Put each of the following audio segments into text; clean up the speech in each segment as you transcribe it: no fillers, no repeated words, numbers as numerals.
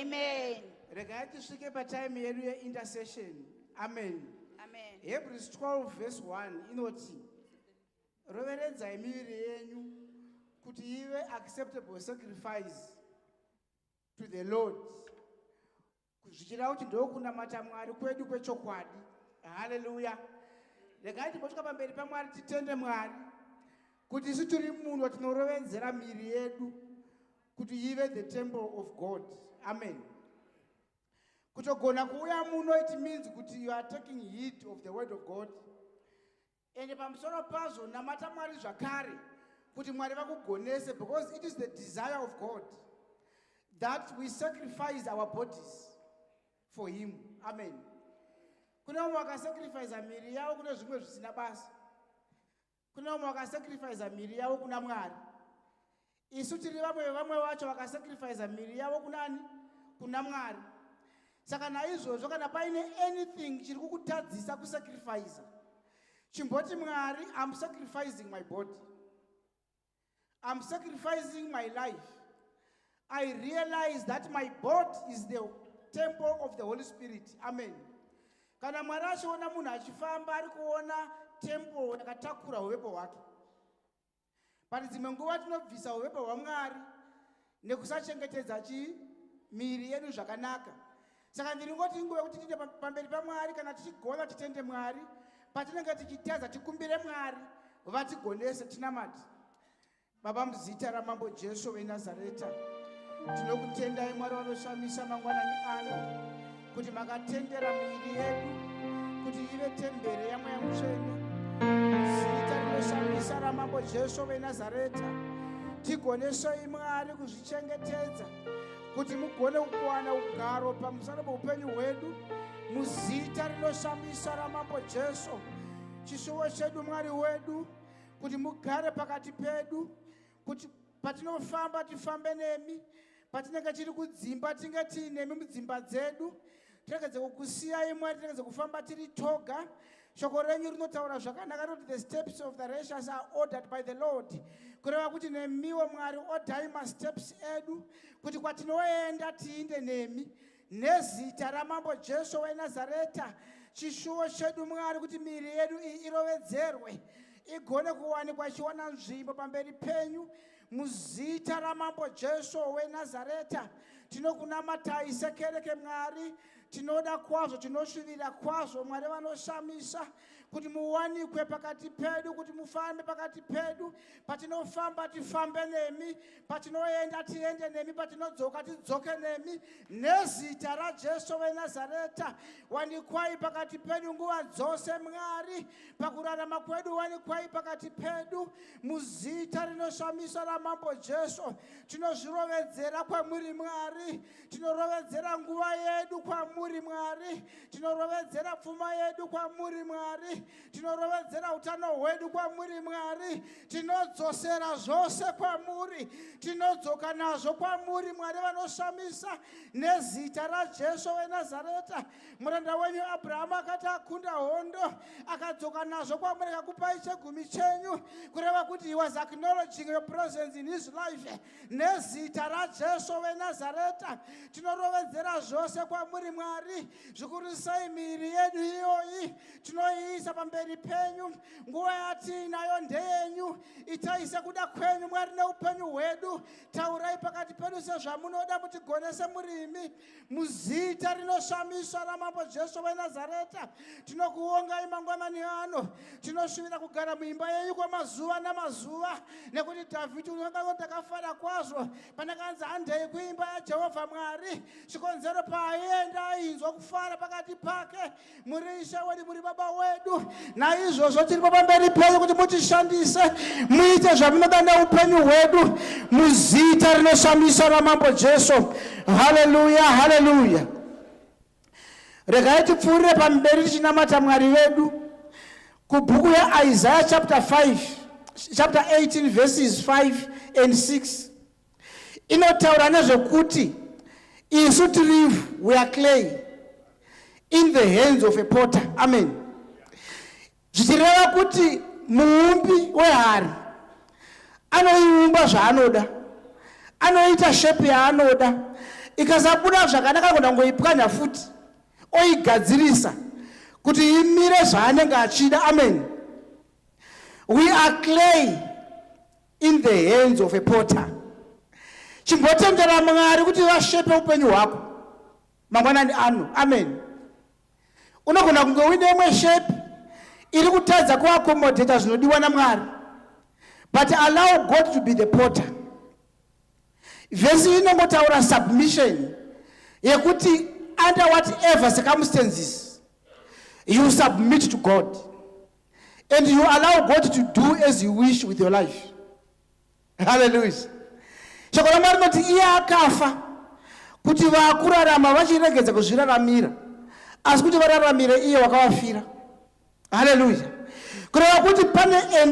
Amen. Regai tisvike patime yedu ye-intercession. Amen. Amen. Hebrews 12 verse 1 inoti, roveredzai miviri yenyu kuti ive acceptable sacrifice to the Lord, zvichida kuti ndokunamata Mwari kwedu kwechokwadi. Hallelujah. Regai timbosvika pamberi paMwari titende Mwari kuti isu tiri muno tinorovedzera miviri yedu kuti ive the temple of God. Amen. Kutogona kuuya muno, it means kuti you are taking heed of the word of God. Ende pamusoro pazvo namata Mwari zvakare kuti Mwari vakugonese, because it is the desire of God that we sacrifice our bodies for him. Amen. Kuna umwe wakasacrifice miri yavo kuna zvimwe zvisina basa. Kuna umwe wakasacrifice miri yavo kuna Mwari. Isu tiri vamwe vacho vakasacrifice miri yavo kunani? Kuna Mwari. Saka naizvozvo kana paine anything chiri kukutadzisa kusacrifice, chimboti Mwari, I'm sacrificing my body, I'm sacrificing my life. I realize that my body is the temple of the Holy Spirit. Amen. Kana Mwari achiona munhu achifamba ari kuona temple yakatakura uvepo hwake. But dzimwe nguva tinobvisa uvepo hwaMwari nekusachengetedza miri yedu zvakanaka. Saka ndiringoti nguva yekuti tinde pamberi paMwari kana tichigona titende Mwari, patinenge tichitedza tikumbire Mwari vatigonese tinamati. Baba, muzita raMambo Jesu weNazareta, tinokutendai Mwari vanoshamisa mangwanani ano kuti makatendera miviri yedu kuti ive temberi yaMweya Mutsvene. Zita rinoshamisa raMambo Jesu weNazareta, tigonesei Mwari kuzvichengetedza kuti mugone kuwana ugaro pamusoro poupenyu hwedu. Muzita rinoshamisa raMambo Jesu, chishuvo chedu Mwari wedu, kuti mugare pakati pedu, kuti patinofamba tifambe nemi, patinenge tiri kudzimba tinge tiinemi mudzimba dzedu. Tiregedze kukusiyai Mwari, tiregedze kufamba tiri toga. Shoko renyu rinotaura zvakanaka kuti the steps of the righteous are ordered by the Lord. Kureva kuti nemiwo Mwari ordai masteps edu kuti kwatinoenda tiinde nemi. Nezita raMambo Jesu weNazareta, chishuvo chedu Mwari kuti miri yedu irovedzerwe, igone kuwanikwa ichiwana nzvimbo pamberi penyu. Muzita raMambo Jesu weNazareta, tinokunamatai sekereke Mwari. Tinoda kwazvo, tinosvivira kwazvo Mwari vanoshamisa kuti muwanikwe pakati pedu, kuti mufambe pakati pedu. Patinofamba tifambe nemi, patinoenda tiende nemi, patinodzoka tidzoke nemi. Nezita raJesu weNazareta, wanikwai pakati pedu nguva dzose Mwari. Pakurarama kwedu wanikwai pakati pedu. Muzita rinoshamisa raMambo Jesu, tinozvirovedzera kwamuri Mwari. Tinorovedzera nguva yedu kwamuri Mwari. Tinorovedzera pfuma yedu kwamuri Mwari. Tinorovedzera utano hwedu kwamuri Mwari. Tinodzosera zvose kwamuri, tinodzoka nazvo kwamuri Mwari vanoshamisa. Nezita raJesu weNazareta, muranda wenyu Abrahamu akati akunda hondo akadzoka nazvo kwamuri akakupai chegumi chenyu, kureva kuti he was acknowledging your presence in his life. Nezita raJesu weNazareta, tinorovedzera zvose kwamuri Mwari. Zvikuru sei miri yedu iyoyi tinoiisa pamberi penyu. Nguva yatinayo ndeyenyu, itaise kuda kwenyu Mwari neupenyu hwedu. Taurai pakati pedu sezvamunoda mutigonese murimi. Muzita rinoshamisa raMambo Jesu weNazareta, tinokuongai mangwanani ano. Tinosvivira kugara muimba yenyu kwamazuva namazuva, nekuti Dhavhidhi unonga takafara kwazvo panakanzi handei kuimba yaJehovha Mwari. Chikonzero paaienda ainzwa kufara pakati pake. Muri Ishe wedu, muri Baba wedu. Naizvozvo tiripo pamberi penyu kuti mutishandise muite zvamunoda neupenyu hwedu. Muzita rinoshamisa raMambo Jesu. Haleluya, haleluya. Regai tipfuurire pamberi tichinamata Mwari wedu kubhuku yaIsaiah chapter 18 verses 5 and 6. Inotaura nezvekuti isu tirifu, we are clay in the hands of a potter. Amen. Zvichireva kuti muumbi wehari anoiumba zvaanoda, anoita shepi yaanoda. ikasabuda zvakanaka kuna ngoipwanya futi oigadzirisa kuti imire zvaanenge achida. Amen. We are clay in the hands of a potter. Chimbotendera Mwari kuti vashepe upenyu hwako mangwanani ano. Amen. Unogona kunge uine imwe shape iri kutadza kuaccommodata zvinodiwa naMwari, but allow God to be the potter. Vhesi inongotaura submission yekuti under whatever circumstances you submit to God and you allow God to do as you wish with your life. Hallelujah. Shoko la Mwari rinoti iye akafa kuti vakurarama vachiregedza kuzviraramira, asi kuti vararamire iye wakavafira. Hallelujah. Kureva kuti pane a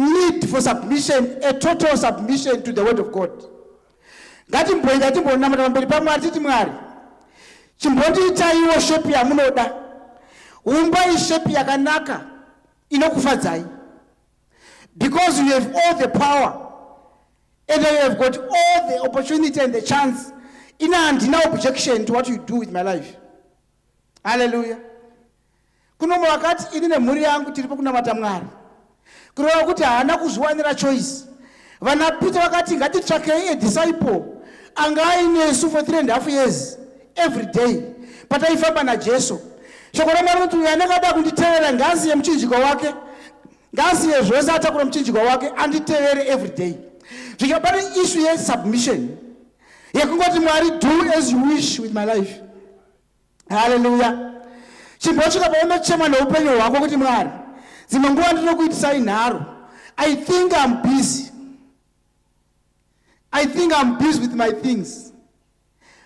need for submission, a total submission to the word of God. Ngatimboenda timbonamata pamberi paMwari titi Mwari, chimbondiitaiwo shepi yamunoda, umbai shepi yakanaka inokufadzai, because you have all the power and you have got all the opportunity and the chance. Ina handina objection to what you do with my life. Hallelujah. Kuno wakati ini nemhuri yangu tiripo kunamata Mwari, kureva kuti haana kuzviwanira choice. Vana Peter vakati ngatitsvakei a disciple anga ainesu for 3.5 years every day pataifamba naJesu. Shoko raMwari rinoti uyo anenge ada kunditevera ngazi yemuchinjikwa wake, ngazi yezvose atakura muchinjikwa wake anditevere every day. Zvika pane issue yesubmission yekungoti Mwari, do as you wish with my life. Hallelujah. Chimbosvika paunochema neupenyu hwako kuti Mwari, dzimwe nguva ndinokuitisai nharo, I think I'm busy. I think I'm busy with my things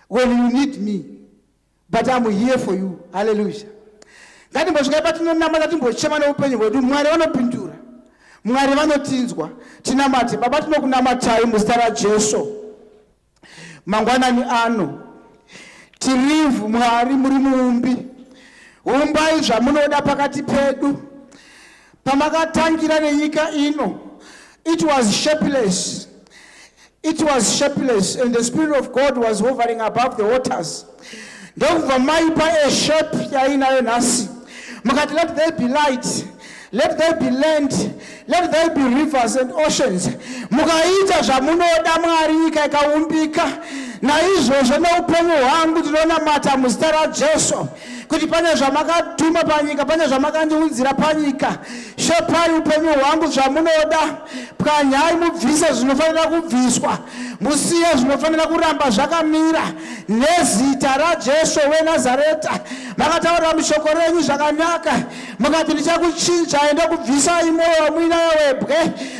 when you need me, but I'm here for you. Hallelujah. Ngatimbosvika patinonamata timbochema neupenyu hwedu, Mwari vanopindura, Mwari vanotinzwa. Tinamate. Baba, tinokunamatai muzita raJesu. Mangwanani ano tirivu Mwari muri muumbi, umbai zvamunoda pakati pedu. Pamakatangira nenyika ino, it was shapeless. It was shapeless, and the Spirit of God was hovering above the waters. Ndokubva maipa a shape yainayo nhasi. Mukati, let there be light, let there be land, let there be rivers and oceans. Mukaita zvamunoda Mwari, nyika ikaumbika. Naizvozvo neupenyu hwangu tinonamata muzita raJesu kuti pane zvamakatuma panyika, pane zvamakandiunzira panyika. Shepai upenyu hwangu zvamunoda, pwanyai mubvise zvinofanira kubviswa, musiye zvinofanira kuramba zvakamira nezita raJesu weNazareta. Makataura mushoko renyu zvakanaka, mukati ndichakuchinjai ndokubvisai mwoyo womwinayo webwe,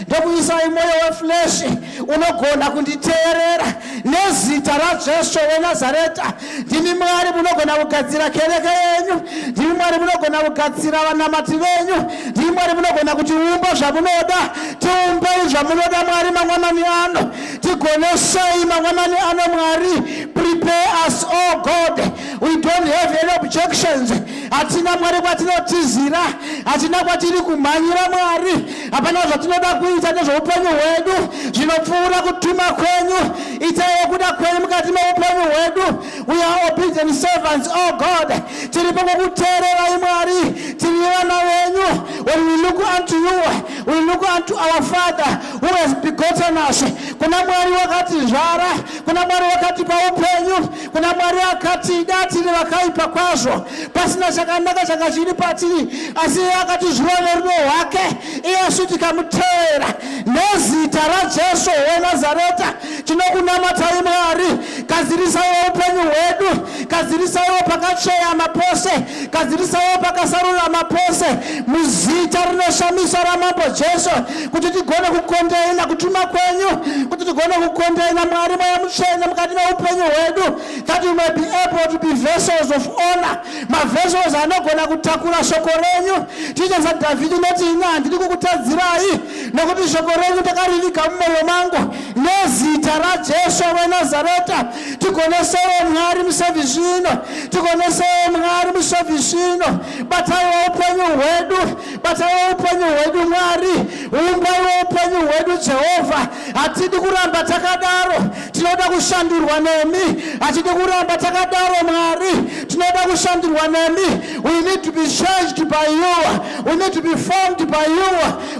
ndokuisai mwoyo wefleshi unogona kunditeerera nezita raJesu weNazareta. Ndimi Mwari munogona kugadzira kereke yenyu, ndimi Mwari munogona kugadzira vanamati venyu, ndimi Mwari munogona kuti umba zvamunoda. Tiumbei zvamunoda Mwari mangwanani ano, tigonesei mangwanani ano Mwari. Prepare us, oh God. We don't have any objections. Hatina Mwari kwatinotizira, hatina kwatiri kumhanyira Mwari. Hapana zvatinoda kuita nezveupenyu hwedu zvinopfuura kutuma kwenyu. Itai kuda kwenyu mukati meupenyu hwedu. We are obedient servants, oh God. Tiripo kukuteererai Mwari, tiri vana venyu. When we look unto you, we look unto our Father who has begotten us. Kuna Mwari wakatizvara, kuna Mwari wakatipa upenyu, kuna Mwari akatida tiri vakaipa kwazvo, pasina chakanaka chakachiri patiri, asi iye akatizviwa nerudo rwake, iyesu tikamuteera. Nezita raJesu weNazareta tinokunamatai Mwari. Gadzirisaiwo upenyu hwedu, gadzirisaiwo pakacheyama pose, gadzirisaiwo pakasarurama pose, muzita rinoshamisa ramambo Jesu, kuti tigone kukondeina kutuma kwenyu, kuti tigone kukondeina Mwari mweya mutsvene mukati meupenyu hwedu, that we may be able to be vessels of honor, mavessels anogona kutakura shoko renyu. Ticha saDhavhidhi noti ina handidi kukutadzirai, nokuti shoko renyu takariviga mumwoyo mangu. Nezita raJesu Jesu weNazareta, tikonesewo Mwari muservice ino, tikonesewo Mwari muservice ino, batawo upenyu hwedu, batawo upenyu hwedu Mwari, umbawo upenyu hwedu Jehova. Hatidi kuramba takadaro, tinoda kushandurwa nemi. Hatidi kuramba takadaro Mwari, tinoda kushandurwa nemi. We need to be changed by you. We need to be formed by you.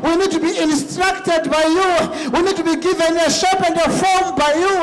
We need to be instructed by you. We need to be given a shape and a form by you.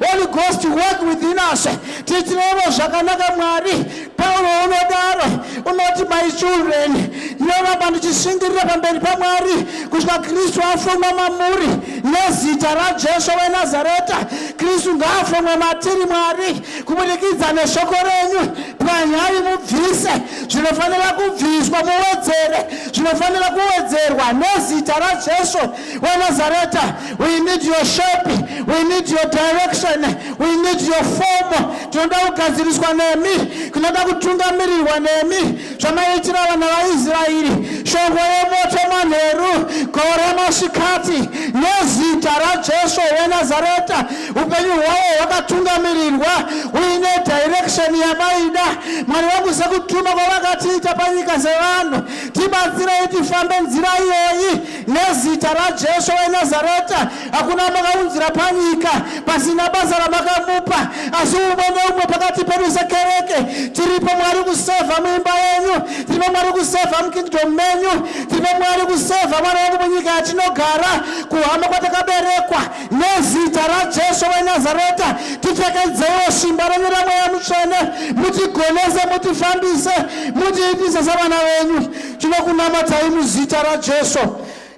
Holy Ghost, work within us. Titiremo zvakanaka Mwari. Paulo unodaro, unoti my children, ndinoramba ndichishingirira pamberi paMwari kusvika Kristu afumwa mamuri. Nezita raJesu weNazareta, Kristu ngaafumwe matiri Mwari, kubudikidza neshoko renyu. Pwanyai mubvise zvinofanira kubviswa, muwedzere zvinofanira kuwedzerwa nezita raJesu weNazareta. We need your shape, we need your direction, we need your form. Tinoda kugadziriswa nemi, tinoda kutungamirirwa nemi, zvamaitira vana vaIsraeri. Shongwe yemoto manheru, gore masikati, nezita raJesu weNazareta. Upenyu hwavo hwakatungamirirwa, uine direction yamaida. Mwari wangu sekutuma kwavakatiita panyika dzevanhu, tibatsirei tifambe nzira iyoyi nezita raJesu weNazareta. Hakuna makaunzira panyika pasina basa ramakamupa, asi umwe neumwe pakati pedu sekereke tiripo Mwari kusevha muimba yenyu, tiripo Mwari kusevha mukingdom menyu, tiripo Mwari kusevha Mwari wangu munyika yatinogara, kuhamba kwatakaberekwa nezita raJesu weNazareta. Tipfekedzeiwo simba renyu raMweya Mutsvene, mutigonese, mutifambise, mutiitise savana venyu. Tinokunamatai muzita raJesu,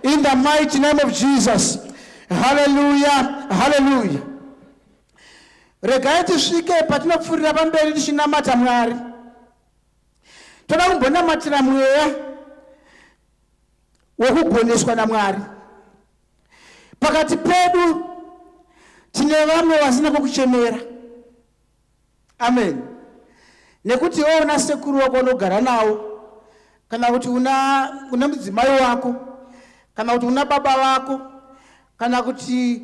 in the mighty name of Jesus. Hallelujah, hallelujah. Regai tisvike patinopfuurira pamberi tichinamata Mwari. Toda kumbonamatira mweya wokugoneswa naMwari. Pakati pedu tine vamwe vasina kukuchemera. Amen. Nekuti wewe una sekuru wako unogara nawo, kana kuti una mudzimai wako, kana kuti una baba wako, kana kuti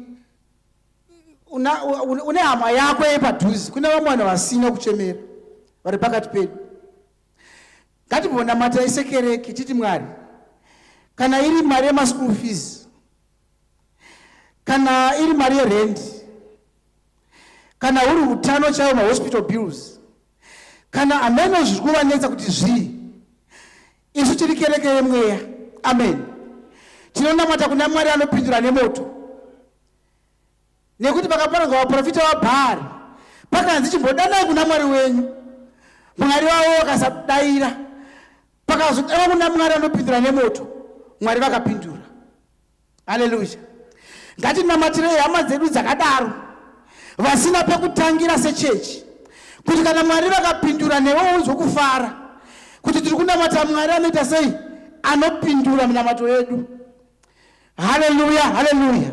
una hama yako yepadhuze. Kuna vamwe vanhu vasina kuchemera vari pakati pedu. Ngatimbonamata sekereke titi Mwari, kana iri mari yemaschool fees, kana iri mari yerent, kana uri utano chaiwo, mahospital bills, kana ameno zviri kuvanetsa kuti zvii, isu tiri kereke yemweya. Amen. Tinonamata kuna Mwari anopindura nemoto. Nekuti pakaparanzwa vaprofita vaBhaari, pakanzi chimbodanai kuna Mwari wenyu. Mwari wavo vakasadaira, pakazodana kuna Mwari anopindura nemoto, Mwari vakapindura. Haleluya. Ngatinamatirei hama dzedu dzakadaro, vasina pekutangira sechechi, kuti kana Mwari vakapindura newe unzwe kufara, kuti tiri kunamata Mwari anoita sei, anopindura minamato yedu. Hallelujah, hallelujah.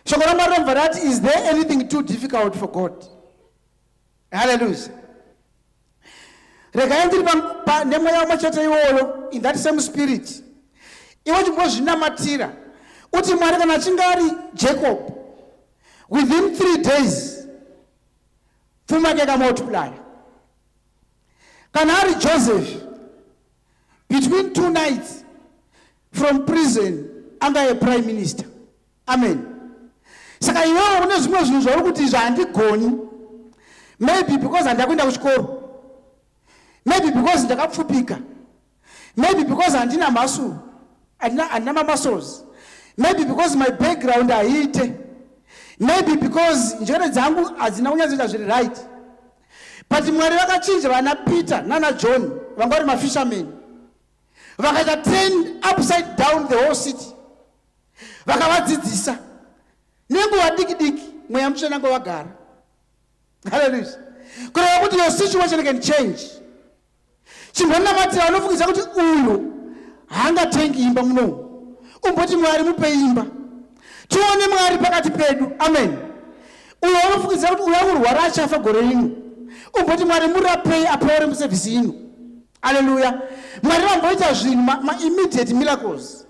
Shoko raMwari rinobva rati, is there anything too difficult for God? Hallelujah. Regai ndiri nemweya umwe chete iwoyo, in that same spirit, iwe chimbozvinamatira uti Mwari kana achinge ari Jacob, within 3 days pfuma yake ikamultiply. Kana ari Joseph, between 2 nights from prison anga a prime minister. Amen. Saka iwewe une zvimwe zvinhu zvauri kuti zvandigoni, maybe because handakuenda kuchikoro, maybe because ndakapfupika, maybe because handina muscle, handina muscles, maybe because my background haite, maybe because njere dzangu hadzina kunyatsoita zviri right. But Mwari vakachinja vana Peter nana John, vanga vari mafishermen, vakaita turn upside down the whole city, vakavadzidzisa nenguva diki diki, Mweya Mutsvene ngovagara. Hallelujah. Kureva kuti your situation can change. Chimbonamatira unofungisa kuti uyu haangatengi imba muno, umboti Mwari mupe imba, tione Mwari pakati pedu. Amen. Uyo unofungisa kuti uyu akurwara achafa gore rino, umboti Mwari murapei apaure muservice ino. Hallelujah. Mwari vamboita zvinhu ma-immediate miracles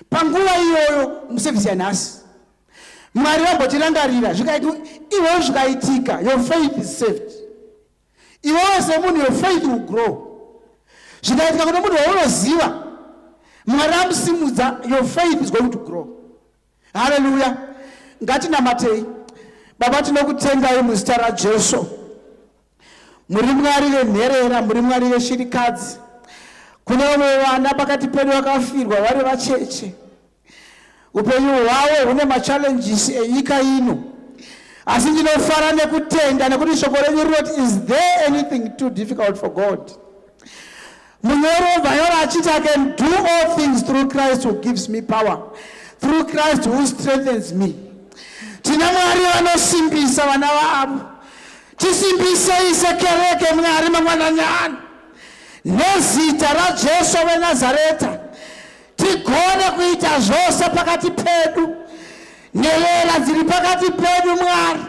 panguva iyoyo muservice yanhasi. Mwari vambotirangarira iwewe zvikaitika, your faith is saved. Iwewe semunhu, your faith will grow. Zvikaitika kuti munhu waunoziva Mwari amusimudza, your faith is going to grow. Hallelujah. Ngatinamatei. Baba, tinokutendai muzita raJesu. Muri Mwari venherera, muri Mwari veshirikadzi. Kune vamwe vana pakati pedu vakafirwa vari vacheche. Upenyu hwavo hune machallenges enyika ino. Asi ndinofara nekutenda nekuti shoko renyu rinoti, is there anything too difficult for God? Munyoro vayora achiti, I can do all things through Christ who gives me power, through Christ who strengthens me. Tina Mwari vanosimbisa vana vavo. Tisimbisei sekereke Mwari mangwananyana. Nezita raJesu weNazareta. Tigone kuita zvose pakati pedu. Nyelela dziri pakati pedu Mwari.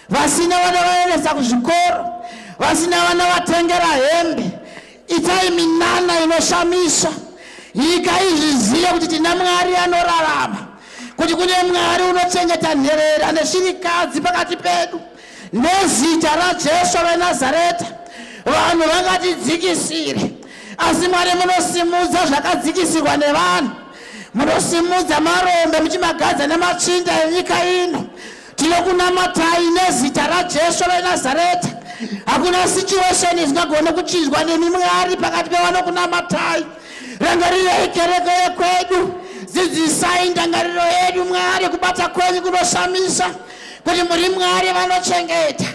Vasina vana vaendesa kuzvikoro, vasina vana vatengera hembe. Itai minana inoshamisa. Nyika izvizive kuti tina Mwari anorarama. Kuti kune Mwari unochengeta nherera neshirikadzi pakati pedu. Nezita raJesu weNazareta. Vanhu vangatidzikisire, asi Mwari munosimudza zvakadzikisirwa nevanhu. Munosimudza marombe muchimagadza nemachinda enyika ino. Tinokunamatai nezita raJesu weNazareta. Hakuna situation isingagone kuchinjwa nemi Mwari pakati pevanokunamatai. Rangarirei kereke yekwedu. Dzidzisai ndangariro yedu Mwari, kubata kwenyu kunoshamisa. Kuti muri Mwari vanochengeta.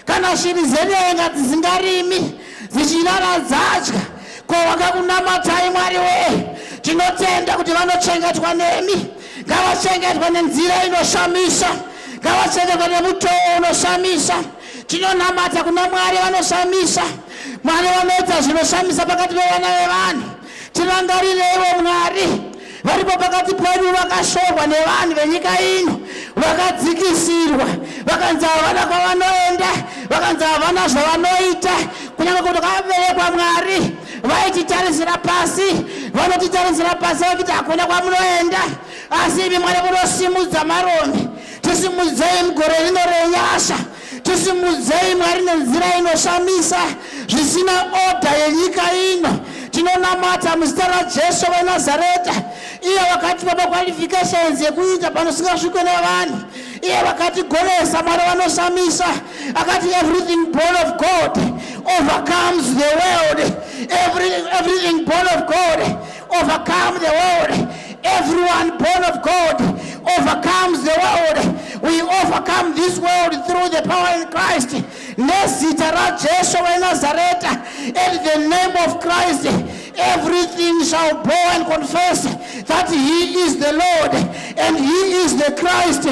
Kana shiri zenyenga dzisingarimi, dzichirara dzadya, ko vakakunamatai Mwari we. Tinotenda kuti vanochengetwa nemi. Ngavachengetwa nenzira inoshamisa. Ngavachengetwa nemutoo unoshamisa. Tinonamata kuna Mwari vanoshamisa. Mwari vanoita zvinoshamisa pakati pevana vevanhu. Tirangarireiwo Mwari. Varipo pakati pedu vakashorwa nevanhu venyika ino, vakadzikisirwa, vakanzi havana kwavanoenda, vakanzi havana zvavanoita, kunyange kuti vakaberekwa Mwari, vaititarisira pasi, vanotitarisira pasi vakuti hakuna kwamunoenda. Asi imi Mwari munosimudza marombe. Tisimudzei mugore rino renyasha. Tisimudzei Mwari nenzira inoshamisa, zvisina oda yenyika ino. Tinonamata muzita raJesu weNazareta. Iye wakatipa qualifications yekuita panosingasvikwe nevanhu. Iye wakatigonesa Mwari vanoshamisa. Akati everything born of God overcomes the world. Everything born of God overcomes the world. Everyone born of God overcomes the world. We overcome this world through the power in Christ. Nezita raJesu weNazareta. In the name of Christ, everything shall bow and confess that He is the Lord and He is the Christ.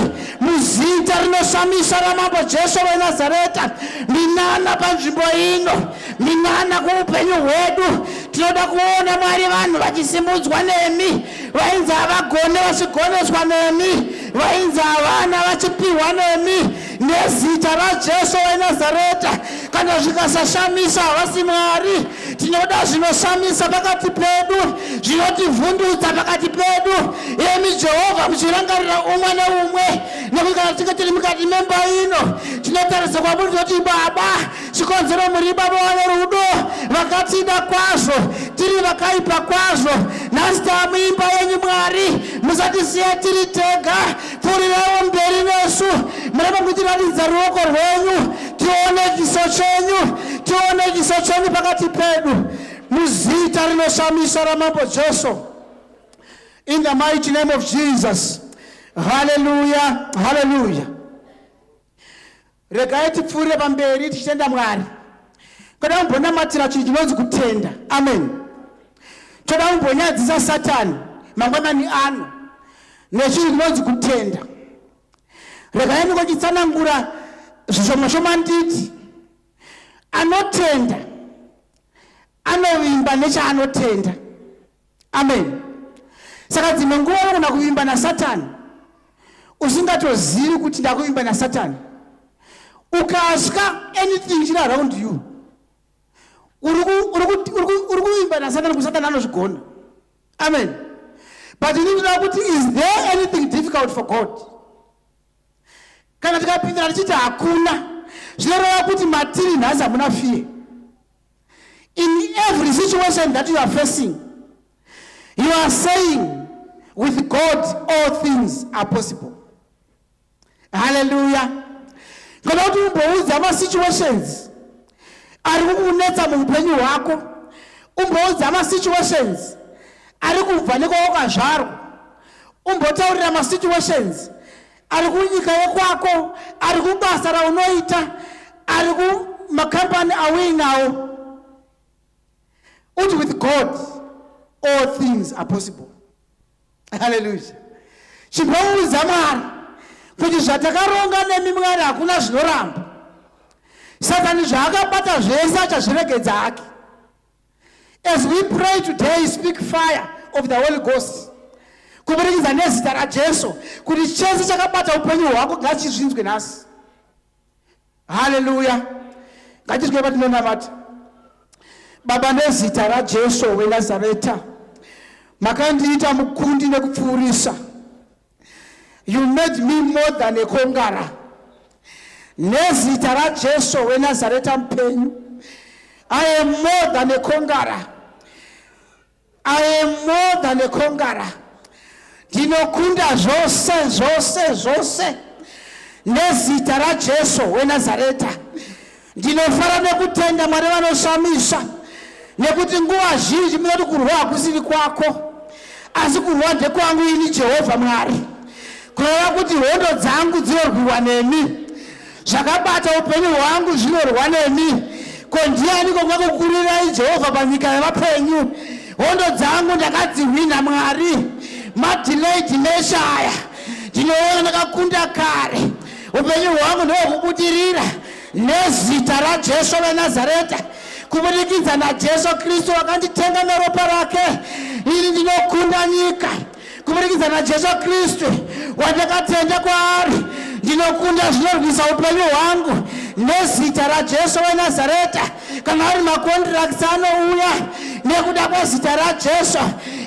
Muzita rinoshamisa ramambo Jesu weNazareta. Minana panzvimbo ino, minana kuupenyu hwedu. Tinoda kuona Mwari vanhu vachisimudzwa nemi. Vainzi havagone vachigoneswa nemi. Vainzi havana vachipiwa nemi. Nezita raJesu weNazareta. Kana zvikasashamisa havasi Mwari. Tinoda zvinoshamisa pakati pedu, zvinotivhundutsa pakati pedu. Emi Jehovha muchirangarira umwe neumwe. Nekuti kana tinge tiri mukati memba ino, tinotarisa kwamuri toti Baba, chikonzero muri Baba vane rudo, vakatida kwazvo, tiri vakaipa kwazvo. Nhasi tamuimba yenyu Mwari, musatisiye tiri tega, pfurireiwo mberi nesu. Muramba kutiratidza ruoko rwenyu, tione chiso chenyu, tione chiso chenyu pakati pedu. Muzita rinoshamisa ramambo Jesu. In the mighty name of Jesus. Hallelujah, hallelujah. Regai tipfuurire pamberi tichitenda Mwari. Kada mumbonamatira chinhu chinonzi kutenda. Amen. Toda mumbonyadzisa Satani mangwanani ano nechinhu chinonzi kutenda. Regai ndingochitsanangura zvishoma nditi. Anotenda anovimba nechaanotenda. Amen. Saka dzimwe nguva unogona kuvimba naSatani usingatozivi kuti ndakuvimba naSatani. Ukasya anything chiri around you, uri kuvimba naSatani kuti Satani anozvigona. Amen. But you need to know, is there anything difficult for God? Kana tikapindira tichiti hakuna, zvinoreva kuti matiri nhasi hamuna fear. In every situation that you are facing, you are saying, with God, all things are possible. Hallelujah. Kana kuti umboudza ma-situations ari kukunetsa muupenyu hwako, umboudza ma-situations ari kubva nekwawakazvarwa, umbotaurira ma-situations ari kunyika yekwako, ari kubasa raunoita, ari kumakambani awinawo. Uti with God, all things are possible. Hallelujah. Chimboudza Mwari kuti zvatakaronga nemi Mwari hakuna zvinoramba. Satani zvaakabata zvese achazviregedza hake. As we pray today, speak fire of the Holy Ghost. Kuburikidza nezita raJesu kuti chese chakabata upenyu hwako ngachizvinzwe nhasi. Hallelujah. Ngatizwe patinonamata. Baba, nezita raJesu weNazareta, makandiita mukundi nekupfuurisa. You made me more than a conqueror. Nezita raJesu weNazareta mupenyu, I am more than a conqueror. I am more than a conqueror. Ndinokunda zvose nezita raJesu weNazareta. Ndinofara nekutenda Mwari vanoshamisa, nekuti nguva zhinji munoti kurwa hakusiri kwako, asi kurwa ndekwangu ini Jehovha Mwari. Kureva kuti hondo dzangu dzinorwiwa nemi, zvakabata upenyu hwangu zvinorwa nemi. Ko ndiani kwakakukurirai Jehovha panyika yavapenyu? Hondo dzangu ndakadzihwina Mwari. Madelayed Messiah, ndinoona ndakakunda kare. Upenyu hwangu ndokubudirira nezita raJesu weNazareta. Kubudikidza naJesu Kristu wakanditenga neropa rake, ini ndinokunda nyika. Kubudikidza naJesu Kristu wandakatenda kwaari, ndinokunda zvinorwisa upenyu hwangu nezita raJesu weNazareta. Kana ari makontracts anouya nekuda kwezita raJesu,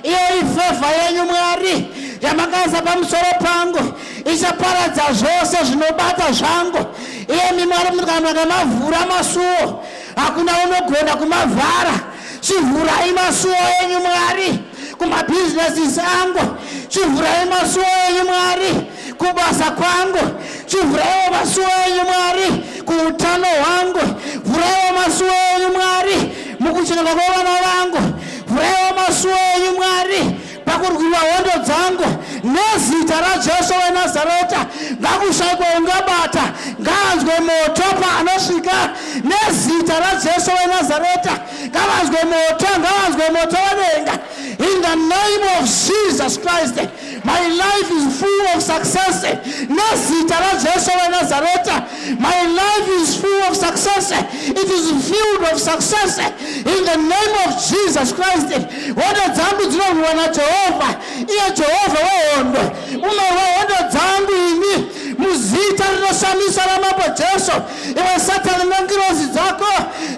iyo ifevha yenyu Mwari yamakaisa pamusoro pangu ichaparadza zvose zvinobata zvangu. Iyemi Mwari mukamavhura masuo, hakuna unogona kumavhara. Chivhurai masuo yenyu Mwari kumabhizinesis angu, chivhurai masuo yenyu Mwari kubasa kwangu, chivhuraiwo masuo yenyu Mwari kuutano hwangu, vhuraiwo masuo yenyu Mwari mukucheneka kwevana vangu, vhuraiwo masuo yenyu Mwari pakurwiwa hondo dzangu nezita raJesu weNazareta. Ngakushayikwa ungabata, ngaanzwe moto paanosvika nezita raJesu weNazareta. Ngavanzwe moto, ngavanzwe moto wadenga. In the name of Jesus Christ, my life is full of success. Nezita raJesu weNazareta, my life is full of success. It is filled of success. In the name of Jesus Christ, hondo dzangu dzinorwiwa naJehovha, iye Jehovha wehondo. Unorwa hondo dzangu ini muzita rinoshamisa ramambo Jesu. Iwe Satani nengirozi dzako,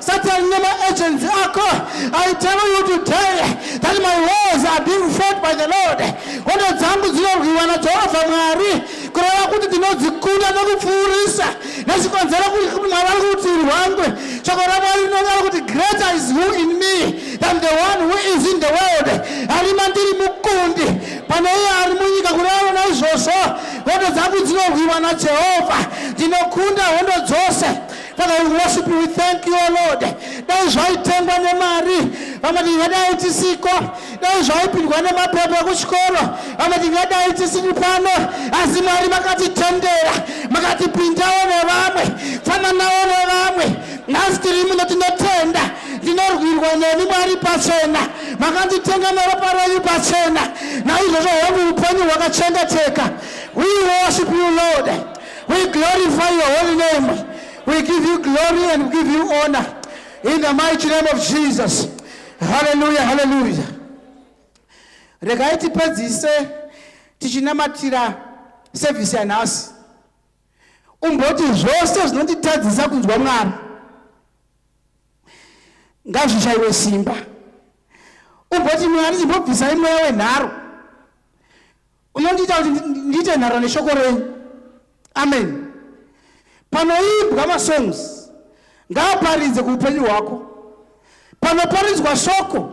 Satani nemaagents ako, I tell you today that my wars are being fought by the Lord. Hondo dzangu dzinorwiwa naJehovha Mwari, kureva kuti ndinodzikunda nekupfuurisa nechikonzero kuti Mwari ari kurutivi rwangu. Shoko raMwari rinotaura kuti greater is who in me than the one who is in the world. Ari mandiri mukundi pane iye ari munyika kureva naizvozvo hondo dzangu dzinorwiwa naJehovha. Ndinokunda hondo dzose. Father, we worship you, we thank you, O Lord. Dai zvaitengwa nemari, vamwe tingadai tisiko, dai zvaipindwa nemapepa ekuchikoro, vamwe tingadai tisiri pano, asi Mwari makatitendera, makatipindawo nevamwe, fananawo nevamwe. Nhasi tiri muno tinotenda, ndinorwirwa nemi Mwari pachena, makanditenga neropa renyu pachena, naizvozvo hongu upenyu hwakachengeteka. We worship you, Lord. We glorify your holy name. We give you glory and we give you honor in the mighty name of Jesus. Hallelujah, hallelujah. Regai tipedzise tichinamatira service yanhasi. Umboti zvose zvinotitadzisa kunzwa Mwari ngazvishayiwe simba. Umboti Mwari chimbobvisai mweya wenharo. Unondiita kuti ndiite nharo neshoko renyu. Amen. panoimbwa masongs ngaaparidze kuupenyu hwako, panoparidzwa shoko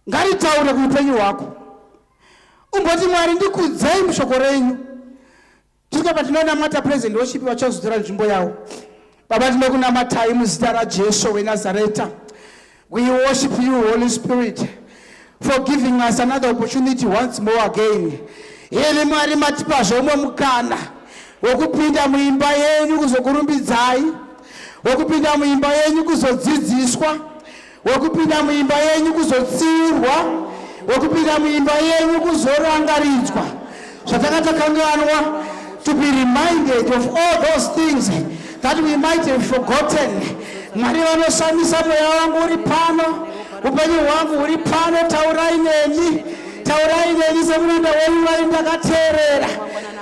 ngaritaure kuupenyu hwako. Umboti Mwari ndikudzei mushoko renyu. Tika patinonamata president worship vachazotora nzvimbo yavo. Baba tinokunamatai muzita raJesu weNazareta. We worship you, Holy Spirit, for giving us another opportunity once more again. Ele Mwari matipa zvomwe mukana wokupinda muimba yenyu kuzokurumbidzai, wokupinda muimba yenyu kuzodzidziswa, wokupinda muimba yenyu kuzotsiurwa, wokupinda muimba yenyu kuzorangaridzwa zvatakatakanganwa, to be reminded of all those things that we might have forgotten. Mwari vanoshamisa mweya wangu uri pano, upenyu hwangu uri pano. Taurai neni semuranda wenyu vaindakateerera.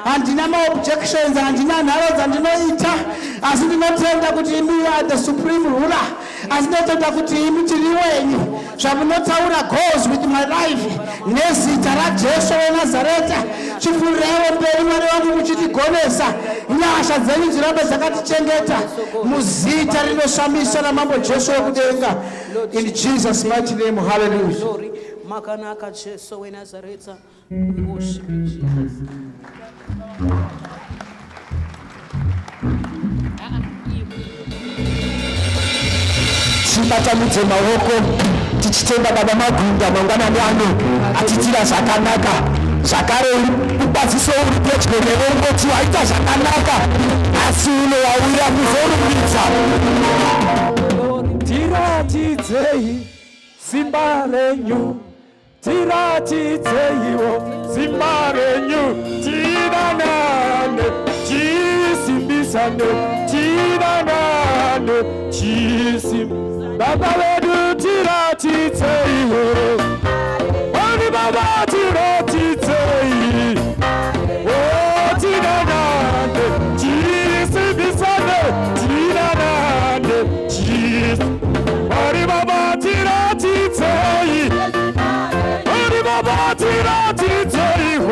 Handina ma-objections, handina nharo dzandinoita, asi ndinotenda kuti imi are the supreme ruler, asi ndinotenda kuti imi tiri wenyu. Zvamunotaura goes with my life. Nezita raJesu weNazareta chipfuurewo mberi Mwari wangu muchitigonesa. Nyasha dzenyu dzirambe dzakatichengeta muzita rinoshamisa ramambo Jesu wekudenga. In Jesus' mighty name, hallelujah. Makanaka Jesu weNazareta, we worship you, Jesus. Tibatamudze maoko tichitenda Baba Magunda mangwanani ano atitira zvakanaka. Zvakare kubaziso uri pedyo newe kuti waita zvakanaka asi unowawira kuzorumbidza. Tiratidzei simba renyu, tiratidzeiwo simba renyu, tidanane tisimbisane, tidanane tisimbisane. Baba wedu tiratidzeiwo, Holy Baba tiratidzei, oh tidanane tisimbisane, tidanane tisimbisane. Holy Baba tiratidzei, Holy Baba tiratidzei, oh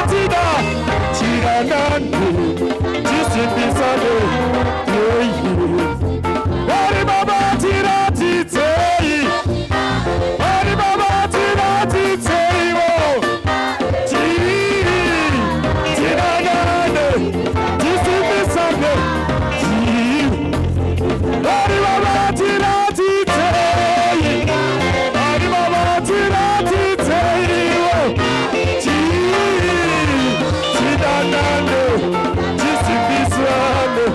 tidanane tisimbisane, Holy Baba tiratidzei, Holy Baba tiratidzei, oh tidanane tisimbisane, Holy Baba tiratidzei, Holy Baba tiratidzei, oh tidanane tisimbisane.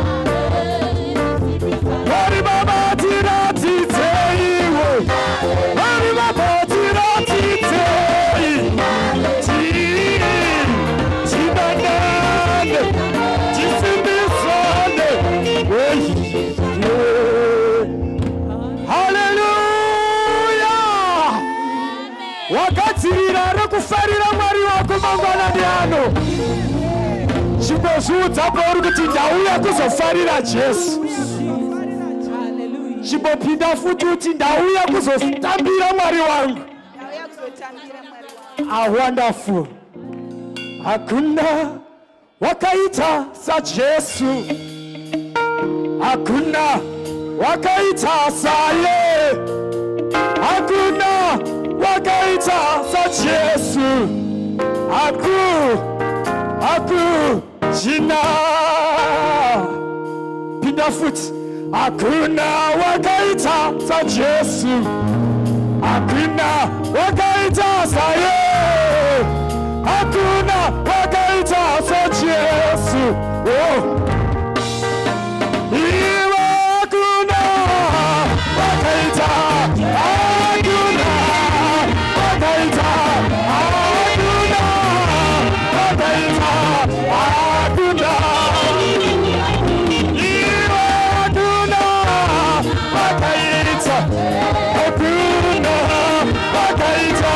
Holy Baba tiratidzei, Holy Baba tiratidzei, tidanane tisimbisane. Hallelujah! Wakadzirira rekufarira Mwari wako mangwanani ano. Chimbozviudza pauri kuti ndauya kuzofarira Jesu. Chimbopinda futi kuti ndauya kuzotambira Mwari wangu. Wonderful. Hakuna wakaita saJesu, hakuna wakaita saye, hakuna wakaita saJesu, jina. Pinda futi. Hakuna wakaita saJesu, hakuna wakaita saye, hakuna wakaita saJesu, oh. Iwe hakuna wakaita, hakuna wakaita, hakuna wakaita, hakuna. Hakuna wakaita,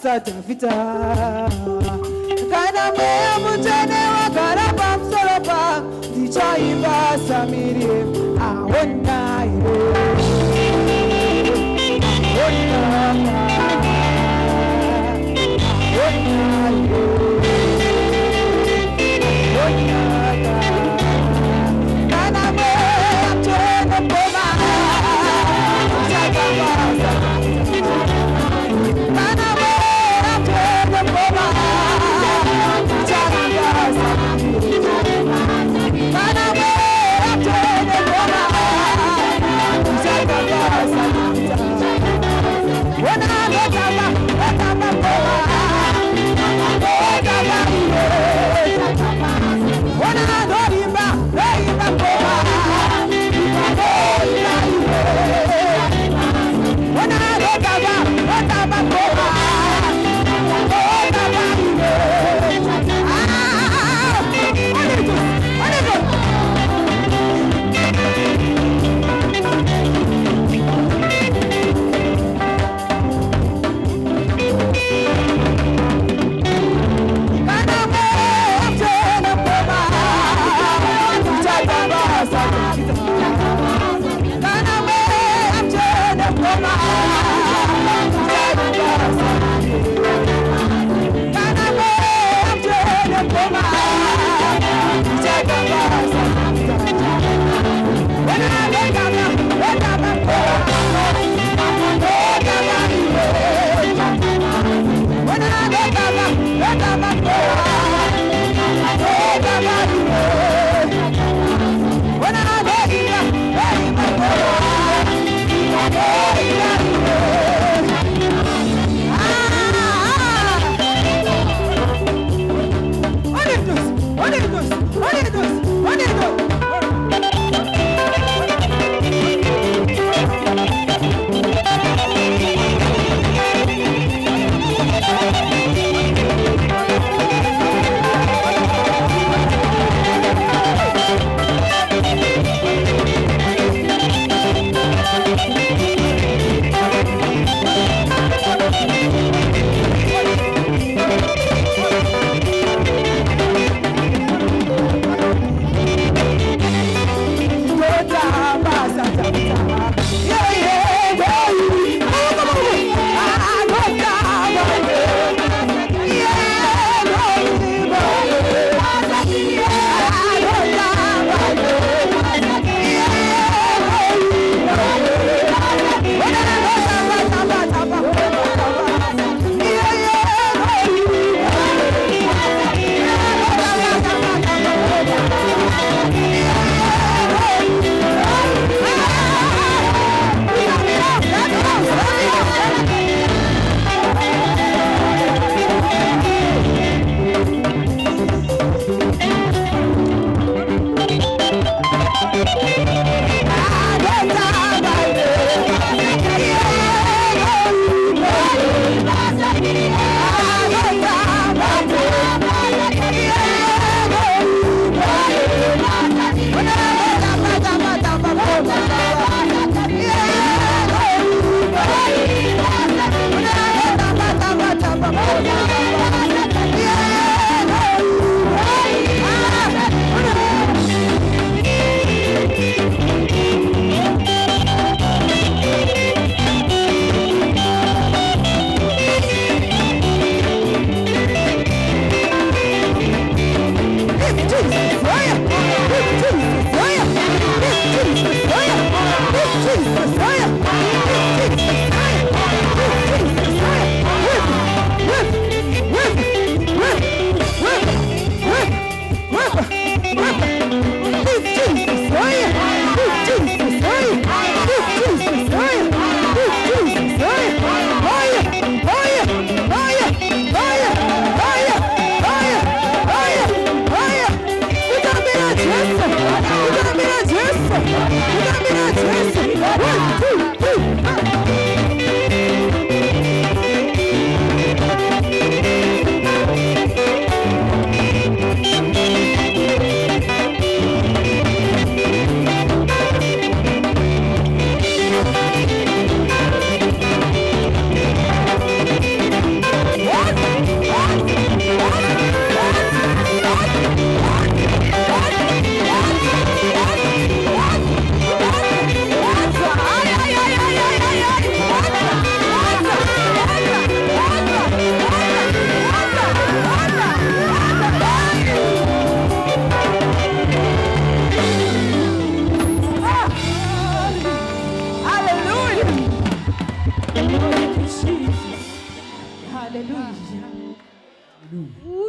Satafita kana mea mutane wa karaba msoropa ndichaimba samiri awona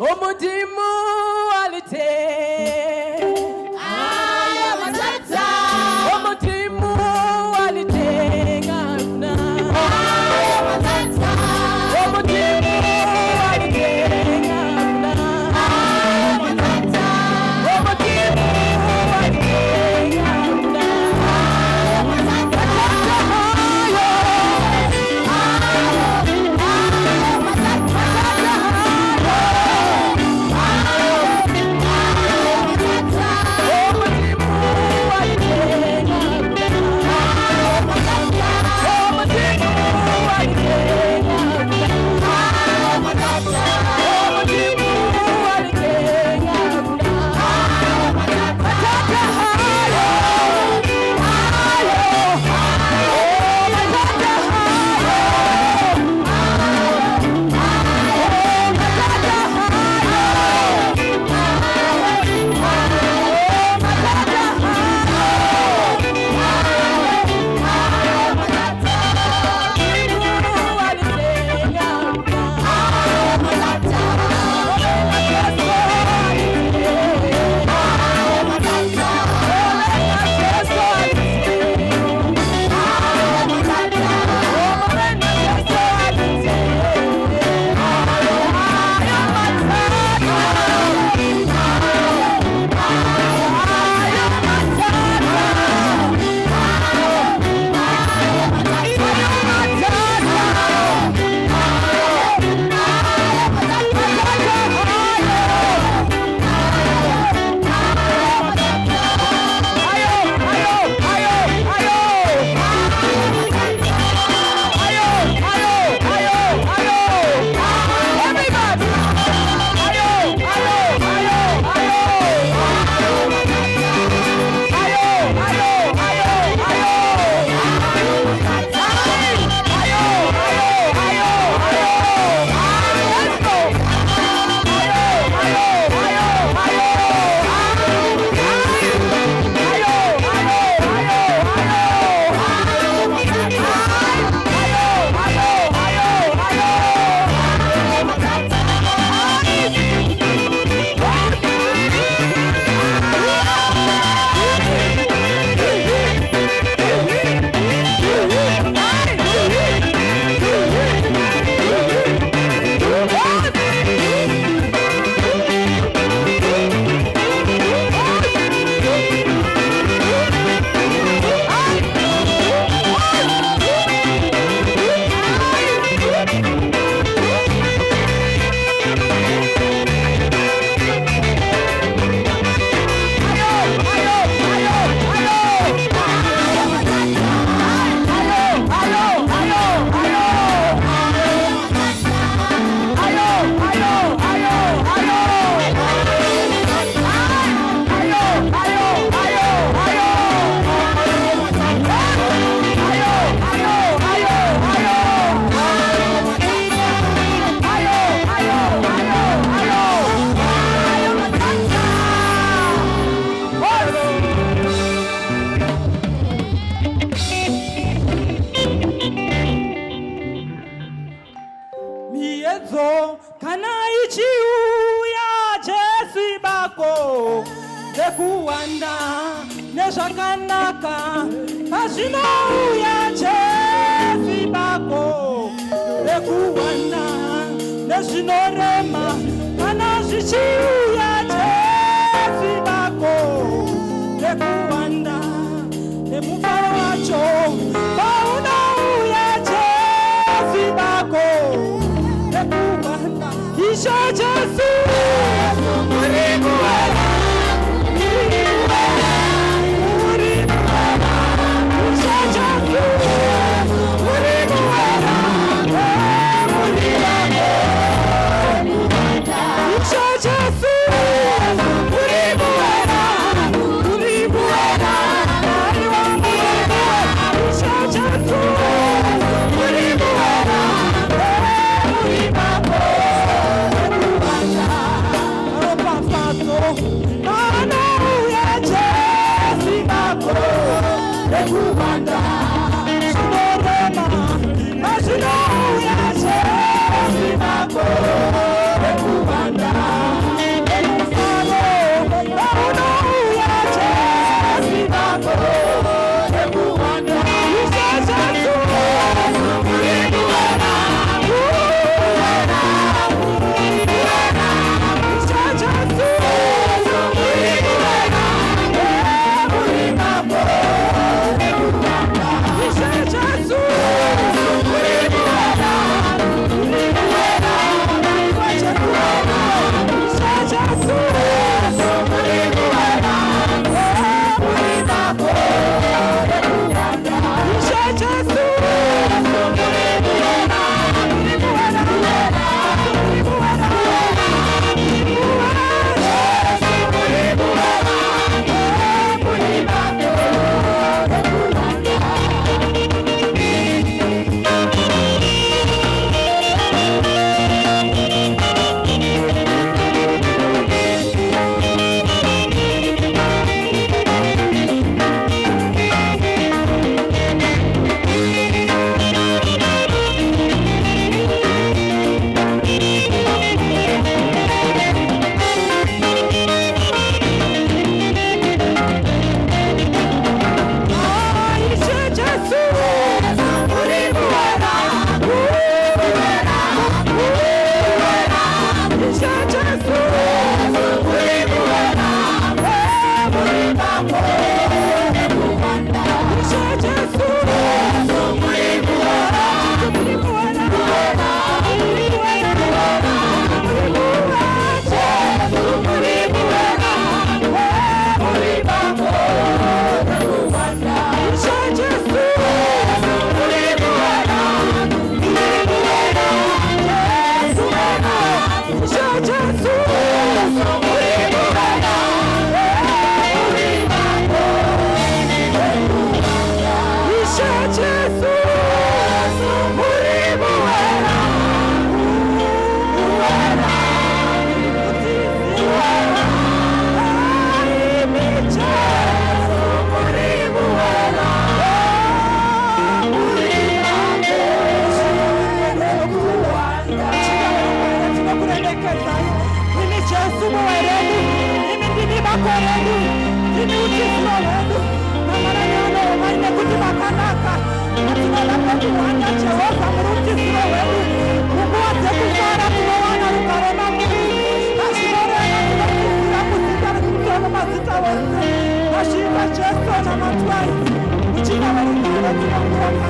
Umudimu alite. Umudimu alite ngana. Umudimu alite ngana. Umudimu alite ngana. Kuwanda nezvakanaka azvinouya Jesu bako rekuwanda nezvinorema kana zvichiuya Jesu bako rekuwanda nemufaro wacho paunouya Jesu bako rekuwanda isho Jesu uri kuwanda Baba redu, tini utisiro wedu, namaranyano waine kuti makanaka, atinoda kuwanda Jehova muri utisiro wedu, munguva dzekufara tinowana rugare mamuri, azvinoreva tinokumbira kuzita rekumusoro mazita wose, azviita Jesu namatwai, muchina werugare tinokuona.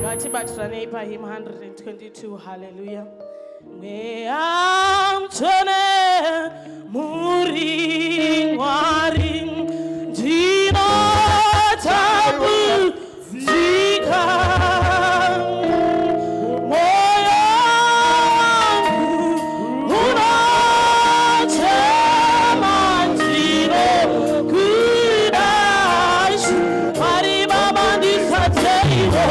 Ngatibatirane pahymn 122. Hallelujah. Mweamtone muri Mwari ndinotambudzika, moyo wangu unotema ndinokuda Ishe. Mwari Baba ndisateiwo,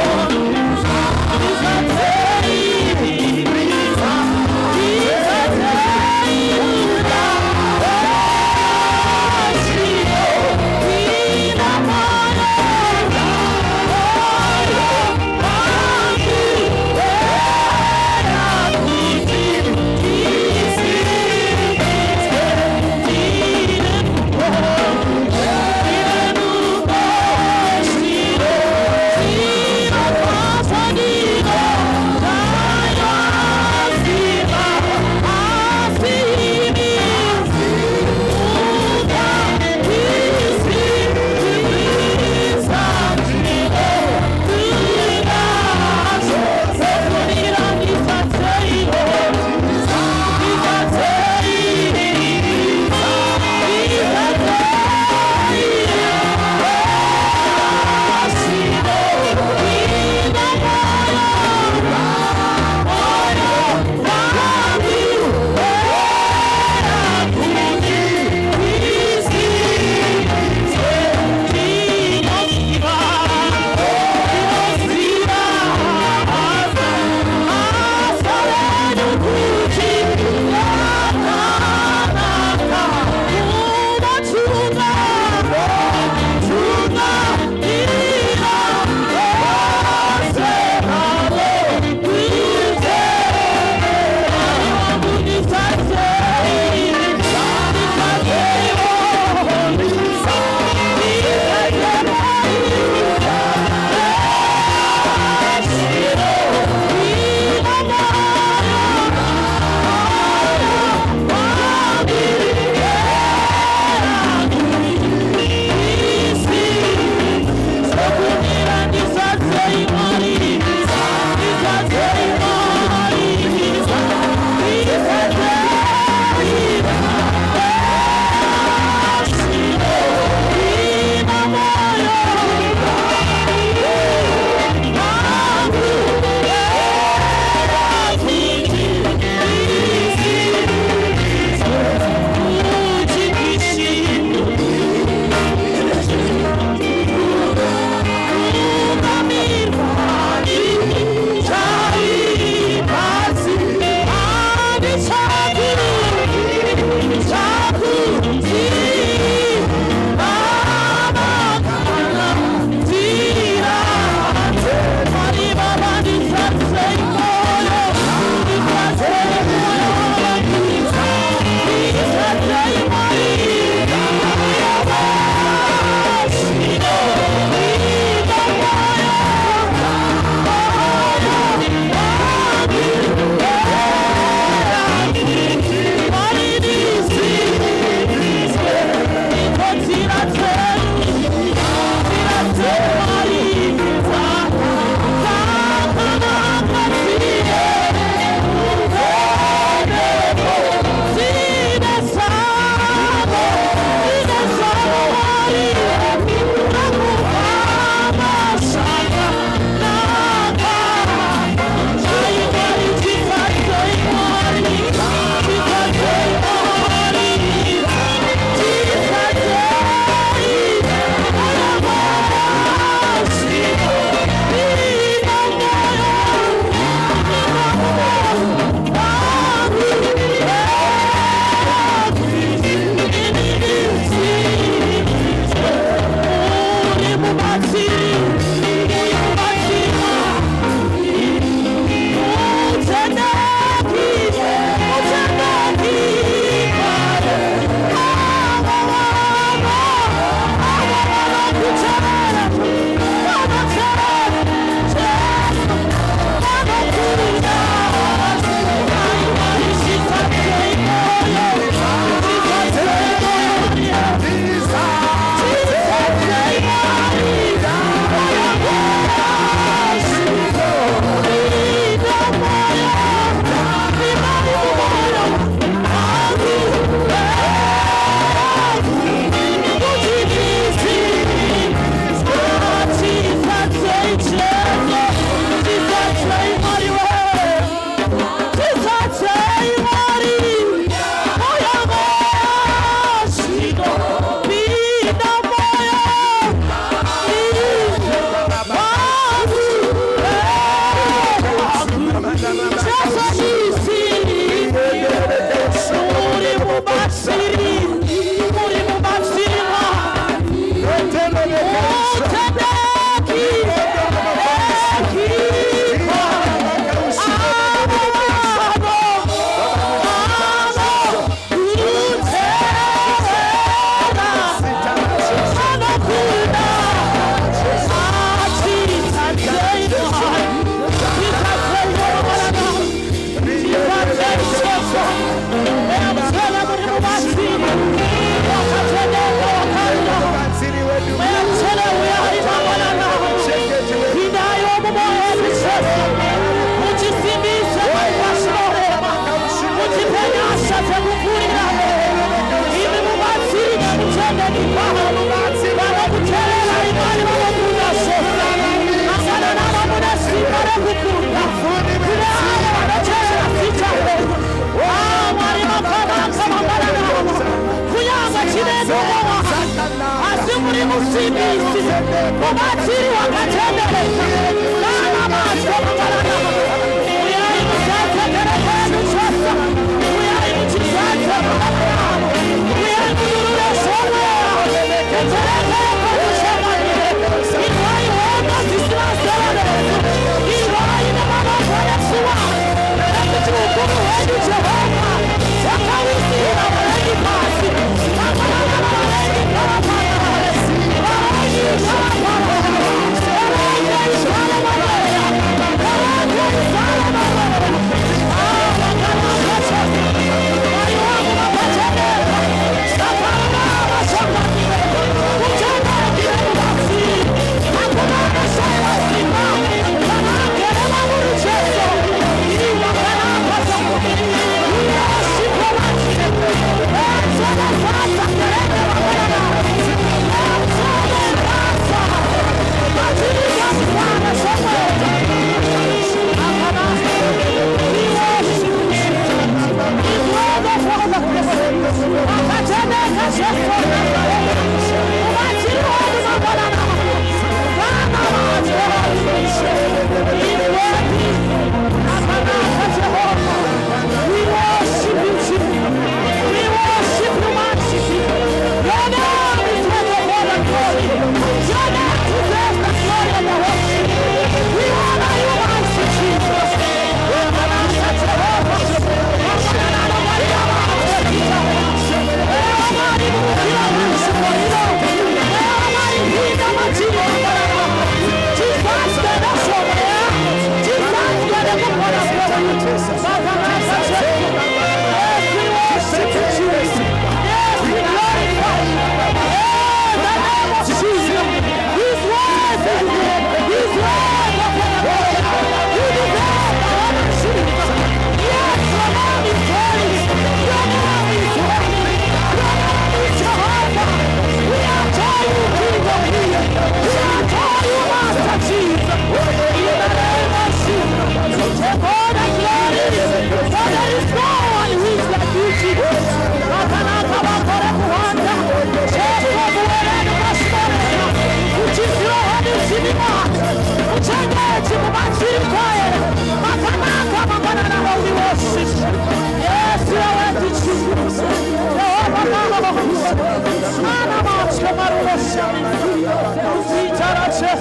ndisatei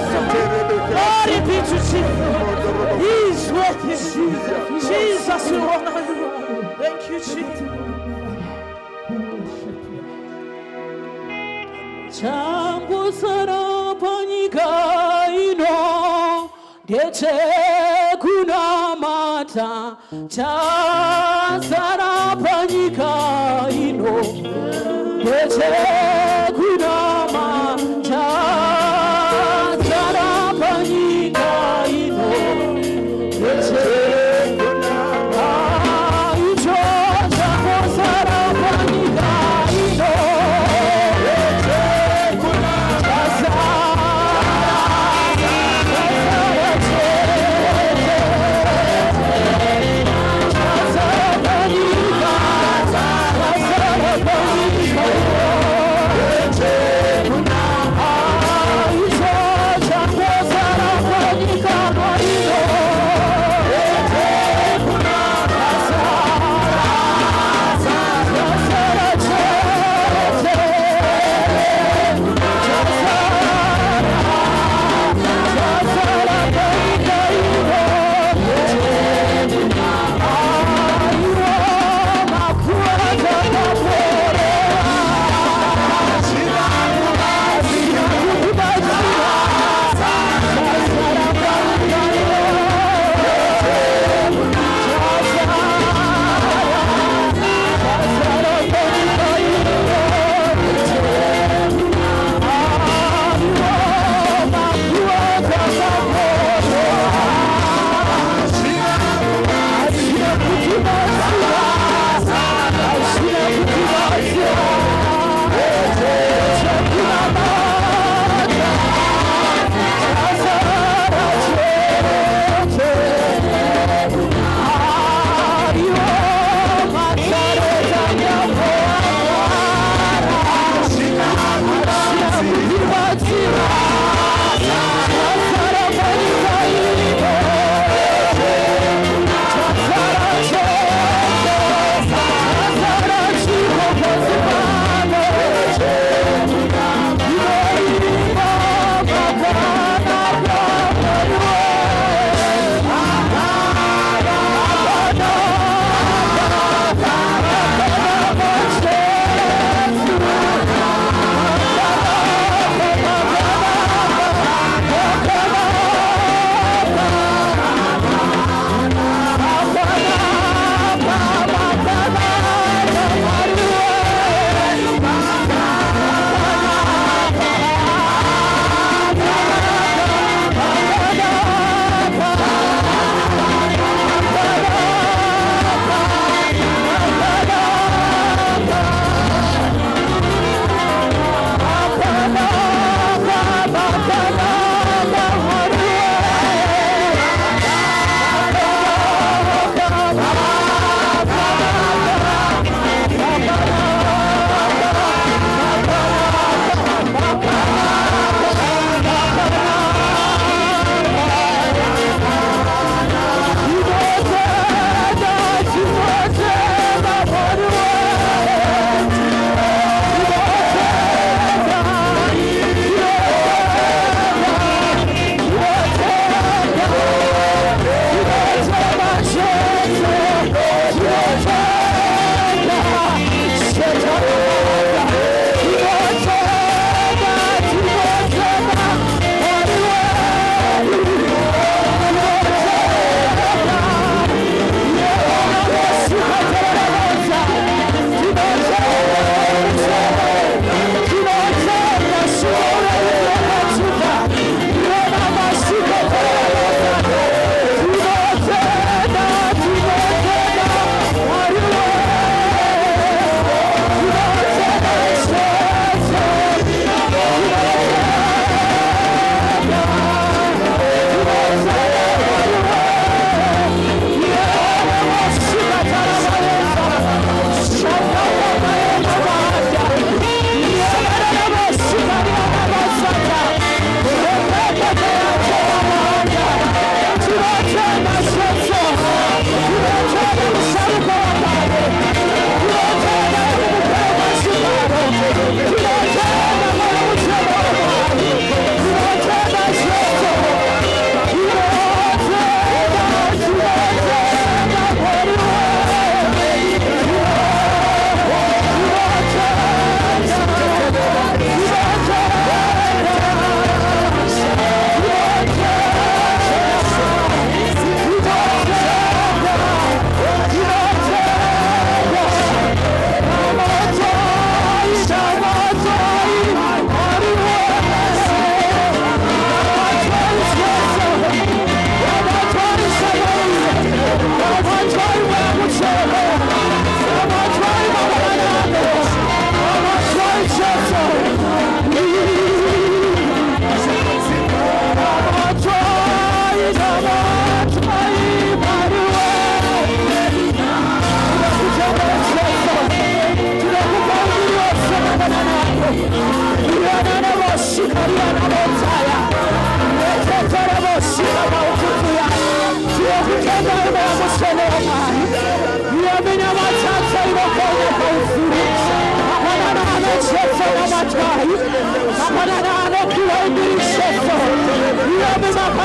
Glory be to Jesus. He's worthy. Jesus, we honor you. Thank you, Jesus. Changu sarapanyika ino dete kuna mata cha sarapanyika ino dete kuna mata sarapanyika ino dete Oh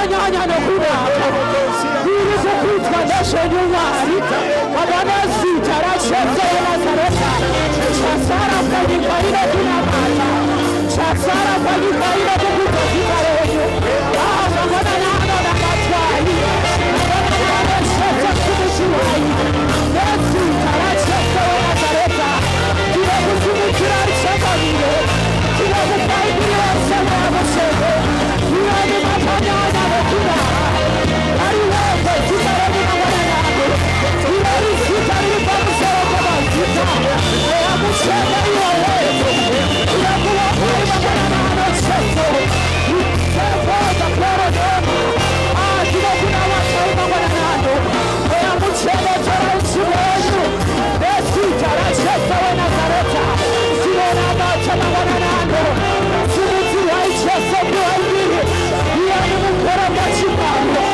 makanyanya nokunaka iri kukwitwa ndashenyumwari abanazi taracheze Nazareta chasara panyikaira kunamata chasara panyikaira kukuta zikarenyu mangwana nano namatwai mangwana nano shete kumuchiwai nesi taracheze Nazareta tine kutumikira rishakamire tine kufaikira rishakamashebe iwani makanyanya nokunaka ariweze zikarenyu mangwana nano iwani zitari pamusoro kwamazita eyamushebe iwaweze irakuwapai mangwana nano shete isefoza plorodemo tinokuna watai mangwana nano eyamuchengetera uchiwenyu nesita rachese weNazareta tinonamacha mangwana nano simudzirwai chese kuwaiviri iyani mukora pachimano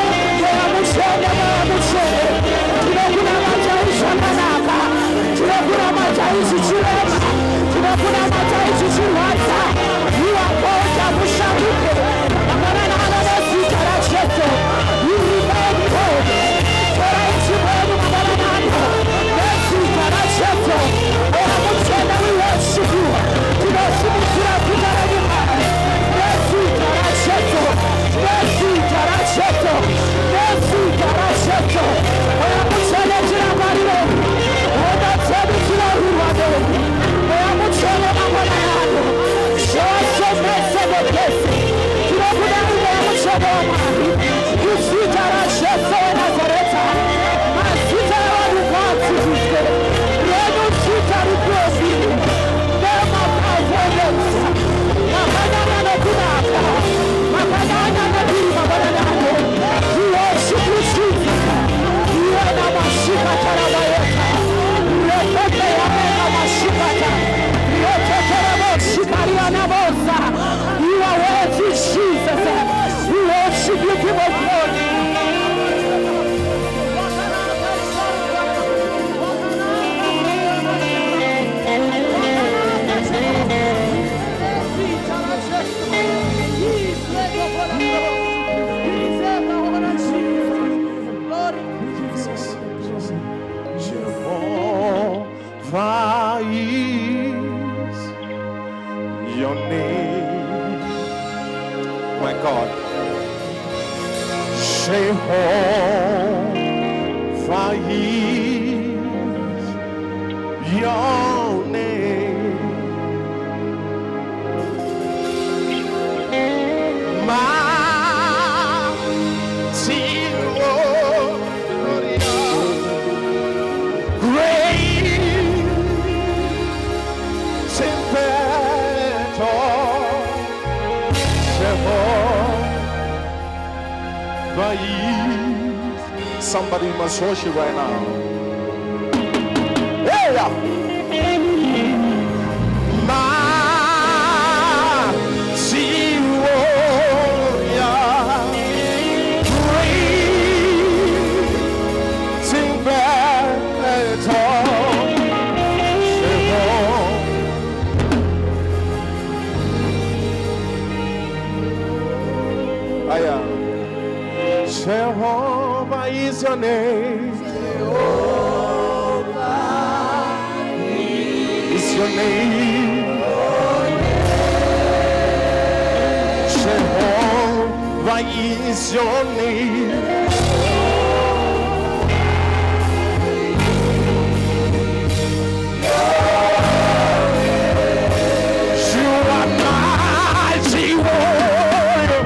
eyamuchene meyamuchene tinokuna matai zvakanaka tinokuna matai zvichirema tinokuna matai zvichirwadza iwakoja mushanduke mangwana nano nezita rachese irimekode torai chimweni mangwana nano nezita rachese eyamuchene we worship you tinosimudzira zita renyu Mwari nezita rachese nezita rachese nezita rachese eyamuchene tiramariro hoda dzedu tirarurwa nedu eyamuchene mangwana nano zvose mese negese tinokuda ime yamuchene waMwari izita rachese weNazareta mazita evanhu ngaadzidziswe renyu zita riprofiri nemakavenesa makanyanya nokunaka makanyanya nediri mangwana nano iwoshikusvizika iwe namashikata ramayeka rekete yamena mashikata reketerevoshikarianabosa you are worthy Jesus we worship you King of glory Jehovah is your name, my God. Jehovah is your name, mighty warrior, great in battle, Jehovah is. Somebody must worship right now. Hey, mighty warrior, great in battle, Jehovah is your name. Jehovah is your name. Jehovah is your name. You are mighty warrior.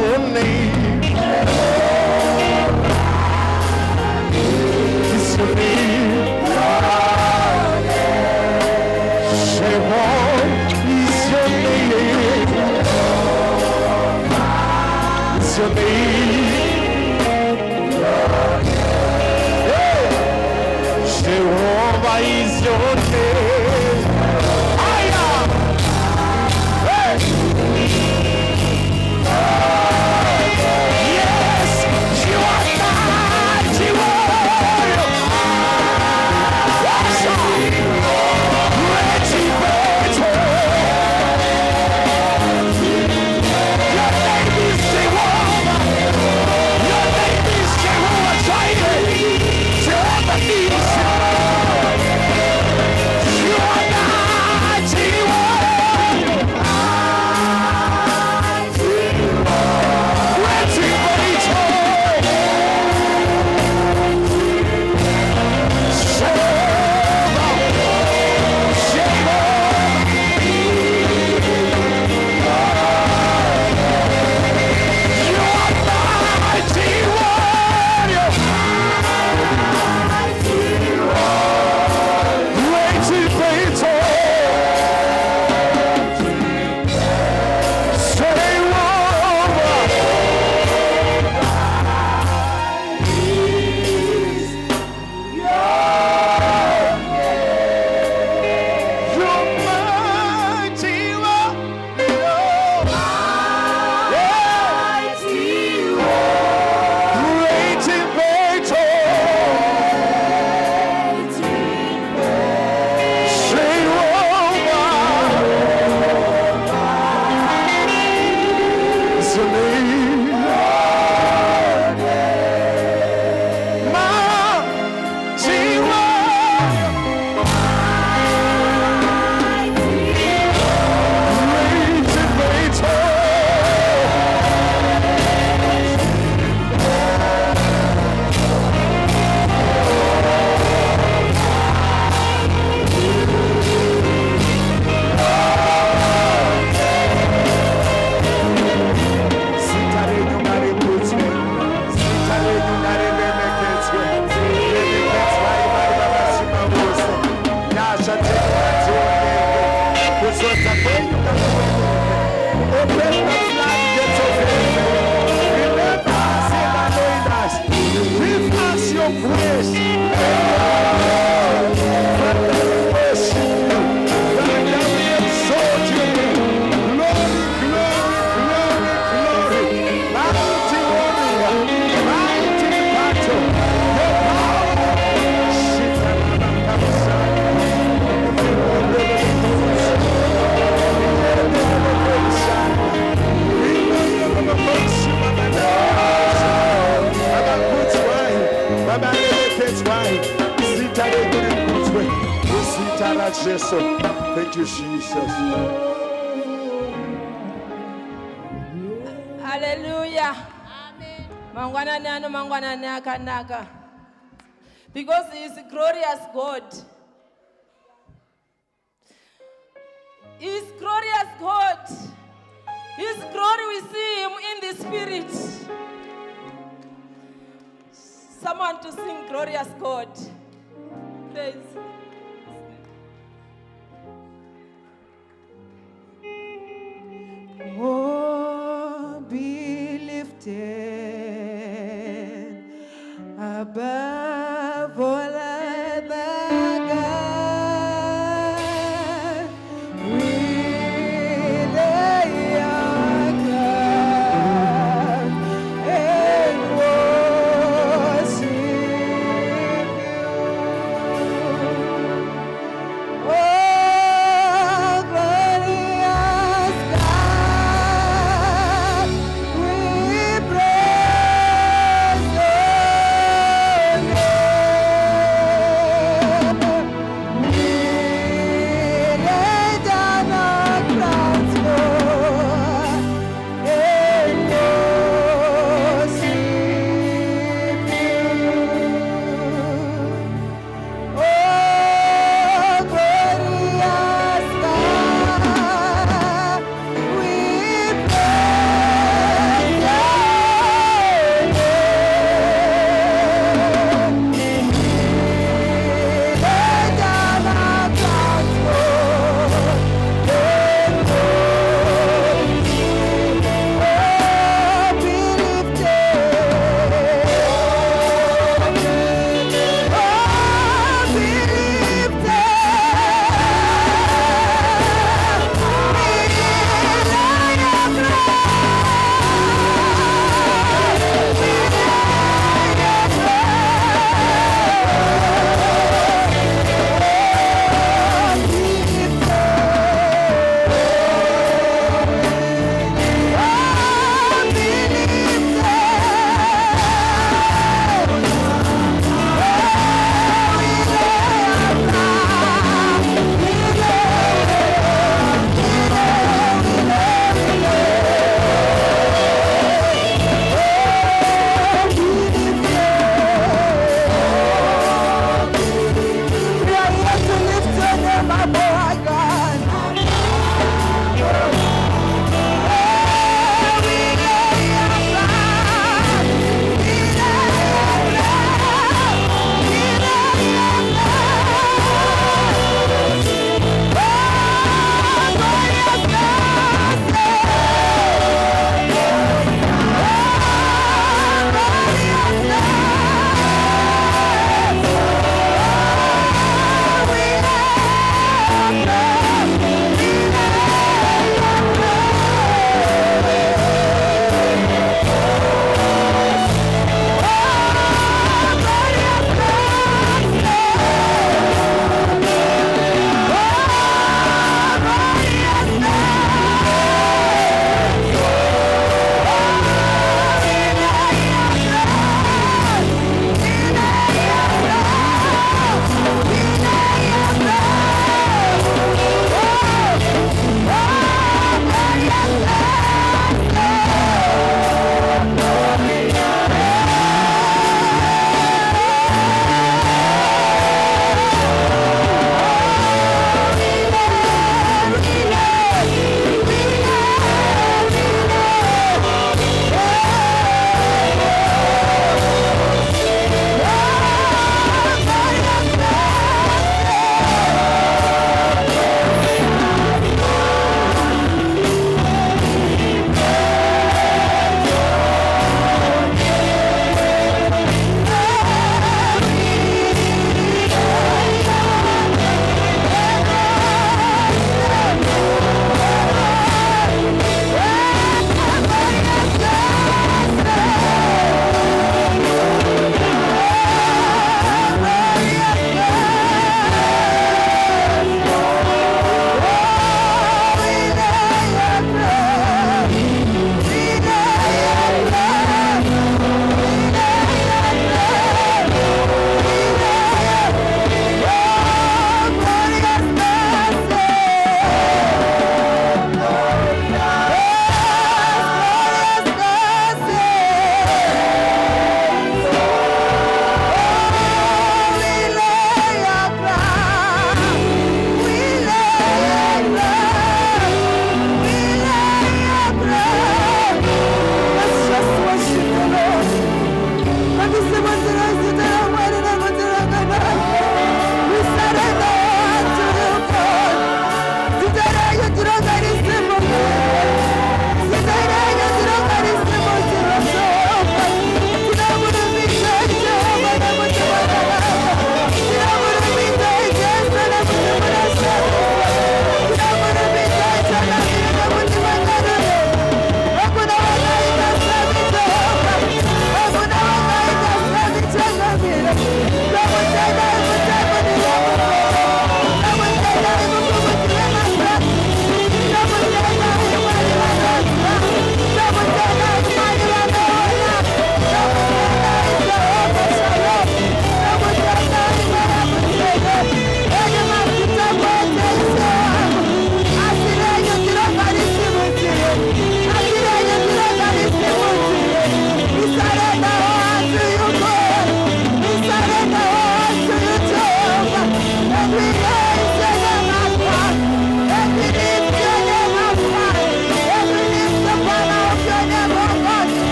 your name. It's your name. Jehovah is your name. It's your name. Jehovah is your name. Yes, you are mighty warrior. Yes, great in battle. Your name is Jehovah. Your name is Jehovah Jireh. Jehovah Nissi. You are mighty warrior. Great in battle. Thank you, Jesus. Hallelujah. Mangwana nano mangwana naka naka. Because he is a glorious God. He is glorious God. His glory, we see him in the spirit. Someone to sing glorious God. Praise. Oh, be lifted above all other gods. We lay our crowns and worship you.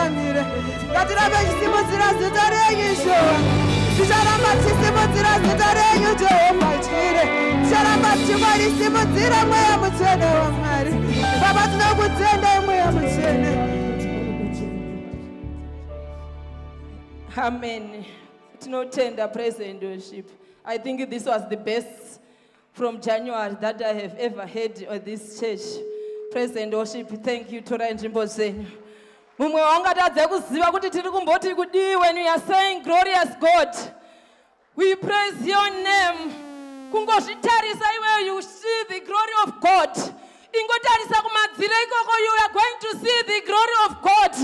tiraramire ngatirambe chisimudzira zita renyu Jehovha ticharamba chisimudzira zita renyu Jehovha chire ticharamba tichisimudzira mweya mutsvene waMwari Baba tinokutenda mweya mutsvene. Amen. Tinotenda praise and worship. I think this was the best from January that I have ever heard at this church. Praise and worship. Thank you, Tora nzvimbo zenyu. Mumwe wangatadze kuziva kuti tiri kumboti kudii when we are saying glorious God. We praise your name. Kungozvitarisa iwe, you see the glory of God. Ingotarisa kumadziro ikoko, you are going to see the glory of God.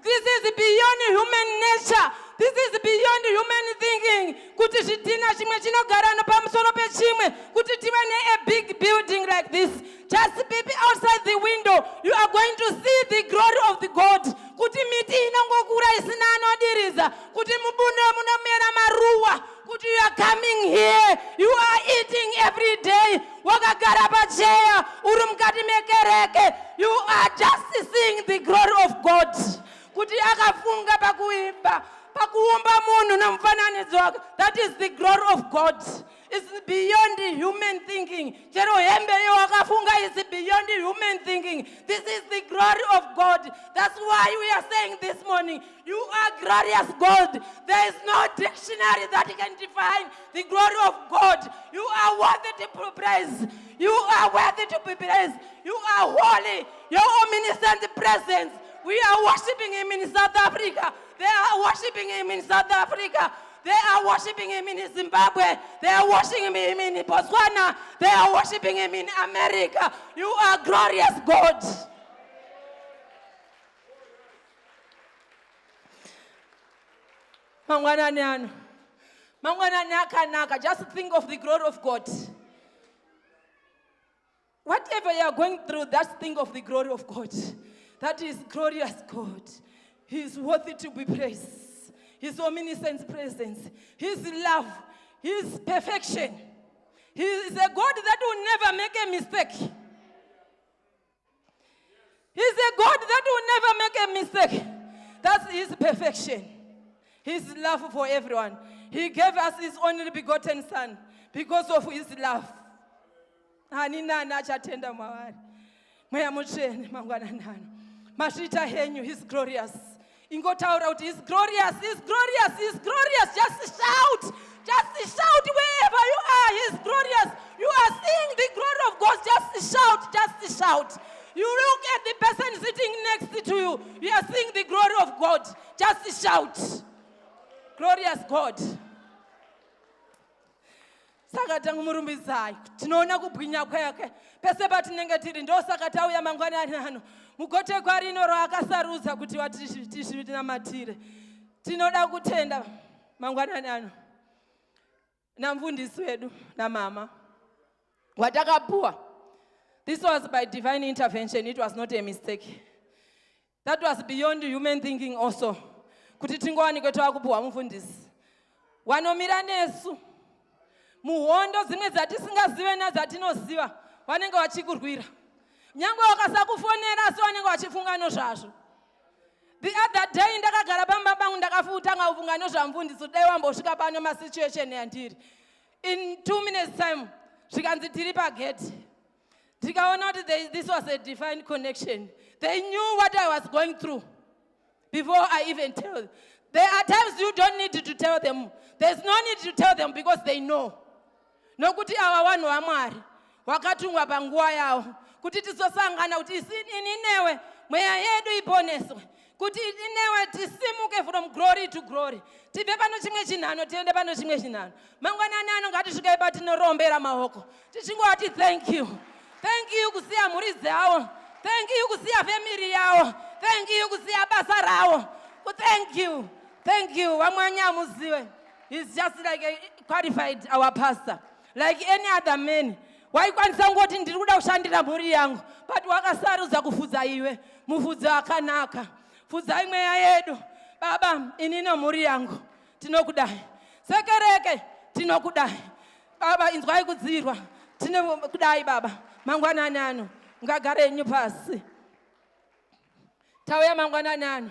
This is beyond human nature. This is beyond human thinking. Kuti zvitina chimwe chinogarana pamusoro pechimwe. Kuti tive a big building like this. Just people outside the window, you are going to see the glory of the God. Kuti miti inongokura isina anodiriza. Kuti mubunde munomera maruwa. Kuti you are coming here. You are eating every day. Wakagara pacheya. Uri mukati mekereke. You are just seeing the glory of God. Kuti akafunga pakuimba. That is the glory of God. It's beyond human thinking. Is beyond human thinking. This is the glory of God. That's why we are saying this morning, you are glorious God. There is no dictionary that can define the glory of God. You are worthy to be praised. You are worthy to be praised. You are holy. Your omniscient presence. We are worshiping him in South Africa. They are worshiping him in South Africa. They are worshiping him in Zimbabwe. They are worshiping him in Botswana. They are worshiping him in America. You are glorious God. Just think of the glory of God. Whatever you are going through, just think of the glory of God. That is glorious God. He is worthy to be praised. His omniscient presence, his love, his perfection. He is a God that will never make a mistake. He is a God that will never make a mistake. That's his perfection. His love for everyone. He gave us his only begotten Son because of his love. Mashita henyu, he's glorious. Ingotaura out, he's glorious, he's glorious, he's glorious. Just shout wherever you are, he's glorious. You are seeing the glory of God, just shout. You look at the person sitting next to you, you are seeing the glory of God, just shout. Glorious God. Saka murumbidzai tinoona kubwinya kwake pese patinenge tiri ndo saka tauya mangwanani ano mugote kwarino raakasarudza kuti tizvinamatire. Tinoda kutenda mangwanani ano namfundisi wedu namama watakapuwa. This was by divine intervention. It was not a mistake. That was beyond human thinking also. Kuti tingowanikwe tavakupuwa mufundisi wanomira nesu muhondo dzimwe dzatisingazive nadzatinoziva vanenge vachikurwira. Nyangwe wakasakufonera asi vanenge vachifunga zvazvo. The other day ndakagara pamba pangu ndakafutanga kufunga nezvamufundisi dai wambosvika pano masituation yandiri. In 2 minutes time zvikanzi tiri pagate. Ndikaona kuti this was a divine connection. They knew what I was going through before I even tell them. There are times you don't need to tell them. There's no need to tell them because they know. Nokuti awa vanhu vaMwari vakatungwa panguva yavo kuti tizosangana kuti ini newe mweya yedu iponeswe, kuti inewe tisimuke from glory to glory, tibve pano chimwe chinhano tiende pano chimwe chinhano. Mangwanani ano ngatisvike patinorombera maoko tichingoti thank you kusiya mhuri dzavo, thank you kusiya family yavo, thank you kusiya basa ravo, thank you vamwanyamuzive. He's just like qualified our pastor like any other man. Waikwanisa ngoti ndiri kuda kushandira mhuri yangu, but wakasarudza kufudza iwe mufudzi wakanaka. Fudzai mweya yedu. Baba, inino mhuri yangu tinokudai, sekereke tinokudai Baba, inzwai kudzirwa tinokudai Baba. Mangwanani ano ngagare enyu pasi tauya mangwanani ano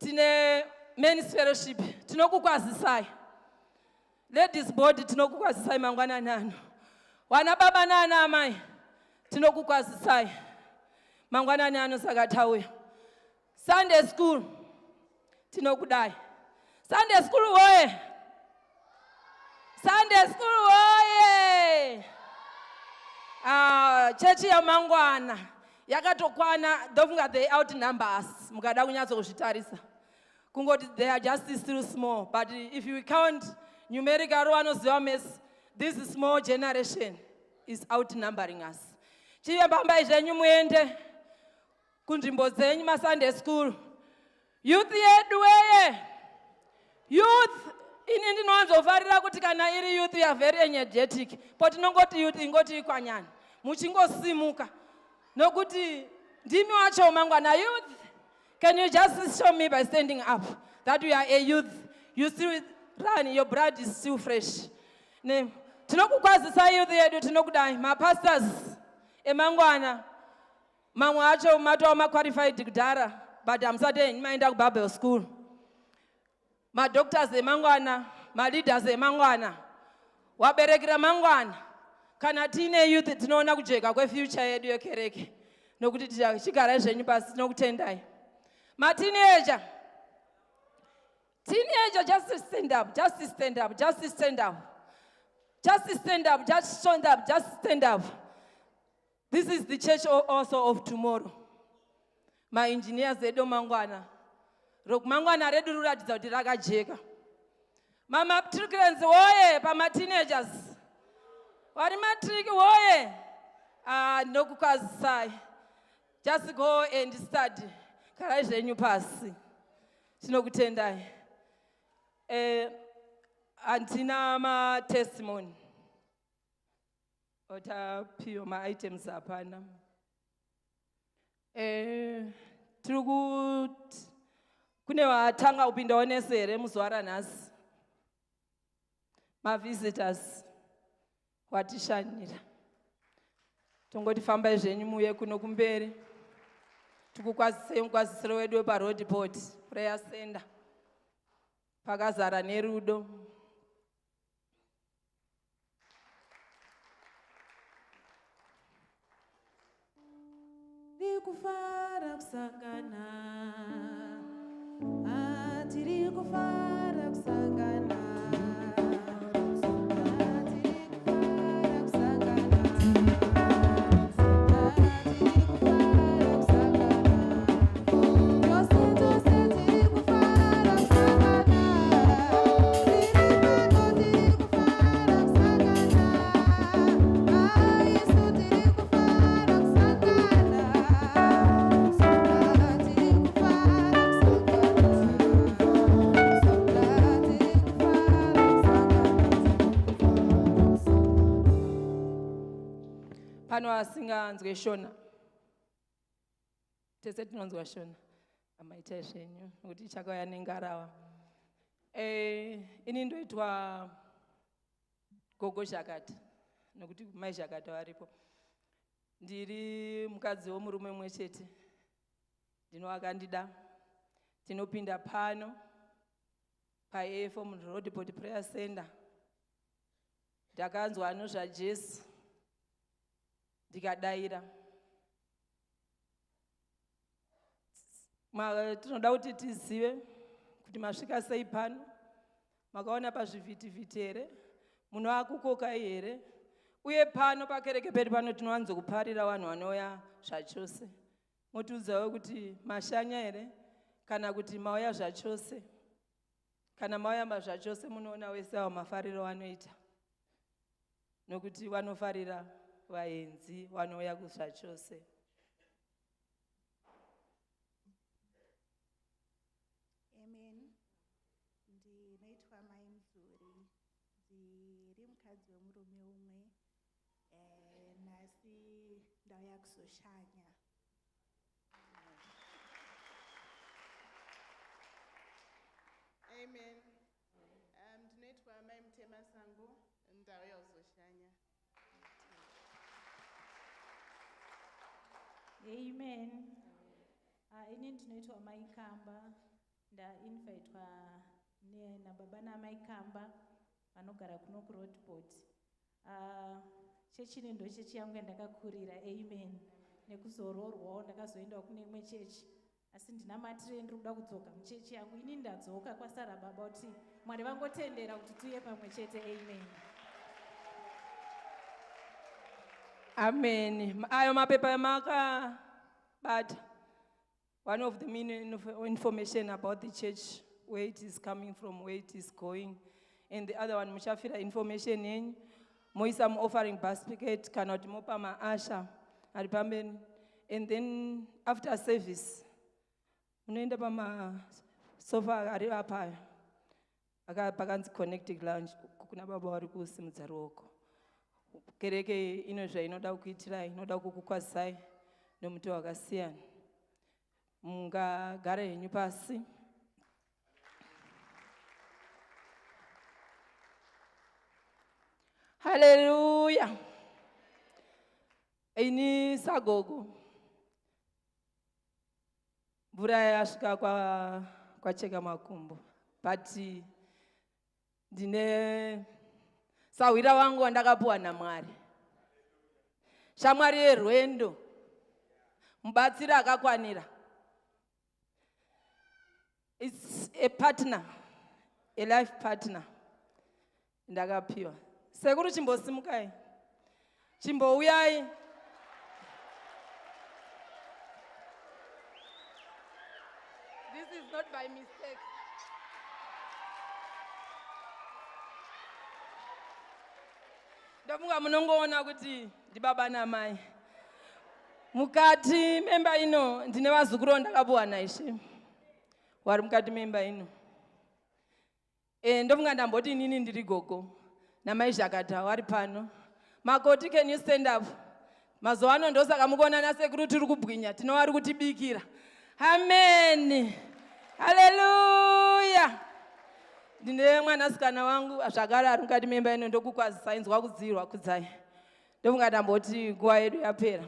tine men's fellowship, tinokukwazisai. Ladies board, tinokukwazisai mangwana nano. Wana baba nana amai, tinokukwazisai mangwana nano sakatauya. Sunday school, tinokudai. Sunday school woye. Sunday school woye. Church ya mangwana yakatokwana, ndofunga they outnumber us. Mukada kunyatso kuzvitarisa. Kungoti they are just still small, but if you count numerically wanoziva mess, this small generation is outnumbering us. Chive bamba izvenyu muende kunzvimbo dzenyu maSunday school. Youth yedu weye. Youth ini ndinowanzofarira kuti kana iri youth ya very energetic. Potinongoti youth ingoti ikwanyana. Muchingosimuka. Nokuti ndimi wacho mangwana youth. Can you just show me by standing up that you are a youth? You still run, your blood is still fresh. Tinokukwazisa youth yedu tinokudai. Ma pastors emangwana mamwe acho matwa qualified kudhara, but amsade nyimaenda kuBible school. Ma doctors emangwana, ma leaders emangwana, waberekera mangwana. Kana tine youth tinoona kujeka kwe future yedu yekereke. Nokuti chigara zvenyu pasi tinokutendai. Ma teenager, just stand up, just stand up, just stand up. Just stand up, just stand up, just stand up. This is the church also of tomorrow. My engineers edo mangwana. Rok mangwana redu ruradza kuti rakajeka. Mama matricants woye pa ma teenagers. Wari matric woye. Nokukwazisai. Just go and study. Kara zvenyu pasi. Tinokutendai. Antina ma testimony. Ota piyo ma items apana. Turukut kune watanga upinda onesere muzwara nasi. Ma visitors watishanira. Tongoti famba zvenyu muye kuno kumberi. Tukukwazise mukwazisiro wedu wepa road port, prayer center. Pakazara nerudo. Kufara kusangana, tiri kufara kusangana. Pano asinganzwe Shona. Tese tinonzwa Shona. Amaita zvenyu kuti chakauya nengarawa. Ini ndoitwa Gogo Shakata. Nokuti Mai Shakata varipo. Ndiri mukadzi womurume mumwe chete. Ndinoakandida. Tinopinda pano pa AFM Road Port Prayer Center. Ndakanzwa nezvaJesu. Ndikadaira. Tinoda kuti tizive kuti masvika sei pano. Makaona pazvivhitivhiti here, munhu akukoka here. Uye pano pakereke pedu pano tinowanzo kuparira vanhu vanouya zvachose. Motiudzawo kuti mashanya here kana kuti mauya zvachose. Kana mauya zvachose munoona wese avo mafariro vanoita. Nokuti vanofarira vaenzi vanouya kuzvachose. Amen. Ndinoitwa Mai Mzuri. Ndiri mukadzi womurume umwe. Nhasi ndauya kuzoshanya. Amen. Ndinoitwa Mai Mutema Sango. Ndauya kuzoshanya. Amen. Ini ndinoitwa Mai Kamba. ndainvitwa nababa namai Kamba vanogara kuno kuRoadport. Chechi ndo chechi yangu yandakakurira. Amen. Nekuzororwawo ndakazoendawo kune imwe chechi, asi ndina matireni ndikuda kudzoka muchechi yangu. Ini ndadzoka kwasara baba kuti Mwari vangotendera kuti tuye pamwe chete. Amen. Amen. Ayo mapepa maka, but one of the main information about the church, where it is coming from, where it is going, and the other one, muchafira information in, moisam offering basket, cannot mopa ma asha, and then after service, unaenda pama sofa ari apa, akapakanzi connected lounge, kuna baba wari kusimudza ruoko. Kereke inozva inoda kuitirai, inoda kukukwazisai nomuto wakasiyana. Mungagara henyu pasi. Hallelujah. Ini sagogo. Mvura yasvika kwacheka makumbo. But ndine sawira wangu wandakapuwa naMwari. Shamwari yerwendo. Mubatsiri akakwanira. It's a partner, a life partner. Ndakapiwa. Sekuru chimbosimukai. Chimbouyai. This is not by mistake. Ndafunga munongoona kuti ndibaba namai. Mukati memba ino ndine vazukuru ndakapuwa naIshe. Wari mukati memba ino. Ndofunga ndamboti inini ndiri gogo. Namai Zhakata wari pano. Makoti, can you stand up? Mazuva ano ndosaka mukuona nasekuru tiri kubwinya, tinowari kutibikira. Amen. Hallelujah. Ndine mwanasikana wangu zvakare ari mukati memba ino ndokukwazisa inzwa kudzirwa kudzai. Ndofunga ndamboti nguva yedu yapera.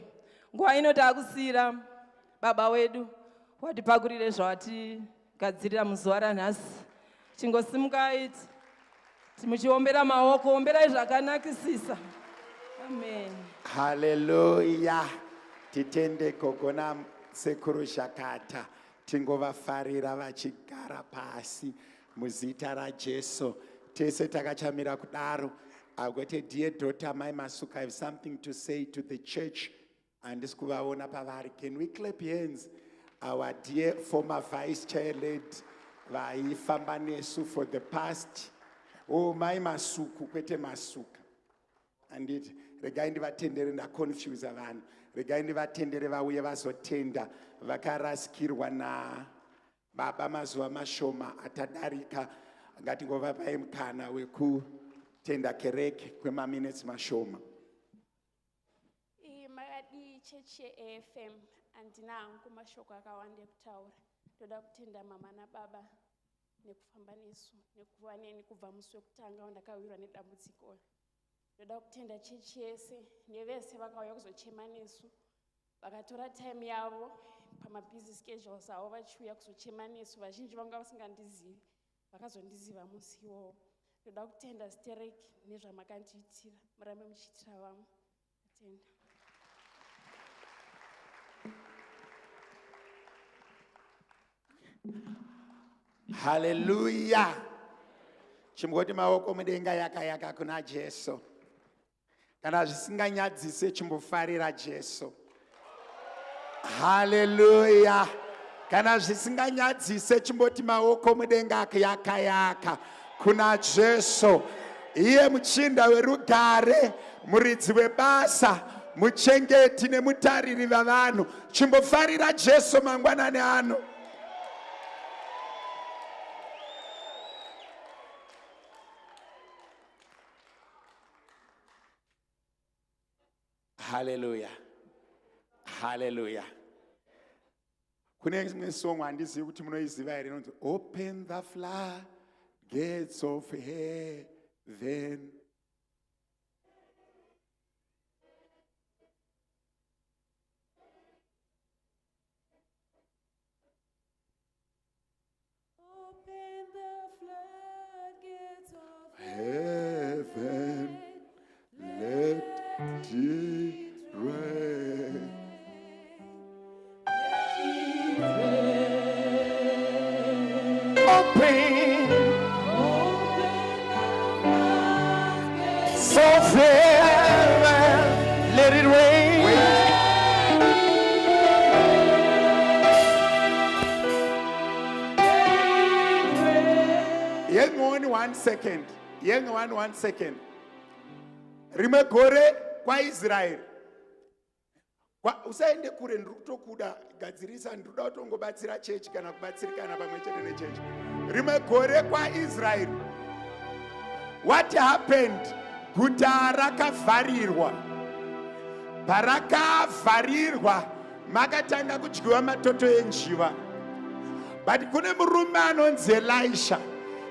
Nguva ino taakusiyira baba wedu watipakurire zvawatigadzirira muzuva ranhasi. Chingosimukai muchiombera maoko, omberai zvakanakisisa. Amen. Hallelujah. Titende gogona sekuru Zhakata. Tingovafarira vachigara pasi muzita raJesu. Tese takachamira kudaro. I've got a dear daughter, Mai Masuka. I have something to say to the church. And this kuvaona pavari. Can we clap hands? Our dear former vice chair led vaifamba nesu for the past. Oh, Mai Masuku, kwete Masuka. And it, regai ndivatendere ndaconfuse vanhu. Regai ndivatendere vauye vazotenda vakarasikirwa na baba mazuva mashoma atadarika. Ngatingovapai mukana wekutenda kereke kwemaminutes mashoma. Makadi chechi FM andina hangu mashoko akawanda ekutaura. Ndoda kutenda mama nababa nekufamba nesu nekuva neni kubva musi wekutanga wandakawirwa nedambudziko. Ndoda kutenda chechi yese nevese vakauya kuzochema nesu. Vakatora time yavo pamabusy schedules avo vachiuya kuzochema nesu. Vazhinji vanga vasingandizivi vakazondiziva musi iwowo. Ndoda kutenda Stereki nezvamakandiitira. Murambe muchiitira vamwe. Atenda. Hallelujah. Chimboti maoko mudenga yaka kuna Jesu. Kana zvisinganyadzise chimbofarira Jesu. Hallelujah. Kana zvisinganyadzise chimboti maoko mudenga yaka kuna Jesu. Iye muchinda werugare, muridzi webasa, muchengeti nemutariri vavanhu. Chimbofarira Jesu mangwanani ano. Hallelujah. Hallelujah. Kune imwe song handizivi kuti munoiziva here inonzi Open the floodgates of heaven. Heaven, let it rain. Open, so farewell, let it rain. Young one, 1 second. Young one, 1 second. Rimegore kwa Israel. Usaende kure ndokuda gadzirisa ndoda kutongobatsira church kana kubatsirikana pamwe chete nechurch. Rimegore kwa Israel. What happened? Guta rakavharirwa. Parakavharirwa makatanga kudyiwa matoto enjiva. But kune murume anonzi Elisha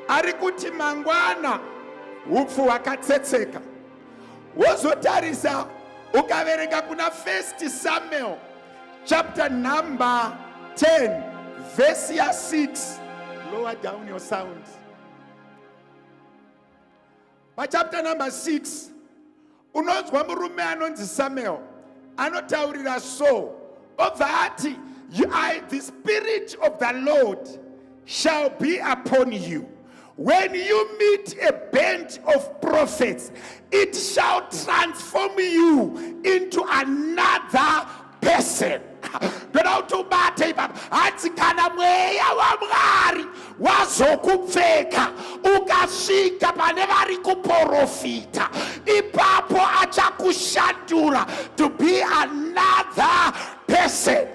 ari kuti mangwana upfu hwakatsetseka. Wozotarisa ukaverenga kuna 1 Samuel chapter number 10 verse 6. Lower down your sound. Pa chapter number 6 unonzwa murume anonzi Samuel anotaurira so obvati the spirit of the Lord shall be upon you. When you meet a band of prophets, it shall transform you into another person. Ndodauti ibaba hati kana mweya wa Mwari wazokupfeka ukasvika pane vari kuprofita, ipapo achakushandura to be another person.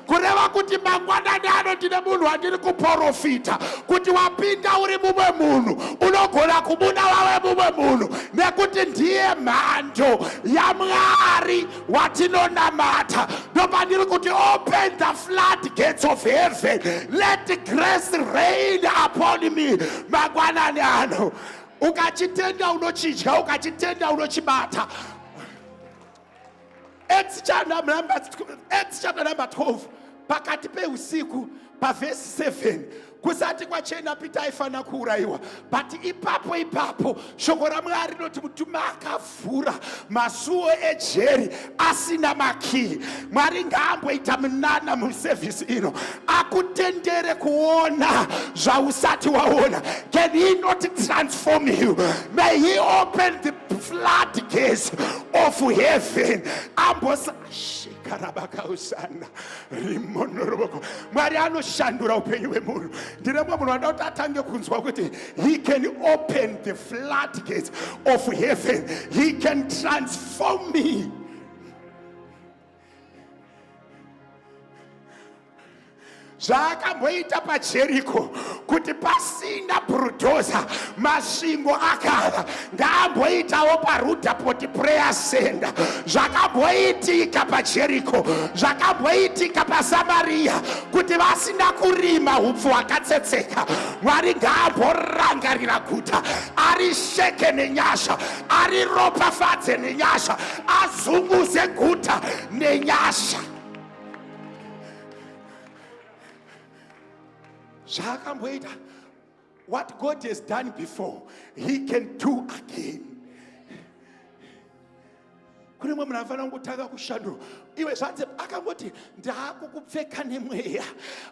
Kureva kuti mangwanani ano ndine munhu wandiri kuprofita, kuti wapinda uri mumwe munhu unogona kubuda wawe mumwe munhu, nekuti ndiye mhando yaMwari watinonamata. Ndopandiri kuti open the floodgates of heaven, let grace rain upon me. Mangwanani ano ukachitenda unochidya, ukachitenda unochibata. Acts chapter number 12 pakati peusiku pa verse 7 kusati kwachena Peter aifana kuuraiwa, but ipapo shoko raMwari rinoti mutume akavhura masuo ejeri asina makii. Mwari ngaamboita munana muservice ino akutendere kuona zvausati waona. Can he not transform you? May he open the floodgates of heaven. Mwari anoshandura upenyu hwemunhu. Ndine mumwe munhu wanda kuti atange kunzwa kuti he can open the floodgates of heaven. He can transform me. Zvaakamboita paJeriko kuti pasina bulldozer masvingo akava, ngaamboitawo paRudaport prayer center. Zvakamboitika paJeriko, zvakamboitika paSamaria, kuti vasina kurima upfu hwakatsetseka. Mwari ngaamborangarira guta, arisheke nenyasha, ariropafadze nenyasha, azunguze guta nenyasha. What God has done before, he can do again. Kune mwe munhu anofanira kutanga kushandura. Iwe zvanzi akangoti ndaakukupfeka nemweya,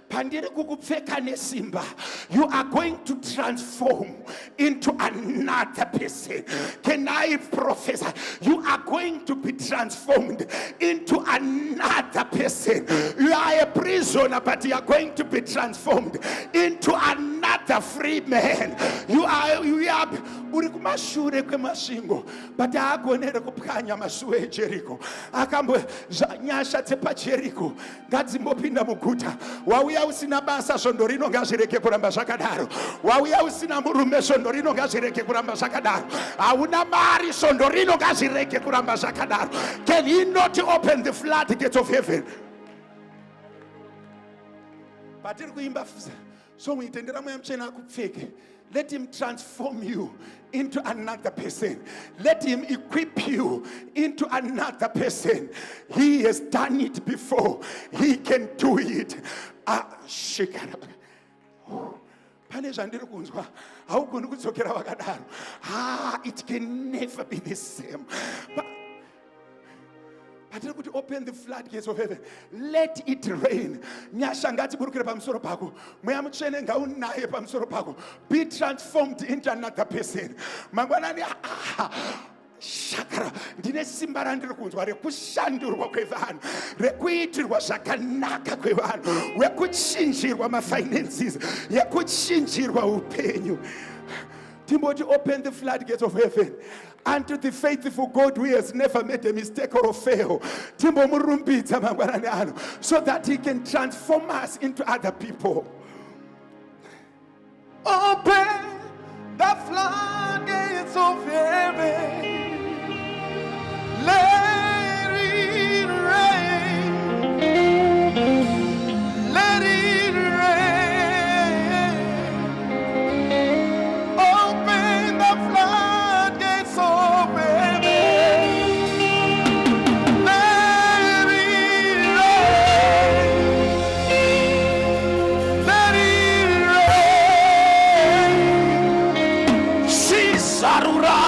pandiri kukupfeka nesimba. You are going to transform into another person. Can I prophesy? You are going to be transformed into another person. You are a prisoner, but you are going to be transformed into another free man. You are uri kumashure kwemasvingo, but haagonere kupwanya masuo eJeriko. Akambo nyasha dzepaJeriko ngadzimbopinda muguta. Wauya usina basa, svondo rino ngazvireke kuramba zvakadaro. Wauya usina murume, svondo rino ngazvireke kuramba zvakadaro. Hauna mari, svondo rino ngazvireke kuramba zvakadaro. Can he not open the floodgates of heaven? Patiri kuimba so muitendera mweya muchena akupfeke. Let him transform you into another person. Let him equip you into another person. He has done it before. He can do it. pane zvandiri kunzwa haugoni kudzokera vakadaro. It can never be the same. Patiri kuti open the floodgates of heaven, let it rain. Nyasha ngatiburukire pamusoro pako, mweya mutsvene ngaunaye pamusoro pako. Be transformed into another person. Mangwanani shakara, ndine simba randiri kunzwa rekushandurwa kwevanhu, rekuitirwa zvakanaka kwevanhu, rekuchinjirwa mafinances, yekuchinjirwa upenyu. Timothy, open the floodgates of heaven unto the faithful God who has never made a mistake or fail. Timbo murumbidza mangwanani ano, so that he can transform us into other people. Open the floodgates of heaven. Let it rain. Let it rain. Open the floodgates of heaven. Let it rain. Let it rain. Shisarura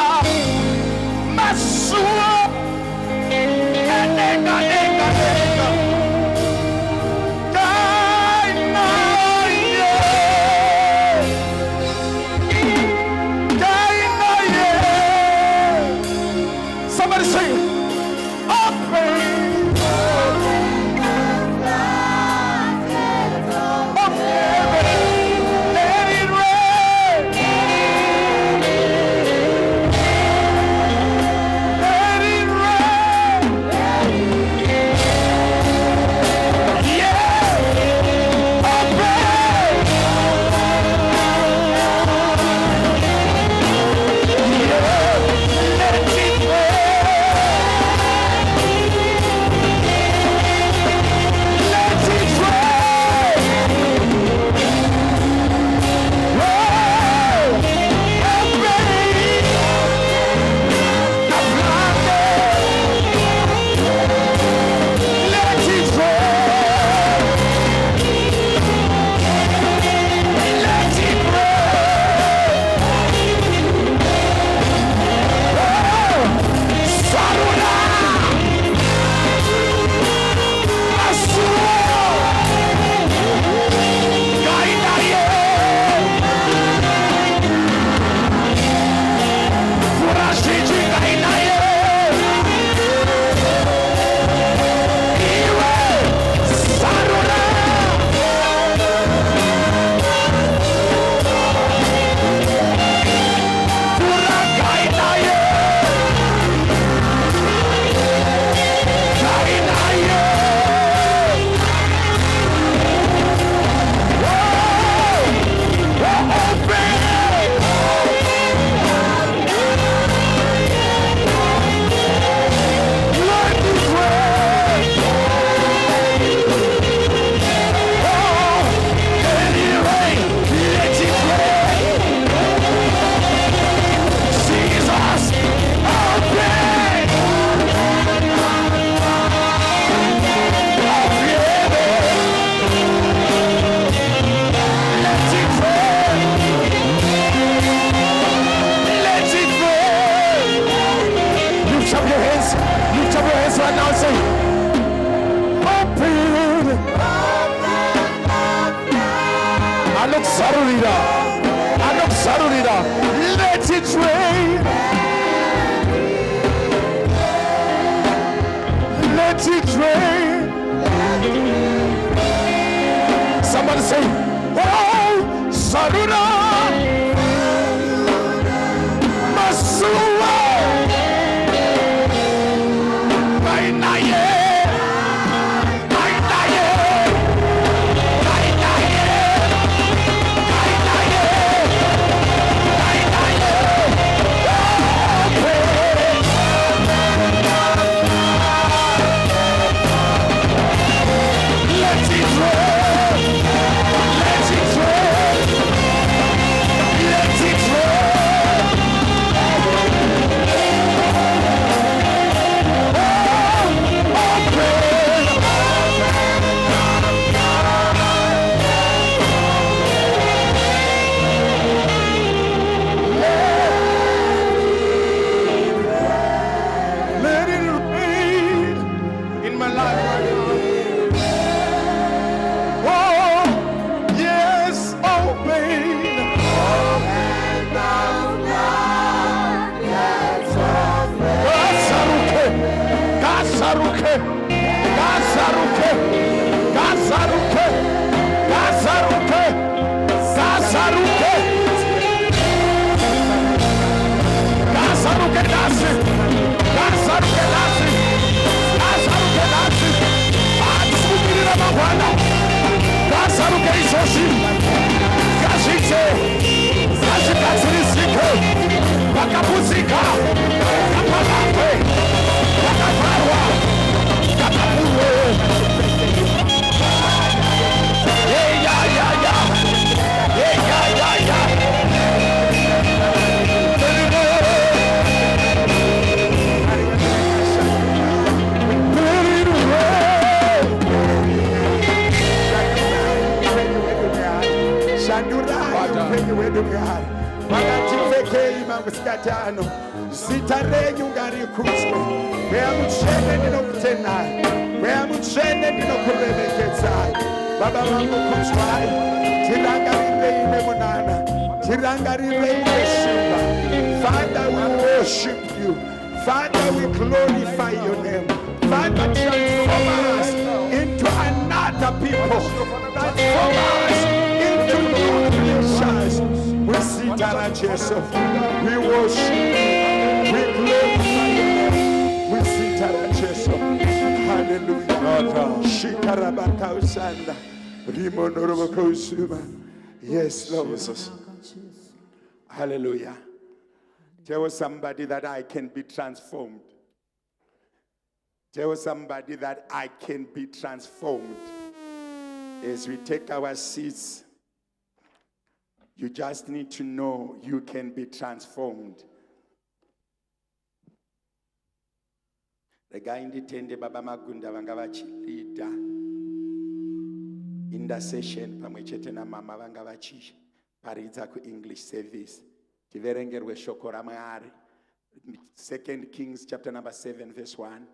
Masua. Somebody say, open of heaven, let it rain. Let it rain. Yeah, open. Yeah, let it rain. Let it rain. Let it rain. Somebody say, oh, Saruna Masua Kainaye. masikati ano zita renyu ngarikudzwe mweya mutsvene ndinokutendai mweya mutsvene ndinokuremekedzai baba vangu kudzwai tirangarirei nemunana tirangarirei nesimba Father we worship you Father we glorify your name Father transform us into another people transform us into new creatures we sit at Jesus we worship we glorify your name we sit at Jesus hallelujah shikarabakausanda rimonorobokosuba yes Lord Jesus hallelujah tell somebody that I can be transformed tell somebody that I can be transformed as we take our seats you just need to know you can be transformed regai nditende baba magunda vanga vachilida intercession pamwe chete namama vanga vachiparidza kuenglish service tiverengerwe shoko raMwari 2 Kings chapter number 7 verse 1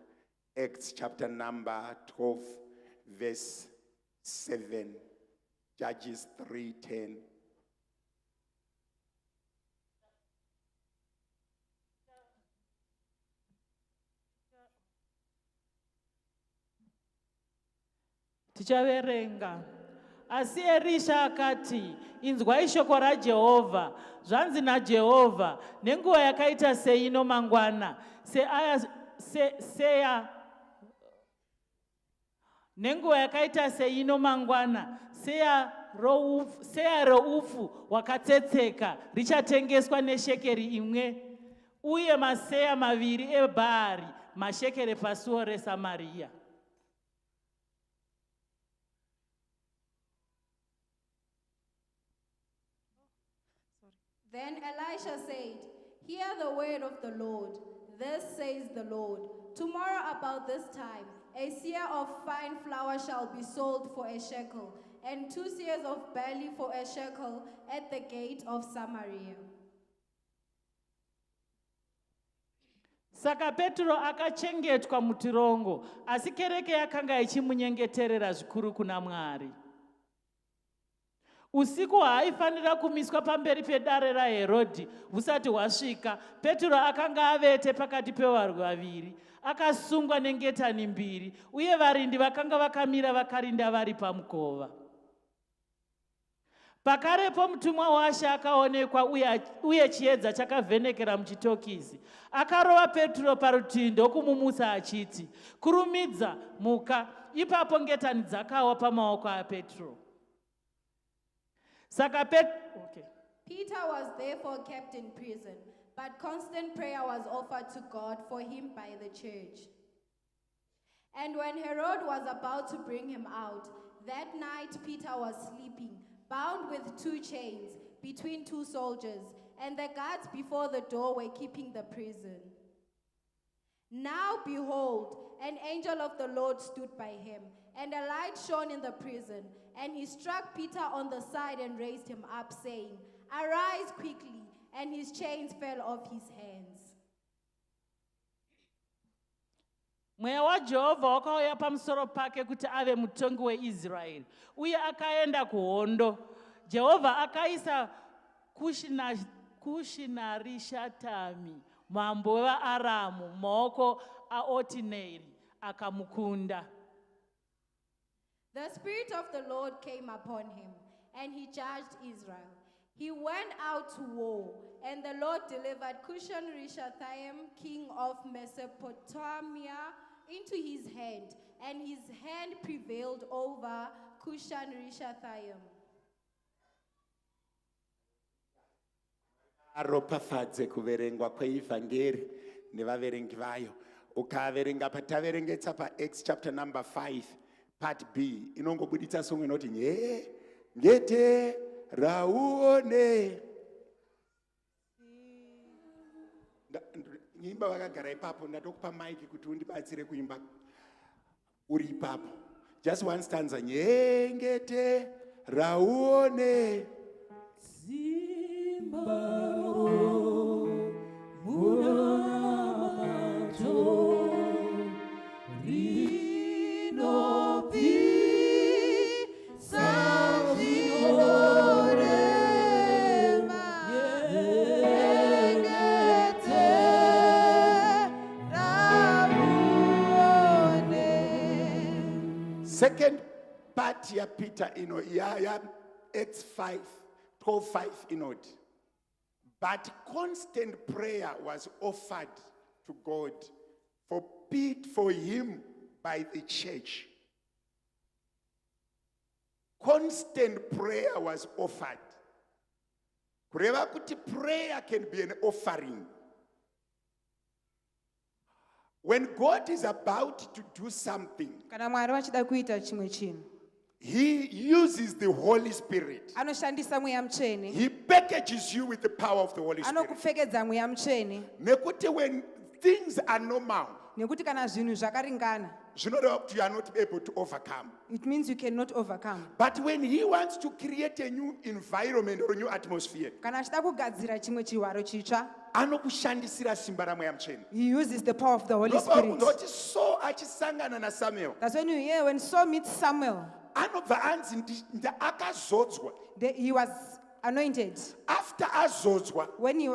Acts chapter number 12 verse 7 Judges 3:10 Tichaverenga. Asi Elisha akati, inzwai shoko raJehovha, zvanzi naJehovha, nenguva yakaita seino mangwana, nenguva yakaita seino mangwana, seya roufu wakatsetseka richatengeswa neshekeri imwe, uye maseya maviri ebhari mashekeri pasuo reSamaria. Then Elisha said, hear the word of the Lord. This says the Lord. Tomorrow about this time, a seah of fine flour shall be sold for a shekel, and 2 seahs of barley for a shekel at the gate of Samaria. Saka Petro akachengetwa mutirongo, asi kereke yakanga ichimunyengeterera zvikuru kuna Mwari. Usiku haifanira kumiswa pamberi pedare raHerodhi husati hwasvika. Petro akanga avete pakati pevarwi vaviri, akasungwa nengetani mbiri, uye varindi vakanga vakamira vakarinda vari pamukova. Pakarepo mutumwa waShe akaonekwa uye chiedza chakavhenekera muchitokisi. Akarova Petro parutivi ndokumumutsa achiti, kurumidza, muka. Ipapo ngetani dzakawa pamaoko aPetro. Peter was therefore kept in prison, but constant prayer was offered to God for him by the church. And when Herod was about to bring him out, that night Peter was sleeping, bound with 2 chains between 2 soldiers, and the guards before the door were keeping the prison. Now behold, an angel of the Lord stood by him, and a light shone in the prison, and he struck Peter on the side and raised him up, saying, arise quickly, and his chains fell off his hands. Mweya waJehovha wakauya pamusoro pake kuti ave mutongi weIsraeri, uye akaenda kuhondo. Jehovha akaisa Kushinarishataimi, mambo wevaAramu, mumaoko aOtineri, akamukunda. The Spirit of the Lord came upon him, and he judged Israel. He went out to war, and the Lord delivered Kushan-Rishathaim, king of Mesopotamia, into his hand, and his hand prevailed over Kushan-Rishathaim. Aropafadze kuverengwa kweivhangeri nevaverengi vayo. Ukaverenga pataverengetsa paActs chapter number 5 part B inongobuditsa song inoti ngete rauone. Nyimba vakagara ipapo ndatokupa maiki kuti undibatsire kuimba uri ipapo. Just one stanza. Ngete rauone. Zimbabwe second part here, Peter, yeah, Acts 5, 12:5, But constant prayer was offered to God for him by the church. Constant prayer was offered. Kureva kuti prayer can be an offering. When God is about to do something, kana Mwari vachida kuita chimwe chinhu, He uses the Holy Spirit. anoshandisa mweya mutsvene, He packages you with the power of the Holy Spirit. anokupfekedza mweya mutsvene, Nekuti when things are normal, nekuti kana zvinhu zvakaringana, zvinoreva kuti you are not able to overcome. it means you cannot overcome. But when He wants to create a new environment or a new atmosphere, Kana achida kugadzira chimwe chihwaro chitsva, anokushandisira simba ramweya mutsvene. he uses the power of the Holy Ndopa Spirit. kundoti Saul achisangana naSamuel, That's when you hear when Saul meets Samuel, anobva anzi akazodzwa. he was anointed. After azodzwa,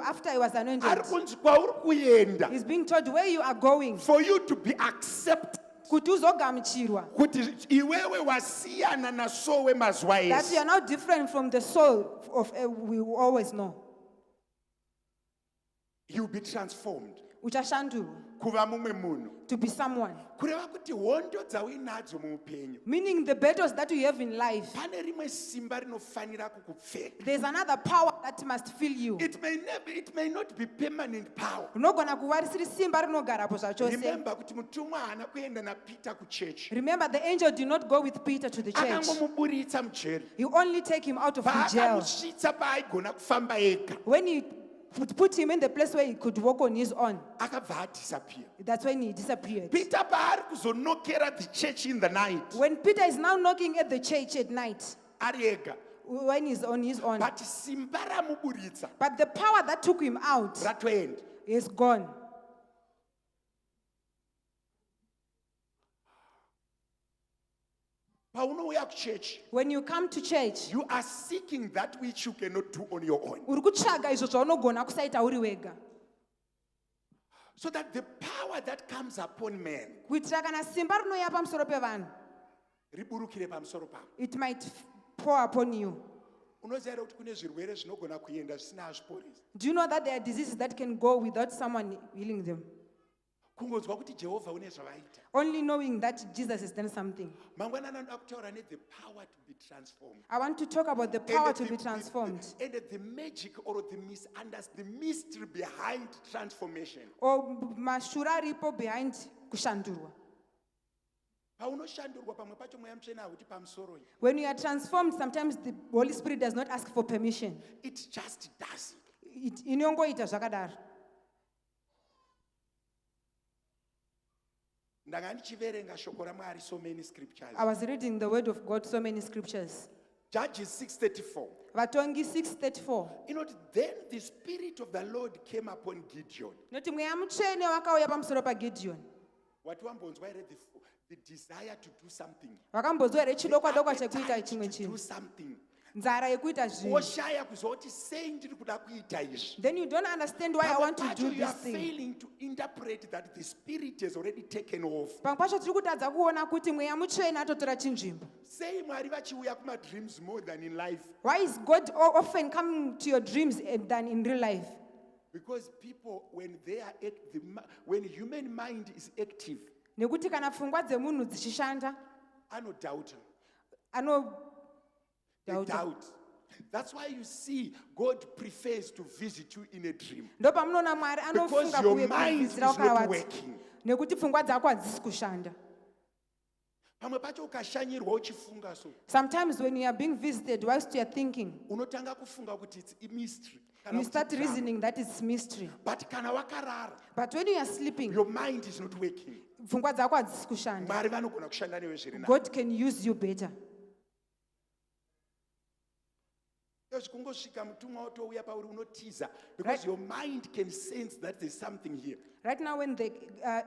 After he was anointed, ari kunzi kwauri kuenda, he's being told where you are going, for you to be accepted. kuti uzogamuchirwa, Kuti iwewe wasiyana naSaul wemazuva that you ese. are now different from the Saul of we always know. You will be transformed Uchashandurwa, kuva mumwe munhu. to be someone. Kureva kuti hondo dzauinadzo muupenyu, Meaning the battles that you have in life, pane rimwe simba rinofanira kukupfeka. there's another power that must fill you. It may not be permanent power. Rinogona kuva risiri simba rinogarapo zvachose. Remember kuti mutumwa haana kuenda naPeter kuchechi. Remember, the angel did not go with Peter to the church. Akangomuburitsa mujeri. He only take him out of the jail. Paakamusvitsa paaigona kufamba ega, When he put him in the place where he could walk on his own, akabva adisappear. that's when he disappeared. Peter paari kuzonokera the church in the night, When Peter is now knocking at the church at night, ari ega, when he's on his own, but simba ramuburitsa but the power that took him out ratoenda. is gone. Paunouya kuchechi, When you come to church, you are seeking that which you cannot do on your own. uri kutsvaga izvo zvaunogona kusaita uri wega, So that the power that comes upon man kuitira kana simba rinouya pamusoro pevanhu, riburukire pamusoro pavo. it might pour upon you. Unoziva here kuti kune zvirwere zvinogona kuenda zvisina azviporesa. Do you know that there are diseases that can go without someone healing them? Kungonzwa kuti Jehovha une zvavaita. Only knowing that Jesus has done something. Mangwanani anoda kutaura the power to be transformed. I want to talk about the power to be transformed. And the magic or the mystery behind transformation. Or mashura ripo behind kushandurwa. Paunoshandurwa pamwe pacho mweya mutsvene hauti pamusoro. When you are transformed, sometimes the Holy Spirit does not ask for permission. It just does. Inongoita zvakadaro. Ndanga ndichiverenga shoko raMwari so many scriptures. I was reading the word of God, so many scriptures. Judges 6:34. Vatongi 6:34. Then the Spirit of the Lord came upon Gideon. Noti mweya mutsvene wakauya pamusoro paGideon. What wambonzwa here the desire to do something. Wakambonzwa here chidokwa dokwa The chekuita appetite chimwe to do chinhu. something. Nzara yekuita zvinhu. Oshaya kuzwa kuti sei ndiri kuda kuita izvi. Then you don't understand why I want to do You are this thing. failing to interpret that the Spirit has already taken off. Pamwe pacho tiri kutadza kuona kuti mweya mutsvene atotora chinzvimbo. Sei Mwari vachiuya kuma-dreams more than in life? Why is God often coming to your dreams than in real life? Because people, when human mind is active, Nekuti kana pfungwa dzemunhu dzichishanda, anodoubt. They doubt. doubt. That's why you see God prefers to visit you in a dream. Ndo pamunoona Mwari Because anofunga your kuuya mind is kuvhizira not wakavata. working. Nekuti pfungwa dzako hadzisi kushanda. Pamwe pacho ukashanyirwa uchifunga so, Sometimes when you are being visited, whilst you are thinking, unotanga kufunga kuti it's a mystery. Kana you kuti start drama. reasoning that it's mystery. But kana wakarara, But when you are sleeping, your mind is not working. pfungwa dzako hadzisi kushanda. Mwari vanogona kushanda newe zviri nani. God can use you better. Kungosvika mutumwa otouya pauri unotiza, because your mind can sense that there's something here. Right now when the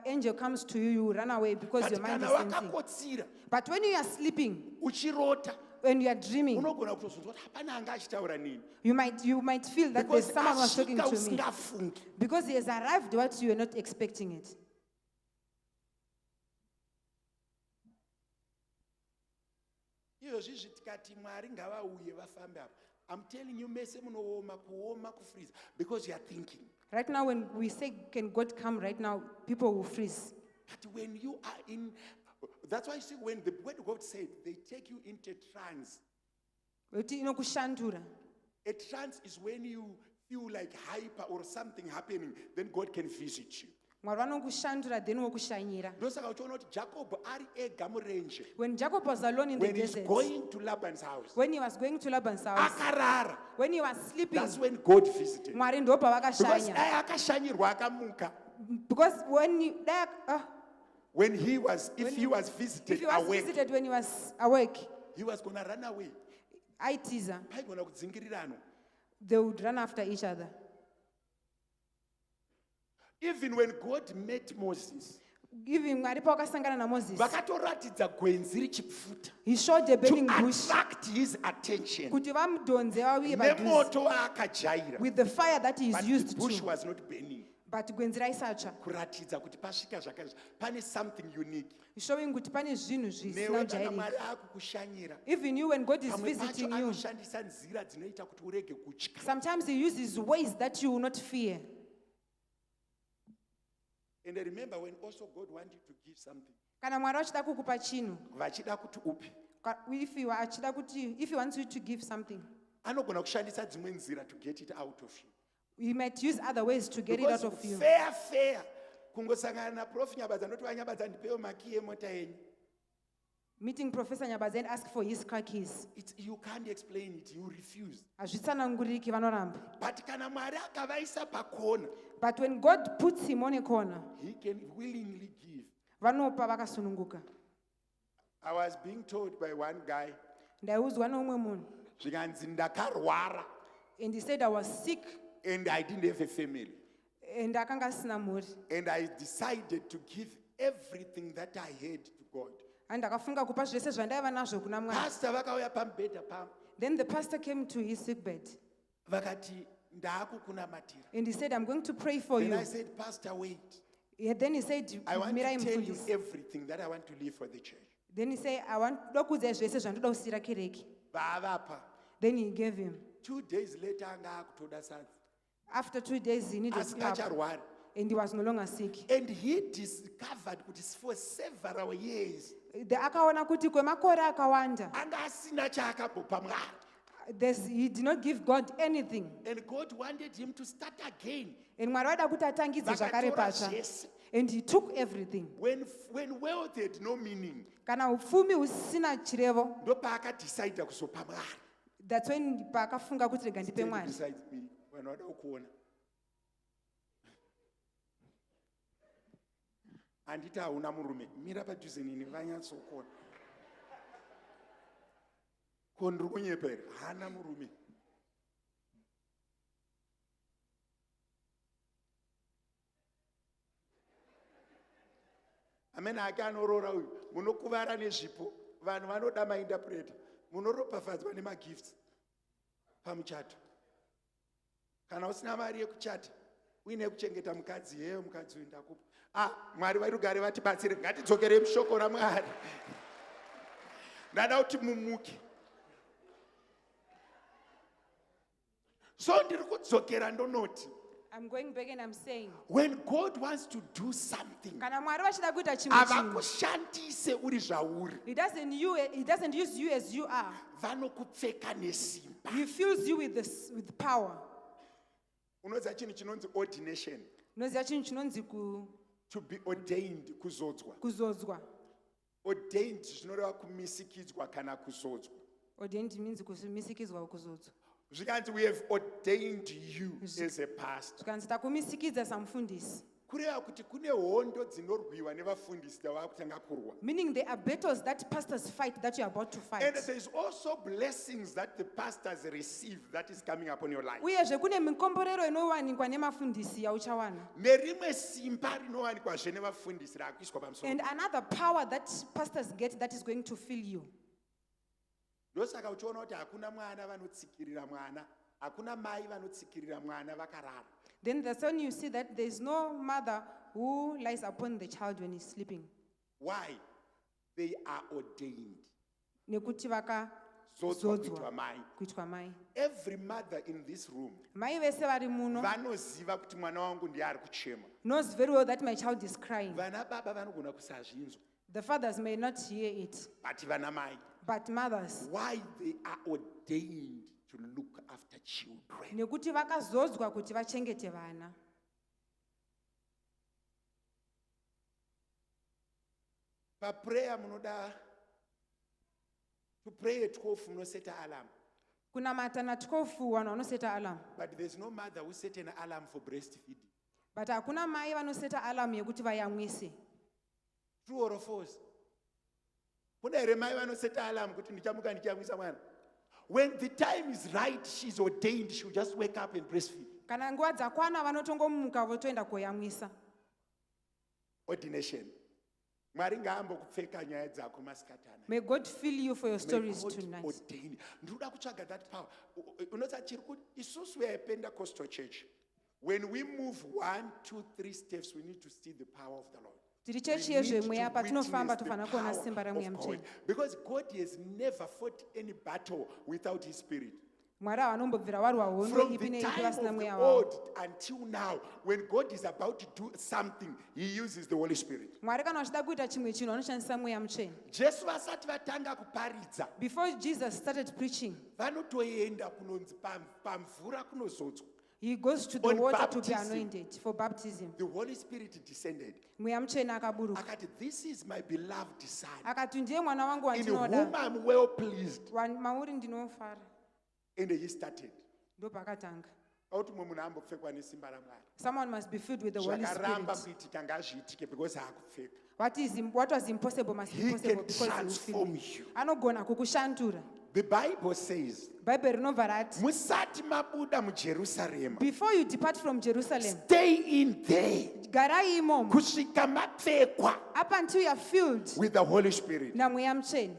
angel comes to you, you run away because But your mind kana is sensing. wakakotsira, But when you are sleeping, uchirota, when you are dreaming, unogona kutozonzwa kuti hapana anga achitaura nini. you might feel that Because there's someone who was talking asvika to me. usingafungi. Because he has arrived what you were not expecting it. iyozvizvi tikati Mwari ngavauye vafambe apa, I'm telling you mese munooma kufreeze because you are thinking. Right now, when we say, can God come right now, people will freeze. But when you are in, that's why you see when the word of God said, they take you into trance. A trance is when you feel like hyper or something happening, then God can visit you. Jacob ari ega murenje. When Jacob was alone in the When he's desert, going to Laban's house, when he was going to Laban's house, akarara. when he was sleeping, That's when God visited. Mwari ndo Because pavakashanya. akashanyirwa akamuka. Because When he was, if he was if visited he was awake, visited when he was awake, he was gonna run away. aitiza, Paigona kudzingirirana. they would run after each other. Even when God met Moses, Even Mwari pakasangana na Moses, vakatoratidza gwenzi richipfuta he showed the burning to bush attract his attention. kuti vamudhonze vauye padhuze Nemoto waakajaira. with the fire that he is But used the bush to. was not burning. But gwenzi raisatsva, Kuratidza kuti pasvika zvakazvi pane something unique. showing kuti pane zvinhu zvisina Newe kana kujairika. Mwari akukushanyira, Even you, when God is pamwe pacho visiting you, anoshandisa nzira dzinoita kuti urege kutya. sometimes he uses ways that you will not fear. And I remember when also God wanted to give something, Kana Mwari achida kukupa chinhu, vachida kuti upi, if he wants you to give something, anogona kushandisa dzimwe nzira to get it out of you. he might use other ways to get it out Because of you. fair kungosangana na Prof Nyabadza ndoti waNyabadza ndipewo maki emota yenyu. Meeting Professor Nyabazi and ask for his car keys. You can't explain it, you refuse. Hazvitsananguriki, vanoramba. But kana Mwari akavaisa pakona, But when God puts him on a corner, he can willingly give. vanopa vakasununguka. I was being told by one guy, Ndaiudzwa neumwe munhu, zvikanzi ndakarwara and he said I was sick and I didn't have a family. and akanga asina mhuri. And I decided to give everything that I had to God. And ndakafunga kupa zvese zvandaiva nazvo kuna Mwari. Pastor vakauya pamubhedha pam, Then the pastor came to his sick bed vakati ndaakukunamatira. and he said, I'm going to pray for Then you. I said, Pastor, wait. Then he said, I want "Mirai to tell you mufundisi." everything that I want to leave for the church. Then he said, I want dokuudza zvese zvandoda kusiyira kereke. Vaavapa. Then he gave him. 2 days later anga akutoda sadza. After 2 days, he needed Asi pap, acharwara. and he was no longer sick. And he discovered kuti for several years Akaona kuti kwemakore akawanda, anga asina chaakabopa Mwari. he did not give God anything. And God wanted him to start again. And Mwari vada kuti atangidze zvakare Vakatora patsva. zvese. And he took everything. When wealth had no meaning, Kana upfumi husina chirevo, ndopaakadecide kuzopa Mwari. that's when paakafunga kuti rega ndipe Stand Mwari. beside me. Vanoda kuona. Anditi hauna murume, mira padhuze nini vanyatsokuona. Ko ndiri kunyepa here, hana murume. Amene ake anorora uyu, munokuvara nezvipo, vanhu vanoda mainterpreter, munoropafadzwa nemagifts pamuchato. Kana usina mari yekuchata, uine kuchengeta mukadzi yeyo, mukadzi uyu ndakupa. Mwari vari kugare vatibatsire, ngatidzokere mushoko raMwari. Ndada kuti mumuke. So ndiri kudzokera ndonoti, I'm going back and I'm saying, when God wants to do something, kana Mwari vachida kuita chimwe chinhu, avakushandise uri zvauri. he doesn't use you as you are. Vanokupfeka nesimba. He fills you with power. Unoziva chinhu chinonzi ordination. Unoziva chinhu chinonzi To be ordained, kuzodzwa. kuzodzwa. Ordained zvinoreva kumisikidzwa kana kuzodzwa. Ordained means kumisikidzwa kuzodzwa. Zvikanzi we have ordained you as a pastor. Zvikanzi takumisikidza samufundisi. Kureva kuti kune hondo dzinorwiwa nevafundisi davakutanga kurwa. Meaning there are battles that pastors fight that you are about to fight. And there is also blessings that the pastors receive that is coming upon your life. Uyezve kune mikomborero inowanikwa nemafundisi yauchawana. Nerimwe simba rinowanikwa nevafundisi rakuiswa pamusoro. And another power that pastors get that is going to fill you. Ndosaka uchiona kuti hakuna mwana vanotsikirira mwana, hakuna mai vanotsikirira mwana vakarara. Then that's when you see that there is no mother who lies upon the child when he's sleeping. Why? They are ordained. nekuti zodzwa vakazodzwa kuitwa mai. kuitwa mai. Every mother in this room Mai vese vari muno vanoziva kuti mwana wangu ndiye ari kuchema. knows very well that my child is crying. Vana baba vanogona kusazvinzwa, The fathers may not hear it, but vana mai, but mothers, why they are ordained to look after children. nekuti vakazodzwa kuti vachengete vana. Paprayer munoda to pray at 12 munoseta alarm, Kunamata na 12 vanhu vanoseta alarm, but there's no mother who set an alarm for breastfeeding. but hakuna mai vanoseta alarm yekuti vayamwise. True or false? Kuna here mai vanoseta alarm kuti ndichamuka ndichamwisa mwana. When the time is right, she's ordained, she'll just wake up and breastfeed. Kana nguva dzakwana vanotongomuka votoenda koyamwisa. Ordination. Mwari ngaambokupfeka nyaya dzako masikatana. May God fill you for your May stories God tonight. ordain. Ndinoda kutsvaga that power. Unoza chiri kuti isusu we are a Pentecostal church. When we move 1, 2, 3 steps, we need to see the power of the Lord. Tiri We chechi need yezvemwe to apa tinofamba witness the tofana kuona power simba of ramweya God. mutsvene. Because God has never fought any battle without His Spirit. Mwari havanombobvira varwa hondo From ipi the neipi time vasina of the mweya wavo. old until now, when God is about to do something, He uses the Holy Spirit. Mwari kana vachida kuita chimwe chinhu vanoshandisa mweya mutsvene. Jesu vasati vatanga kuparidza, Before Jesus started preaching, vanotoenda kunonzi pamvura kunozodzwa. he goes to the On water to be baptism. anointed for baptism. The Holy Spirit descended. Mweya mutsvene akaburuka. Akati, this is my beloved son, Akati ndiye mwana wangu in whom wandinoda, I'm well pleased. mauri ndinofara. And he started. Ndopakatanga. Auti mumwe munhu ambopfekwa nesimba raMwari. Someone must be filled with the Holy Zvakaramba Spirit. kuitika ngazviitike because haakupfeka. What was impossible must be He possible can because he will transform fill you. you. Anogona kukushandura. The Bible says, Bhaibheri rinobva rati, musati mabuda muJerusarema, before you depart from Jerusalem, stay in there garai imomo kusvika mapfekwa up until you are filled with the Holy Spirit. namweya mutsvene.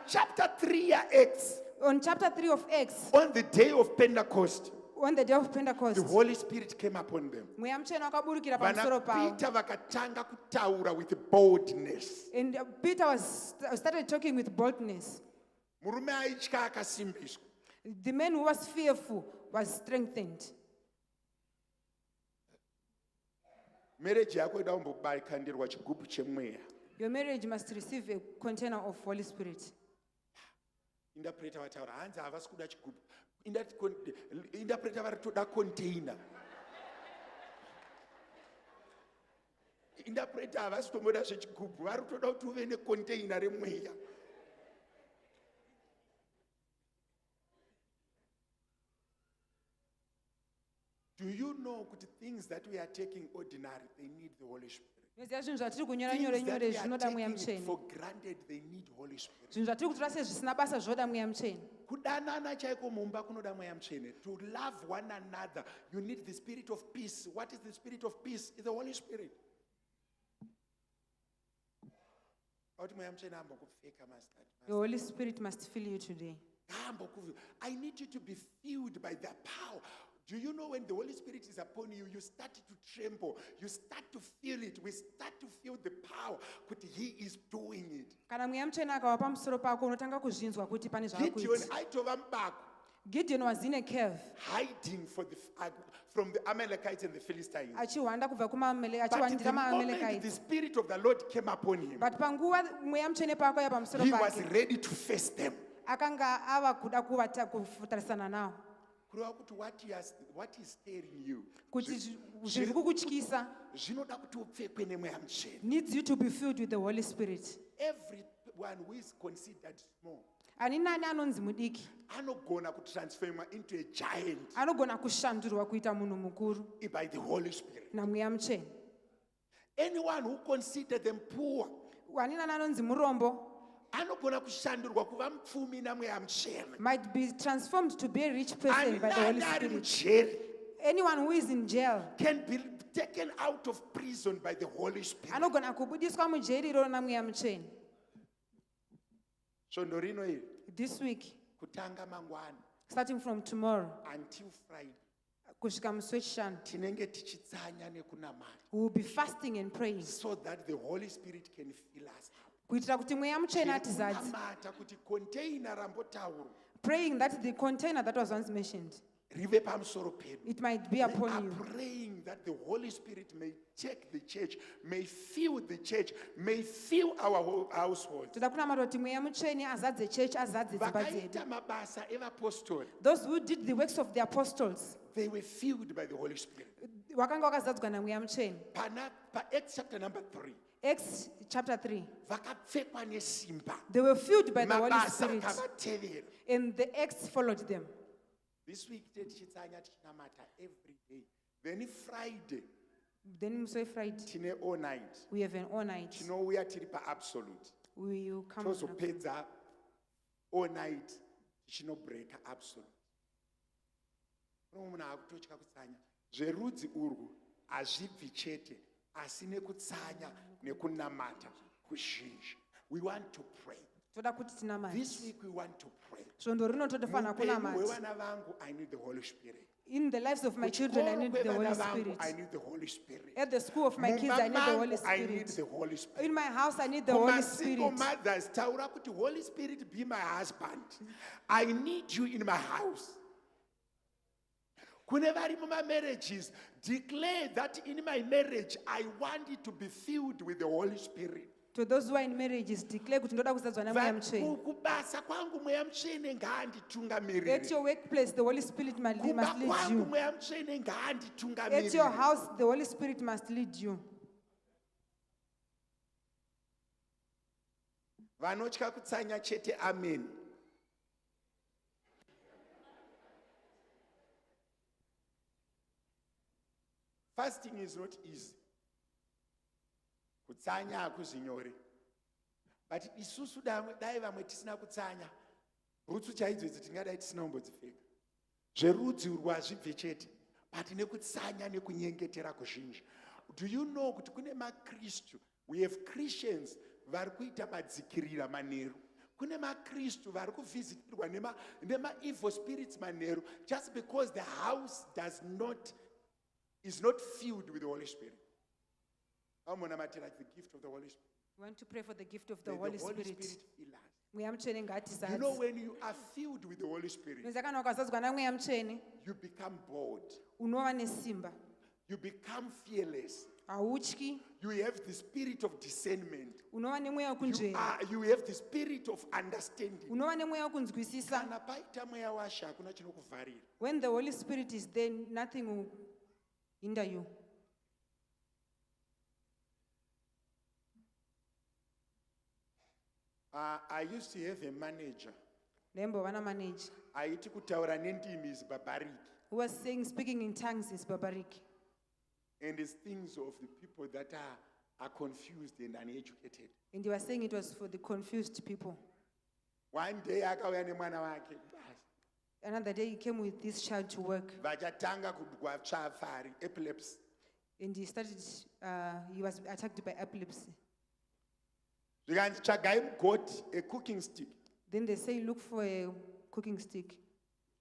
Chapter 3 Acts, On chapter 3 of Acts, on the day of Pentecost, on the day of Pentecost, the Holy Spirit came upon them. mweya mutsvene wakaburukira Vana pamusoro pavo. Peter vakatanga kutaura with boldness. And Peter started talking with boldness. Murume aitya akasimbiswa. The man who was fearful was strengthened. Marriage yako ida kumbokandirwa chigubhu chemweya. Your marriage must receive a container of Holy Spirit. Interpreter vataura hanzi havasi kuda chigubhu. Interpreter vari toda container. Interpreter havasi kutomboda zvechigubhu, vari kutoda kuti uve necontainer remweya. Do you know that things that we are taking ordinary, they need the Holy Spirit? Noziva zvinhu zvatiri kunyora Things nyore that nyore we are zvinoda mweya taking mutsvene. for granted, they need Holy Spirit. Zvinhu zvatiri kutora sezvisina basa zvoda mweya mutsvene. Kudanana chaiko mumba kunoda mweya mutsvene. To love one another, you need the spirit of peace. What is the spirit of peace? It's the Holy Spirit. Auti mweya mutsvene ambokupfeka master. The Holy Spirit must fill you today. I need you to be filled by the power. Do you know when the Holy Spirit is upon you, you start to tremble, you start to feel it, we start to feel the power, but He is doing it. Kana mweya mutsvene akava pamusoro pako unotanga kuzvinzwa kuti pane Gideon zvaakuita. aitova mubako, Gideon was in a cave hiding from the Amalekites and the Philistines. achihwanda kubva But achiwandira the moment the maAmalekites. Spirit of the Lord came upon him, But panguva mweya mutsvene pakauya pamusoro he was pake, ready to face them. akanga ava kuda kutarisana navo. Kureva kuti what is scaring you Kuti zvinhu zviri kukutyisa zvinoda kuti upfekwe nemweya mutsvene. needs you to be filled with the Holy Spirit. Everyone who is considered small Ani nani anonzi mudiki anogona kutransformwa into a giant anogona kushandurwa kuita munhu mukuru by the Holy Spirit. namweya mutsvene. Anyone who considered them poor Ani nani anonzi murombo anogona kushandurwa kuva mupfumi namweya mutsvene. might be transformed to be a rich person by the Holy Ani ari Spirit. mujeri Anyone who is in jail can be taken out of prison by the Holy Spirit. anogona kubudiswa mujeri iroro namweya mutsvene. Svondo rino iri This week, kutanga mangwana starting from tomorrow until Friday kusvika musi wechishanu, tinenge tichitsanya nekunamata we will be fasting and praying so that the Holy Spirit can fill us up. kuitira kuti mweya mutsvene atizadze, kunamata kuti container rambotaurwa praying that the container that was once mentioned, rive pamusoro pedu. it might be We upon are you. praying that the Holy Spirit may take the church, may fill the church, may fill our whole household. Toda kunamata kuti mweya mutsvene azadze church, azadze dzimba dzedu. Vakaita mabasa evapostori, Those who did the works of the apostles, they were filled by the Holy Spirit. vakanga vakazadzwa namweya mutsvene. Acts chapter number 3, Acts chapter 3, vakapfekwa nesimba, they were filled by the Holy mabasa Spirit, akavatevera. and the acts followed them. This week tichitsanya tichinamata every day. Then Friday Then Musoe Friday, tine all night. we have an all night. Tinouya tiri paabsolute. We will come. Tozopedza all night tichinobreka absolute. Munhu akutotya kutsanya. Zverudzi urwu hazvibvi chete asi nekutsanya nekunamata kuzhinji. We want to pray. Toda kuti tinamate. This week we want to pray. Svondo rino totofana Muupenyu kunamata. hwevana vangu, I need the Holy Spirit. In the lives of my children, I need the Holy Kuchikoro kwevana vangu, Spirit. I need the Holy Spirit. At the school of my kids, I need the Holy Mumba mangu, I need Spirit. the Holy Spirit. In my house, I need the Holy Single Spirit. mothers, taura kuti Holy Spirit be my husband. I need you in my house. Kune vari muma-marriages, declare that in my marriage, I want it to be filled with the Holy Spirit. To those who are in marriages, declare kuti ndoda kuzadzwa namweya mutsvene. Kubasa kwangu mweya mutsvene At ngaanditungamirire. your workplace, the Holy Spirit must Kumba lead kwangu you. mweya mutsvene At your ngaanditungamirire. house, the Holy Spirit must lead you. Vanotya kutsanya chete, amen. Fasting is not easy. Kutsanya hakuzi nyore. But isusu dai vamwe tisina kutsanya, bhutsu chaidzo idzi tingadai tisina kumbodzipfeka. Zverudzi urwu hazvibve chete, but nekutsanya nekunyengetera kuzhinji. Do you know kuti kune maKristu, we have Christians vari kuita madzikirira manheru. Kune maKristu vari kuvhisitirwa nema-evil spirits manheru, just because the house is not filled with the Holy Spirit. Like the gift of the Holy Spirit. We want to pray for the gift of the May Holy the Holy Spirit. Spirit fill us. Mweya mutsvene ngaatizadze. You know, when you are filled with the Holy Spirit, Nokuti kana ukazadzwa namweya mutsvene, you become bold. unova nesimba. You become fearless. Hautyi, You have the spirit of discernment. unova nemweya wekunzvera. You have the spirit of understanding. Unova nemweya wekunzwisisa. Kana paita mweya washa, hakuna chinokuvharira. When the Holy Spirit is there, nothing will hinder you. I used to have a manager. Ndaimbova manager Aiti kutaura nendimi is barbaric. who was saying speaking in tongues is barbaric. And it's things of the people that are confused and uneducated. And he was saying it was for the confused people. One day akauya nemwana wake. Another day he came with this child to work Vachatanga kudwa tsvafari, epilepsy. and he started, he was attacked by epilepsy. Zvikanzi tsvagai mugoti, a cooking stick. Then they say look for a cooking stick.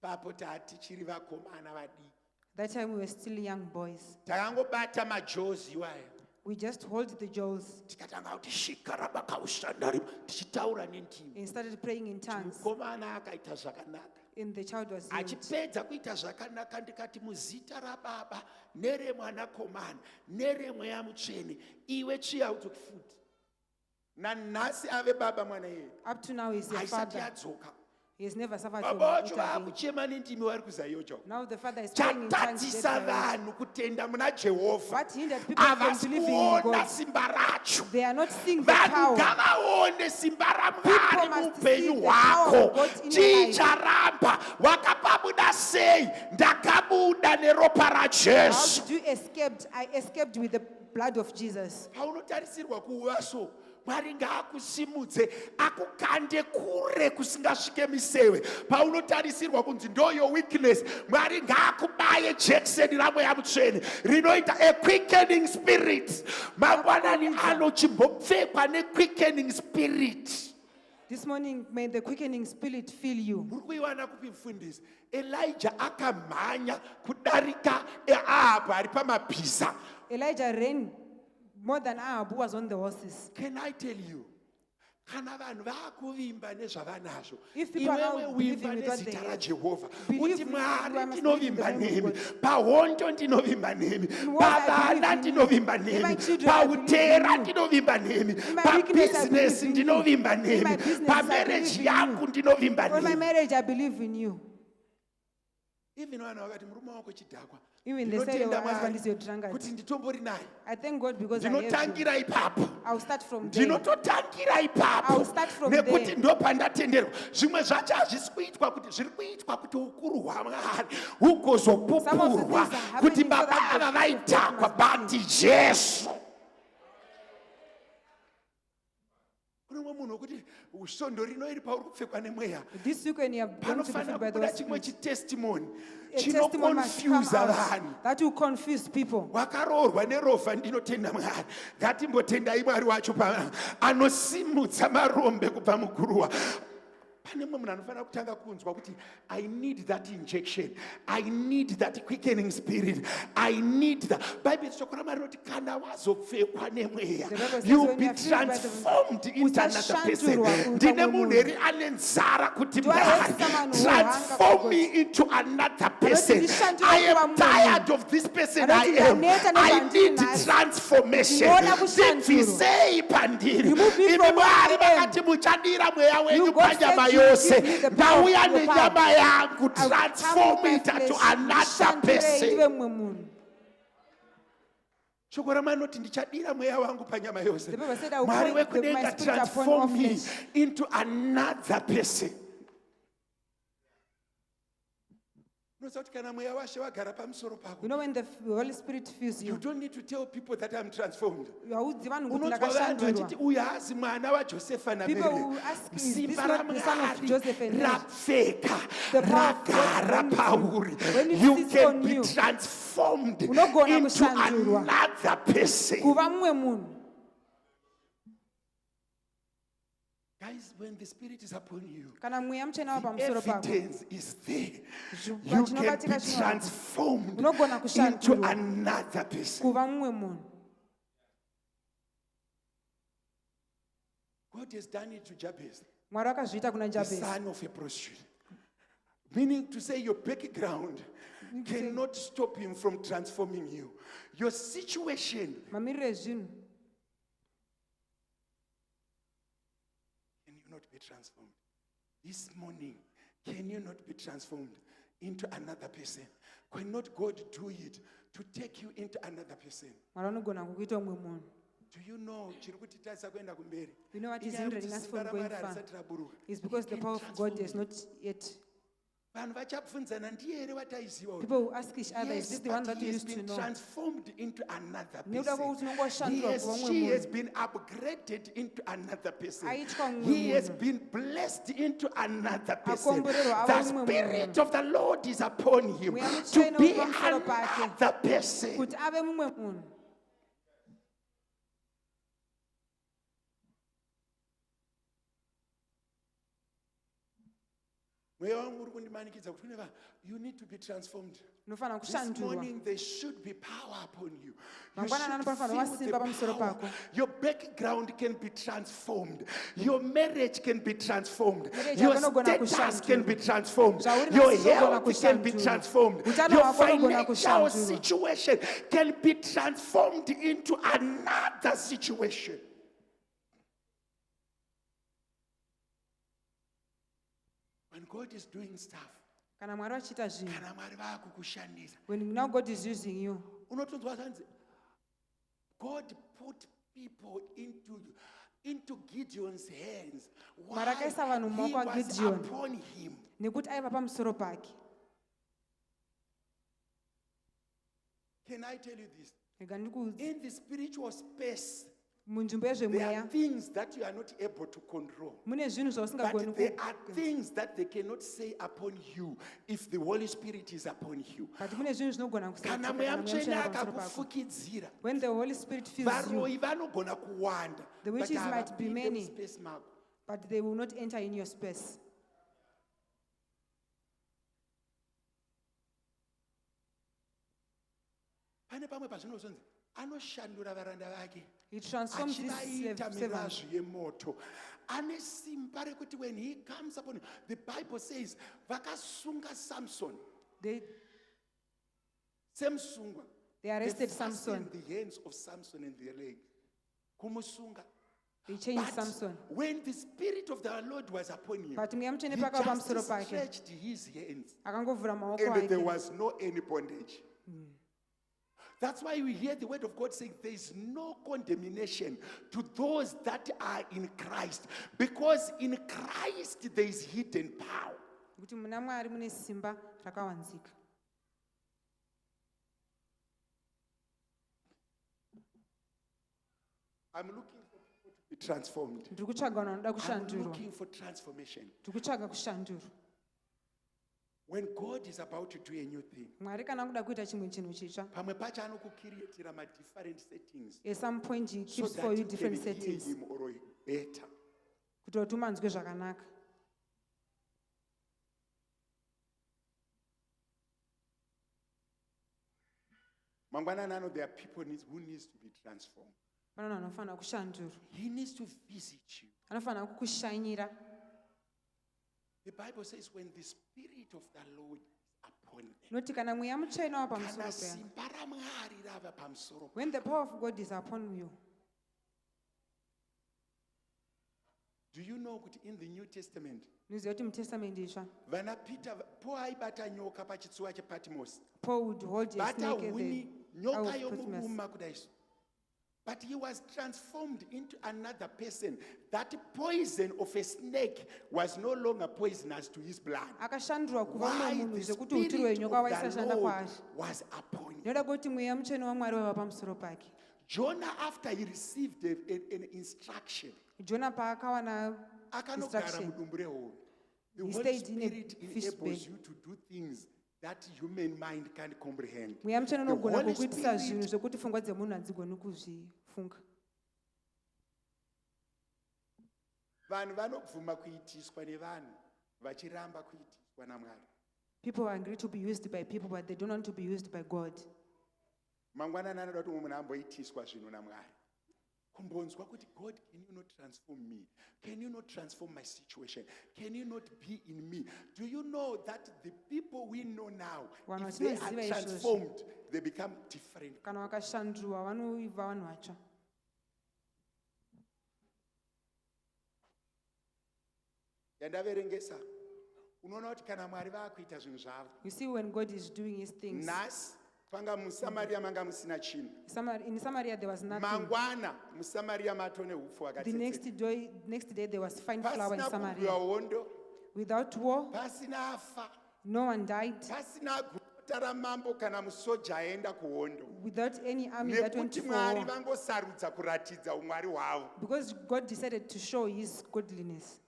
Papo tichiri vakomana vadiki. That time we were still young boys. Takangobata majozi iwayo. We just hold the jaws Tikatanga kuti shikara bakaushandari, tichitaura nendimi. and started praying in tongues. Mukomana akaita zvakanaka. And the child was healed. Achipedza kuita zvakanaka ndikati muzita raBaba neremwanakomana neremweya mutsvene iwe tsviya utofuti. Nanhasi ave baba mwana iye. Up to now he's a Haisati father. yadzoka. He has never suffered from Baba it vacho again. vakuchema nendimi vari kuzayocho. Now the father is praying in tongues. Chatadzisa dead by vanhu kutenda muna Jehovha. what hindered people from Havasi believing in kuona God? simba racho. They are not seeing the Vanhu power. ngavaone simba raMwari People must see muupenyu the power hwako. of God in your life. Ticharamba wakapabuda sei? Ndakabuda neropa How raJesu. did you escape? I escaped with the blood of Jesus. Paunotarisirwa kuva so, Mwari ngaakusimudze akukande kure kusingasvike miseve. Paunotarisirwa kunzi ndoyo weakness, Mwari ngaakubaye jekiseni ramweya mutsvene rinoita a quickening spirit. Mangwanani ano chimbopfekwa ne-quickening spirit. This morning, may the quickening spirit fill you. Muri kuiwana kupi mfundisi? Elijah akamhanya kudarika Ahabu ari pamabhiza. Elijah ran more than Ahab who was on the horses. Can I tell you? kana vanhu vakuvimba nezvavanazvo If people are now iwewe believing wimba with what they nezita have, rajehovha believe uti you Mwari must ndinovimba believe in the name nemi of God. pahondo ndinovimba nemi what I pavana believe in you. ndinovimba In my nemi children, I believe in pautera you. ndinovimba nemi In my weakness, I believe pabhizinesi in you. ndinovimba In nemi my business, I pamereji believe in yangu you. ndinovimba For my nemi marriage, I believe in you. even vanhu vakati murume wako chidhakwa Even they say your ndinotenda husband Mwari is your drunkard. kuti nditombori naye I thank God because I have you. ndinotangira ipapo I'll start from there. ndinototangira ipapo I'll start from nekuti there. ndopandatenderwa zvimwe zvacho hazvisi kuitwa kuti zviri kuitwa kuti ukuru hwaMwari hugozopupurwa kuti baba ava vaitakwa bati Jesu. Kune mumwe munhu wekuti svondo rino iri pauri kupfekwa nemweya This week when you are going to be panofanira filled by the kubuda Holy chimwe Spirit, chitestimony a testimony must come chinokonfyuza out vanhu that will confuse people. wakaroorwa nerovha ndinotenda Mwari ngatimbotendai Mwari wacho anosimudza marombe kubva muguruwa. Pane mumwe munhu anofanira kutanga kunzwa kuti I need that injection, I need that quickening spirit, I need that. Bible shoko raMwari rinoti kana wazopfekwa nemweya you'll be transformed into another person. Ndine munhu eri ane nzara kuti Mwari transform me into another person. I am tired of this person I am. I need transformation. Ndibvisei pandiri. Imi Mwari vakati muchadira mweya wenyu panyama yose ndauya nenyama yangu transform it to another person. Shoko raMwari rinoti ndichadira mweya wangu panyama yose. Mwari wekudenga transform me into another person. You know when the Holy Spirit fills you, you don't need to tell people that I'm transformed. haudzi vanhu kuti Unonzwa vanhu ndakashandurwa. vachiti uyu haasi mwana waJosefa People naMary. will ask, is this Simba not the son of raMwari Joseph and Mary? rapfeka The power of God ragara when it- pauri. when it You sits can on be you, transformed unogona into kushandurwa another person. kuva mumwe munhu. Guys, when the Spirit is upon you, Kana mweya mutsvene wava the pamusoro pako, evidence is there. Zvu- You can chinobatika be chinooneka. transformed Unogona into kushandurwa another person. kuva mumwe munhu. God has done it to Jabez, Mwari akazviita kuna the Jabhezi. son of a prostitute. Meaning to say your background cannot stop him from transforming you. Your situation Mamiriro ezvinhu can you not be transformed? This morning, can you not be transformed into another person? Cannot God do it to take you into another person? Mwari anogona kukuita mumwe munhu. Do you know chiri kutitarisa kuenda kumberi? You know what is Inyaya hindering yekuti us simba from going raMwari far? harisati raburuka. It's because the He power can of God transform is you. not yet. Vanhu vachabvunzana ndiye here wataiziva uyu? People will ask each other, is Yes, this the one but that he you has used to been know? transformed into another Nekuda person. kwokuti unongoshandurwa kuva mumwe She has munhu. been upgraded into another person. Aitwa mumwe He has munhu. been blessed into another person. Akomborerwa ava The mumwe Spirit munhu. of the Lord is upon him Mweya to mutsvene be uri pamusoro pake. another person. Kuti ave mumwe munhu. Mweya wangu uri kundimanikidza kuti kune vanhu, you need to be transformed. Unofanira This kushandurwa. morning there should be power upon you. You Mangwanani should anofanira feel kuva simba the pamusoro power. pako. Your background can be transformed. Your marriage can be transformed. Marriage Your yako inogona status can be transformed. Zvauri Your nazvo zvinogona health can be kushandurwa. transformed. Utano Your hwako hunogona financial kushandurwa. situation can be transformed into another situation. When God is doing stuff, Kana Mwari achiita zvinhu. kana Mwari vakukushandisa, When now God is using you, unotonzwa zvanzi God put people into Gideon's hands. Why? Mwari akaisa vanhu He mumaoko was aGideon upon him. nekuti aiva pamusoro pake. Can I tell you this? Rega ndikuudze, In the spiritual space, munzvimbo there are yezvemweya things that you are not able to control. mune zvinhu zvausingagoni But there are things that they cannot say upon you if the Holy Spirit is upon you. but mune zvinhu zvinogona Kana mweya mutsvene akakufukidzira, when the Holy Spirit fills you, varoi vanogona kuwanda, the but witches might be havapinde many, muspace mako. but they will not enter in your space. Pane pamwe pazvinozonzi anoshandura varanda vake He transforms this achivaita servant. mirazvo yemoto ane simba rekuti when he comes upon him, the Bible says vakasunga Samson They semusungwa. arrested They Samson. fastened the hands of Samson and their legs kumusunga. They changed But Samson. when the Spirit of the Lord was upon him, But mweya he mutsvene pakava just pamusoro pake. stretched his hands Akangovhura maoko and there ake. was no any bondage. That's why we hear the word of God saying there is no condemnation to those that are in Christ, because in Christ there is hidden power. Kuti muna Mwari mune simba rakawanzika. I'm looking for people to be transformed. Ndiri kutsvaga vanhu vanoda I'm kushandurwa. looking for transformation. Ndiri kutsvaga kushandurwa. When God is about to do a new thing, Mwari kana kuda kuita chimwe chinhu chitsva. pamwe pacho anokukirietera different settings At some point he so keeps that for you you different can hear settings. him or better. Kuti kuti umanzwe zvakanaka. Mangwanani ano, there are people who needs to be transformed. Pane vanhu vanofanira kushandurwa. He needs to visit you. Anofanira kukushanyira. The Bible says when the Spirit of the Lord is upon them, Noti kana mweya mutsvene wava kana pamusoro peya. simba raMwari rava pamusoro When the power of God is upon you. Do you know that in the New Testament, Muziva kuti muTestament itsva. vana Peter, Paul aibata nyoka pachitsuwa chePatmos. Paul would hold a Bata snake at huni the nyoka hour of yomuruma Patmos. kudai. But he was transformed into another person. That poison of a snake was no longer poisonous to his blood. Akashandurwa kuva Why? mumwe munhu The zvekuti utiri Spirit hwenyoka of the waisashanda Lord kwaari. was upon him. Ndinoda kuti mweya mutsvene waMwari waiva pamusoro pake. Jonah, after he received an instruction, Jona paakawana akanogara instruction, mudumbu rehove. The he Holy stayed in a Spirit fish enables bag. you to do things that human mind can't comprehend. Mweya mutsvene The unogona Holy kukuitisa zvinhu Spirit, zvokuti pfungwa dzemunhu hadzigoni kuzvifunga. vanhu vanobvuma kuitiswa nevanhu vachiramba kuitiswa naMwari. People are angry to be used by people, but they don't want to be used by God. Mangwanani anoda kuti munhu amboitiswa zvinhu naMwari. Kumbonzwa kuti God, can you not transform me? Can you not transform my situation? Can you not be in me? Do you know that the people we know now, Vanhu if they are vatinoziva izvozvo, transformed, they become different? kana vakashandurwa vanoibva vanhu vatsva. Yandaverengesa. Unoona kuti kana Mwari vakuita zvinhu zvavo. You see, when God is doing his things, Nhasi panga muSamaria manga musina chinhu. in Samaria there was nothing. Mangwana muSamaria matone hupfu The hwakatsetseka. next day there was fine flour in Pasina kurwiwa Samaria. hondo, Without war, pasina afa, no one died. pasina guta ramambo kana musoja aenda kuhondo. Without any army that went Nekuti for Mwari war. vangosarudza kuratidza umwari hwavo. Because God decided to show his godliness.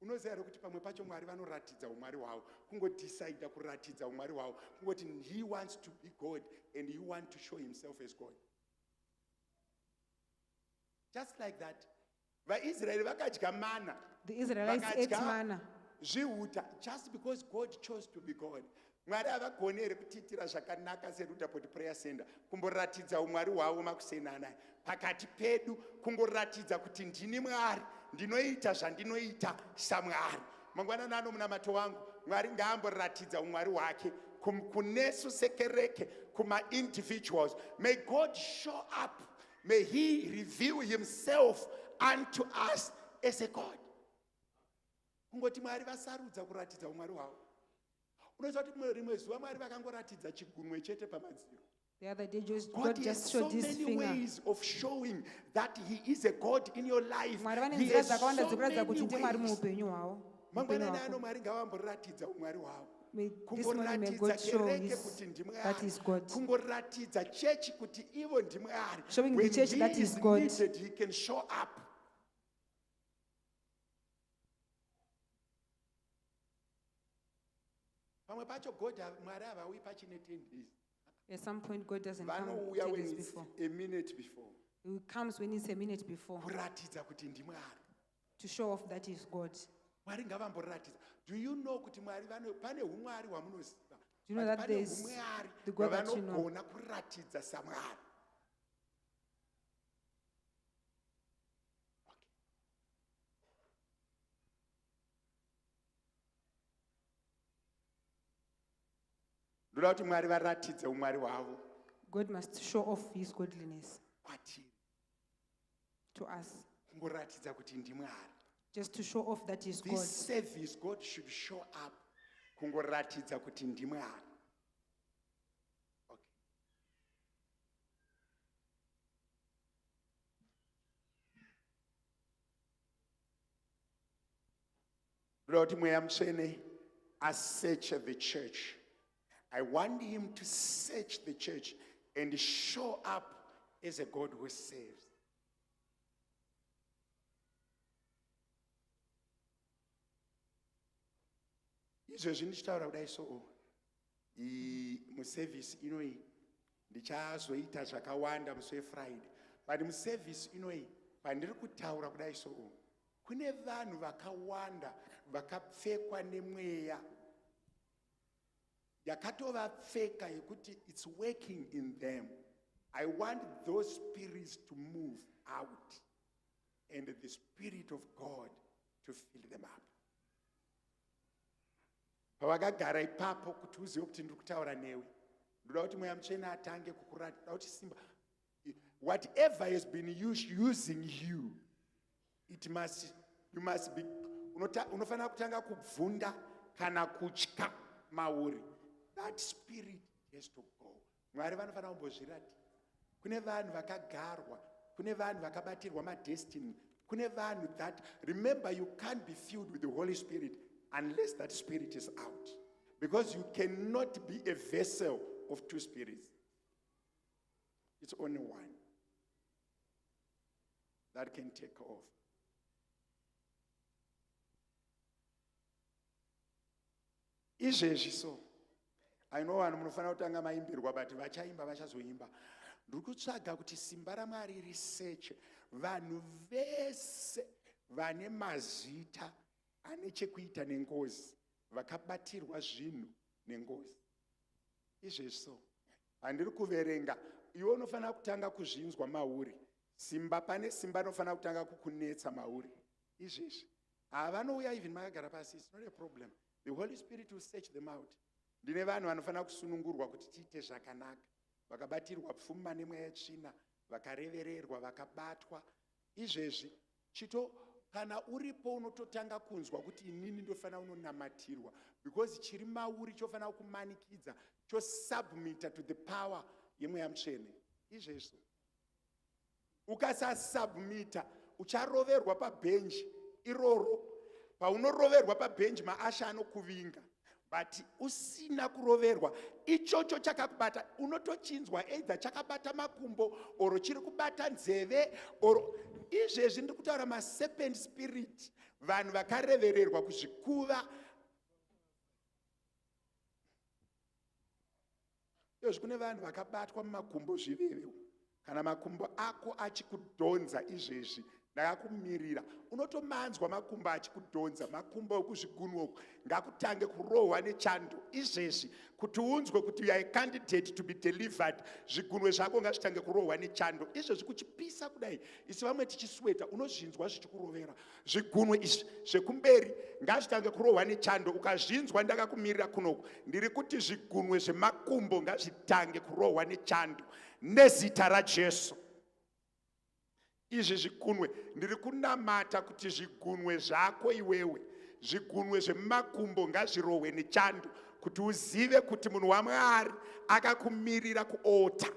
Unoziva here kuti pamwe pacho Mwari vanoratidza umwari hwavo, kungodecide kuratidza umwari hwavo, kungoti he wants to be God and he wants to show himself as God. Just like that, vaIsraeri vakadya mana, The Israelites ate manna zvihuta, just because God chose to be God. Mwari havagoni here kutiitira zvakanaka seRutapoti Prayer Center, kumboratidza umwari hwavo makusenanai pakati pedu, kungoratidza kuti ndini Mwari, ndinoita zvandinoita saMwari. Mangwanani ano munamato wangu, Mwari ngaamboratidza umwari hwake kunesu sekereke, kuma-individuals. May God show up. May he reveal himself unto us as a God. Kungoti Mwari vasarudza kuratidza umwari hwavo. Unoziva kuti rimwe zuva Mwari vakangoratidza chigunwe chete pamadziro. the other day. God God has just so showed his many finger. ways of showing that he is a God in your life. Mwari vane He nzira has so dzakawanda dzekuratidza kuti many ndimwari ways. muupenyu hwavo. Mangwanani ano Mwari ngavamboratidza umwari hwavo. May this morning may God show Kungoratidza kereke kuti that is ndimwari. God. Kungoratidza chechi kuti ivo ndimwari. Showing the When church he that is is God. needed, he can show up. Pamwe pacho God Mwari havauyi pachine 10 days. At some point, God doesn't come Vanouya 10 when days it's before. a minute before. He comes when it's a minute before Kuratidza kuti ndimwari. to show off that is God. Mwari ngavamboratidza. Do you know kuti Mwari pane humwari hwamunoziva? Do you know But that pane there is humwari the God that you know? hwavanogona kuratidza saMwari. ndoda kuti Mwari varatidze umwari hwavo God must show off his godliness kwatiri, to us, kungoratidza kuti ndiMwari. just to show off that is God. This service, God should show up kungoratidza kuti ndiMwari. Okay. Ndoda kuti Mweya Mutsvene search the church. I want him to search the church and show up as a God who saves. Izvezvi ndichitaura kudai so muservice inoi ndichazoita zvakawanda musi weFriday, but muservice inoi pandiri kutaura kudai so kune vanhu vakawanda vakapfekwa nemweya yakatovapfeka yekuti it's working in them. I want those spirits to move out and the Spirit of God to fill them up. Pavakagara ipapo kuti uzive kuti ndiri kutaura newe, ndoda kuti Mweya Mutsvene atange kukuratidza kuti simba, whatever has been using you, you must be, unofanira kutanga kubvunda kana kutya mauri. That spirit has to go. Mwari vanofanira kumbozvirati. Kune vanhu vakagarwa, kune vanhu vakabatirwa madestiny, kune vanhu that, remember, you can't be filled with the Holy Spirit unless that spirit is out. Because you cannot be a vessel of two spirits. It's only one that can take off. Izvezvi so, I know vanhu munofanira kutanga maimbirwa, but vachaimba vachazoimba. Ndiri kutsvaga kuti simba raMwari riseche vanhu vese vane mazita ane chekuita nengozi, vakabatirwa zvinhu nengozi. Izvezvi so, handiri kuverenga, iwe unofanira kutanga kuzvinzwa mauri. Simba pane simba anofanira kutanga kukunetsa mauri. Izvezvi havanouya even makagara pasi, it's not a problem. The Holy Spirit will search them out. Ndine vanhu vanofanira kusunungurwa kuti tiite zvakanaka, vakabatirwa pfuma nemweya yetsvina, vakarevererwa, vakabatwa. Izvezvi chito kana uripo unototanga kunzwa kuti inini ndofanira unonamatirwa, because chiri mauri chofanira kumanikidza, chosubmita to the power yemweya mutsvene. Izvezvi ukasasubmita ucharoverwa pabhenji iroro. Paunoroverwa pabhenji maasha anokuvinga, but usina kuroverwa, ichocho chakakubata unotochinzwa, either chakabata makumbo oro chiri kubata nzeve oro. Izvezvi ndiri kutaura maserpent spirit, vanhu vakarevererwa kuzvikuva. Izvezvi kune vanhu vakabatwa mumakumbo zvivevo, kana makumbo ako achikudhonza. Izvezvi ndakakumirira, unotomanzwa makumbo achikudhonza, makumbo okuzvigunwo ngakutange kurohwa nechando. Izvezvi kuti unzwe kuti you are a candidate to be delivered, zvigunwe zvako ngazvitange kurohwa nechando. Izvezvi kuchipisa kudai, isi vamwe tichisweta, unozvinzwa zvichikurovera. Zvigunwe izvi zvekumberi ngazvitange kurohwa nechando. Ukazvinzwa ndakakumirira kunoko, ndiri kuti zvigunwe zvemakumbo ngazvitange kurohwa nechando nezita raJesu. Izvi zvigunwe ndiri kunamata kuti zvigunwe zvako iwewe, zvigunwe zvemakumbo ngazvirohwe nechando, kuti uzive kuti munhu waMwari akakumirira kuota.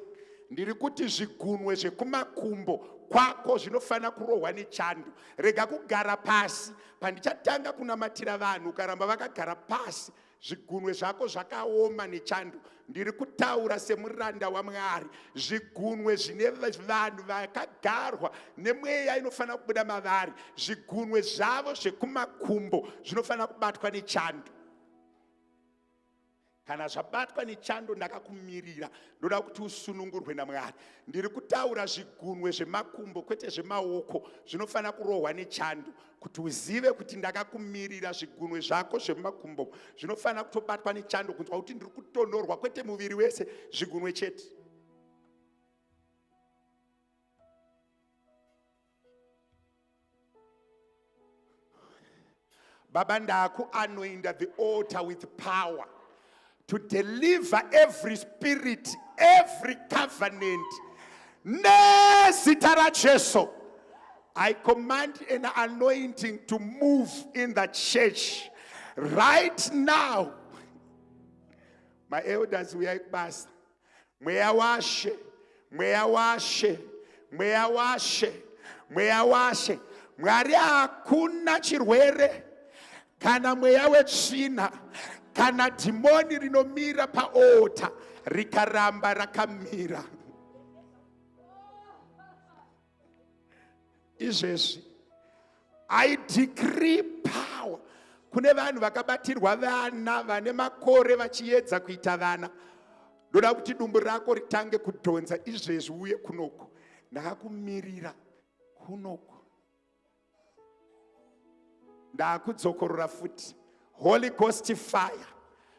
Ndiri kuti zvigunwe zvekumakumbo kwako zvinofanira kurohwa nechando. Rega kugara pasi, pandichatanga kunamatira vanhu ukaramba vakagara pasi, zvigunwe zvako zvakaoma nechando. Ndiri kutaura semuranda waMwari, zvigunwe zvine vanhu vakagarwa nemweya inofanira kubuda mavari, zvigunwe zvavo zvekumakumbo zvinofanira kubatwa nechando. Kana zvabatwa nechando ndakakumirira, ndoda kuti usunungurwe naMwari. Ndiri kutaura zvigunwe zvemakumbo kwete zvemaoko zvinofanira kurohwa nechando, kuti uzive kuti ndakakumirira zvigunwe zvako zvemakumbo zvinofanira kutobatwa nechando, kunzwa kuti ndiri kutonorwa kwete muviri wese, zvigunwe chete. Baba, ndakuanoinda the altar with power to deliver every spirit, every covenant. Nezita raJesu, I command an anointing to move in the church right now. My elders, we are bas. Mweya washe. Mwari hakuna chirwere kana mweya wetsvina kana dhimoni rinomira paota rikaramba rakamira. Izvezvi I decree power kune vanhu vakabatirwa vana vane makore vachiedza kuita vana. Ndoda kuti dumbu rako ritange kudhonza izvezvi uye kunoko. Ndakakumirira kunoko. Ndakudzokorora futi. Holy Ghost fire,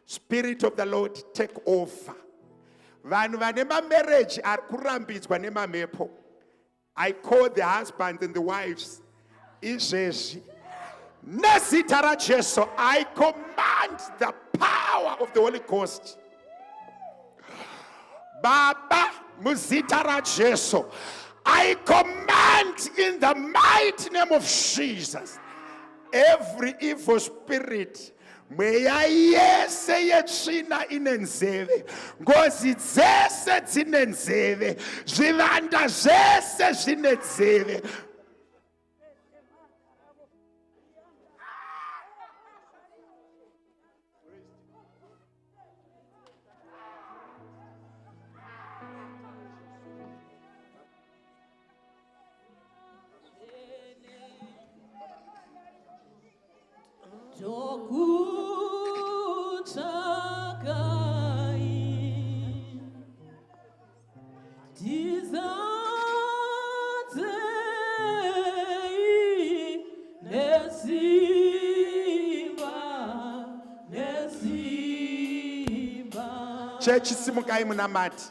Spirit of the Lord take over. Vanhu vane marriage ari kurambidzwa nemamhepo. I call the husbands and the wives. Izvezvi nezita raJesu, I command the power of the Holy Ghost. Baba, muzita raJesu, I command in the mighty name of Jesus, every evil spirit, mweya yese yetsvina ine nzeve, ngozi dzese dzine nzeve, zvivanda zvese zvine nzeve. Church simukai munamati.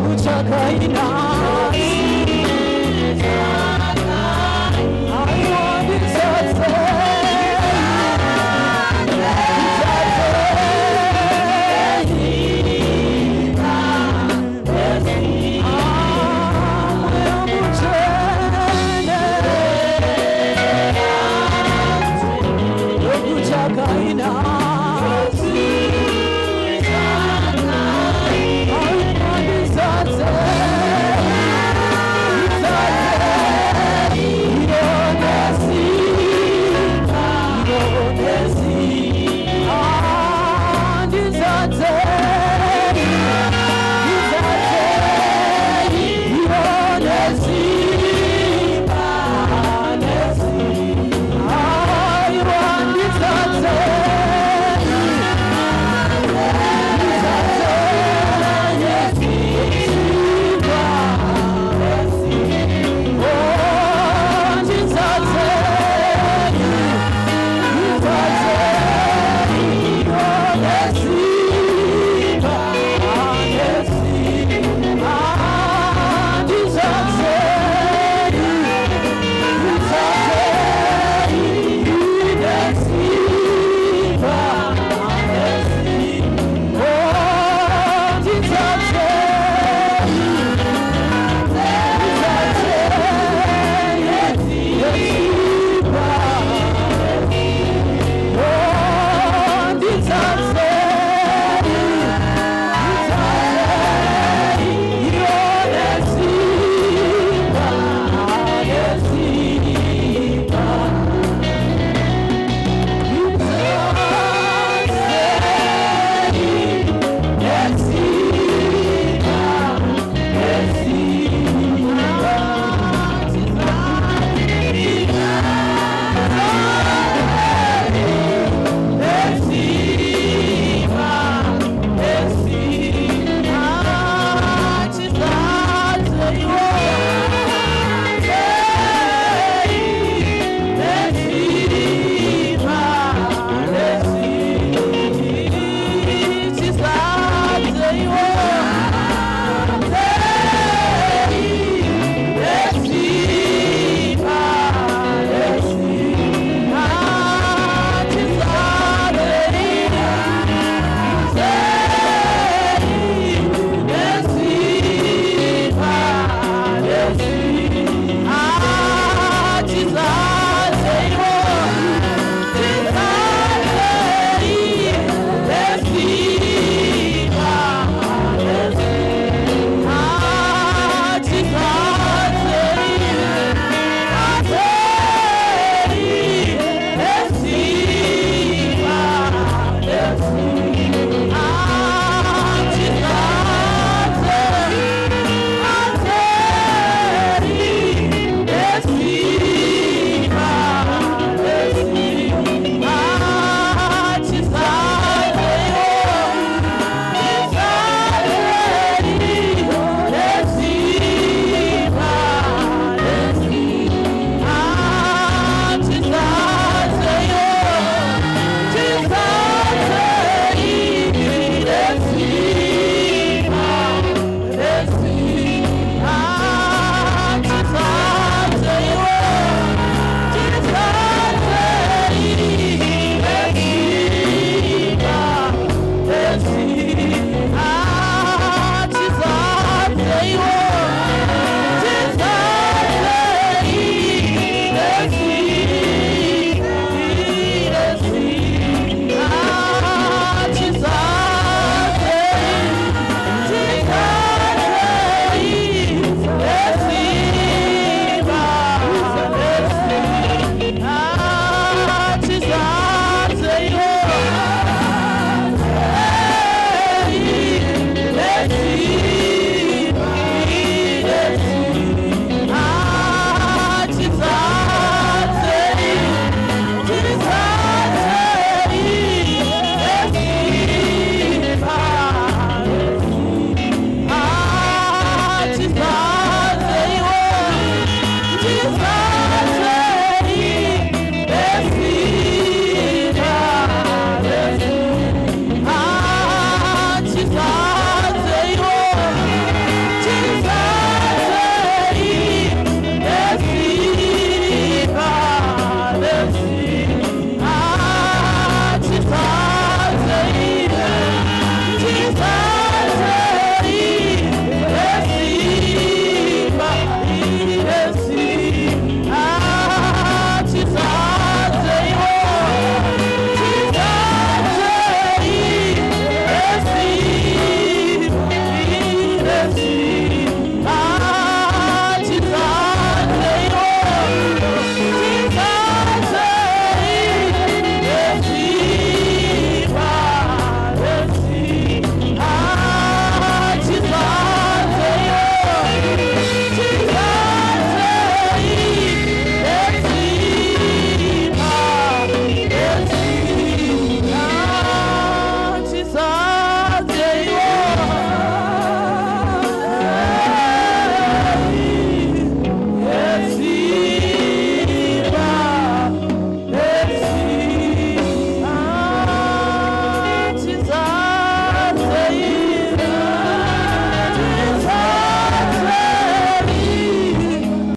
uchakaina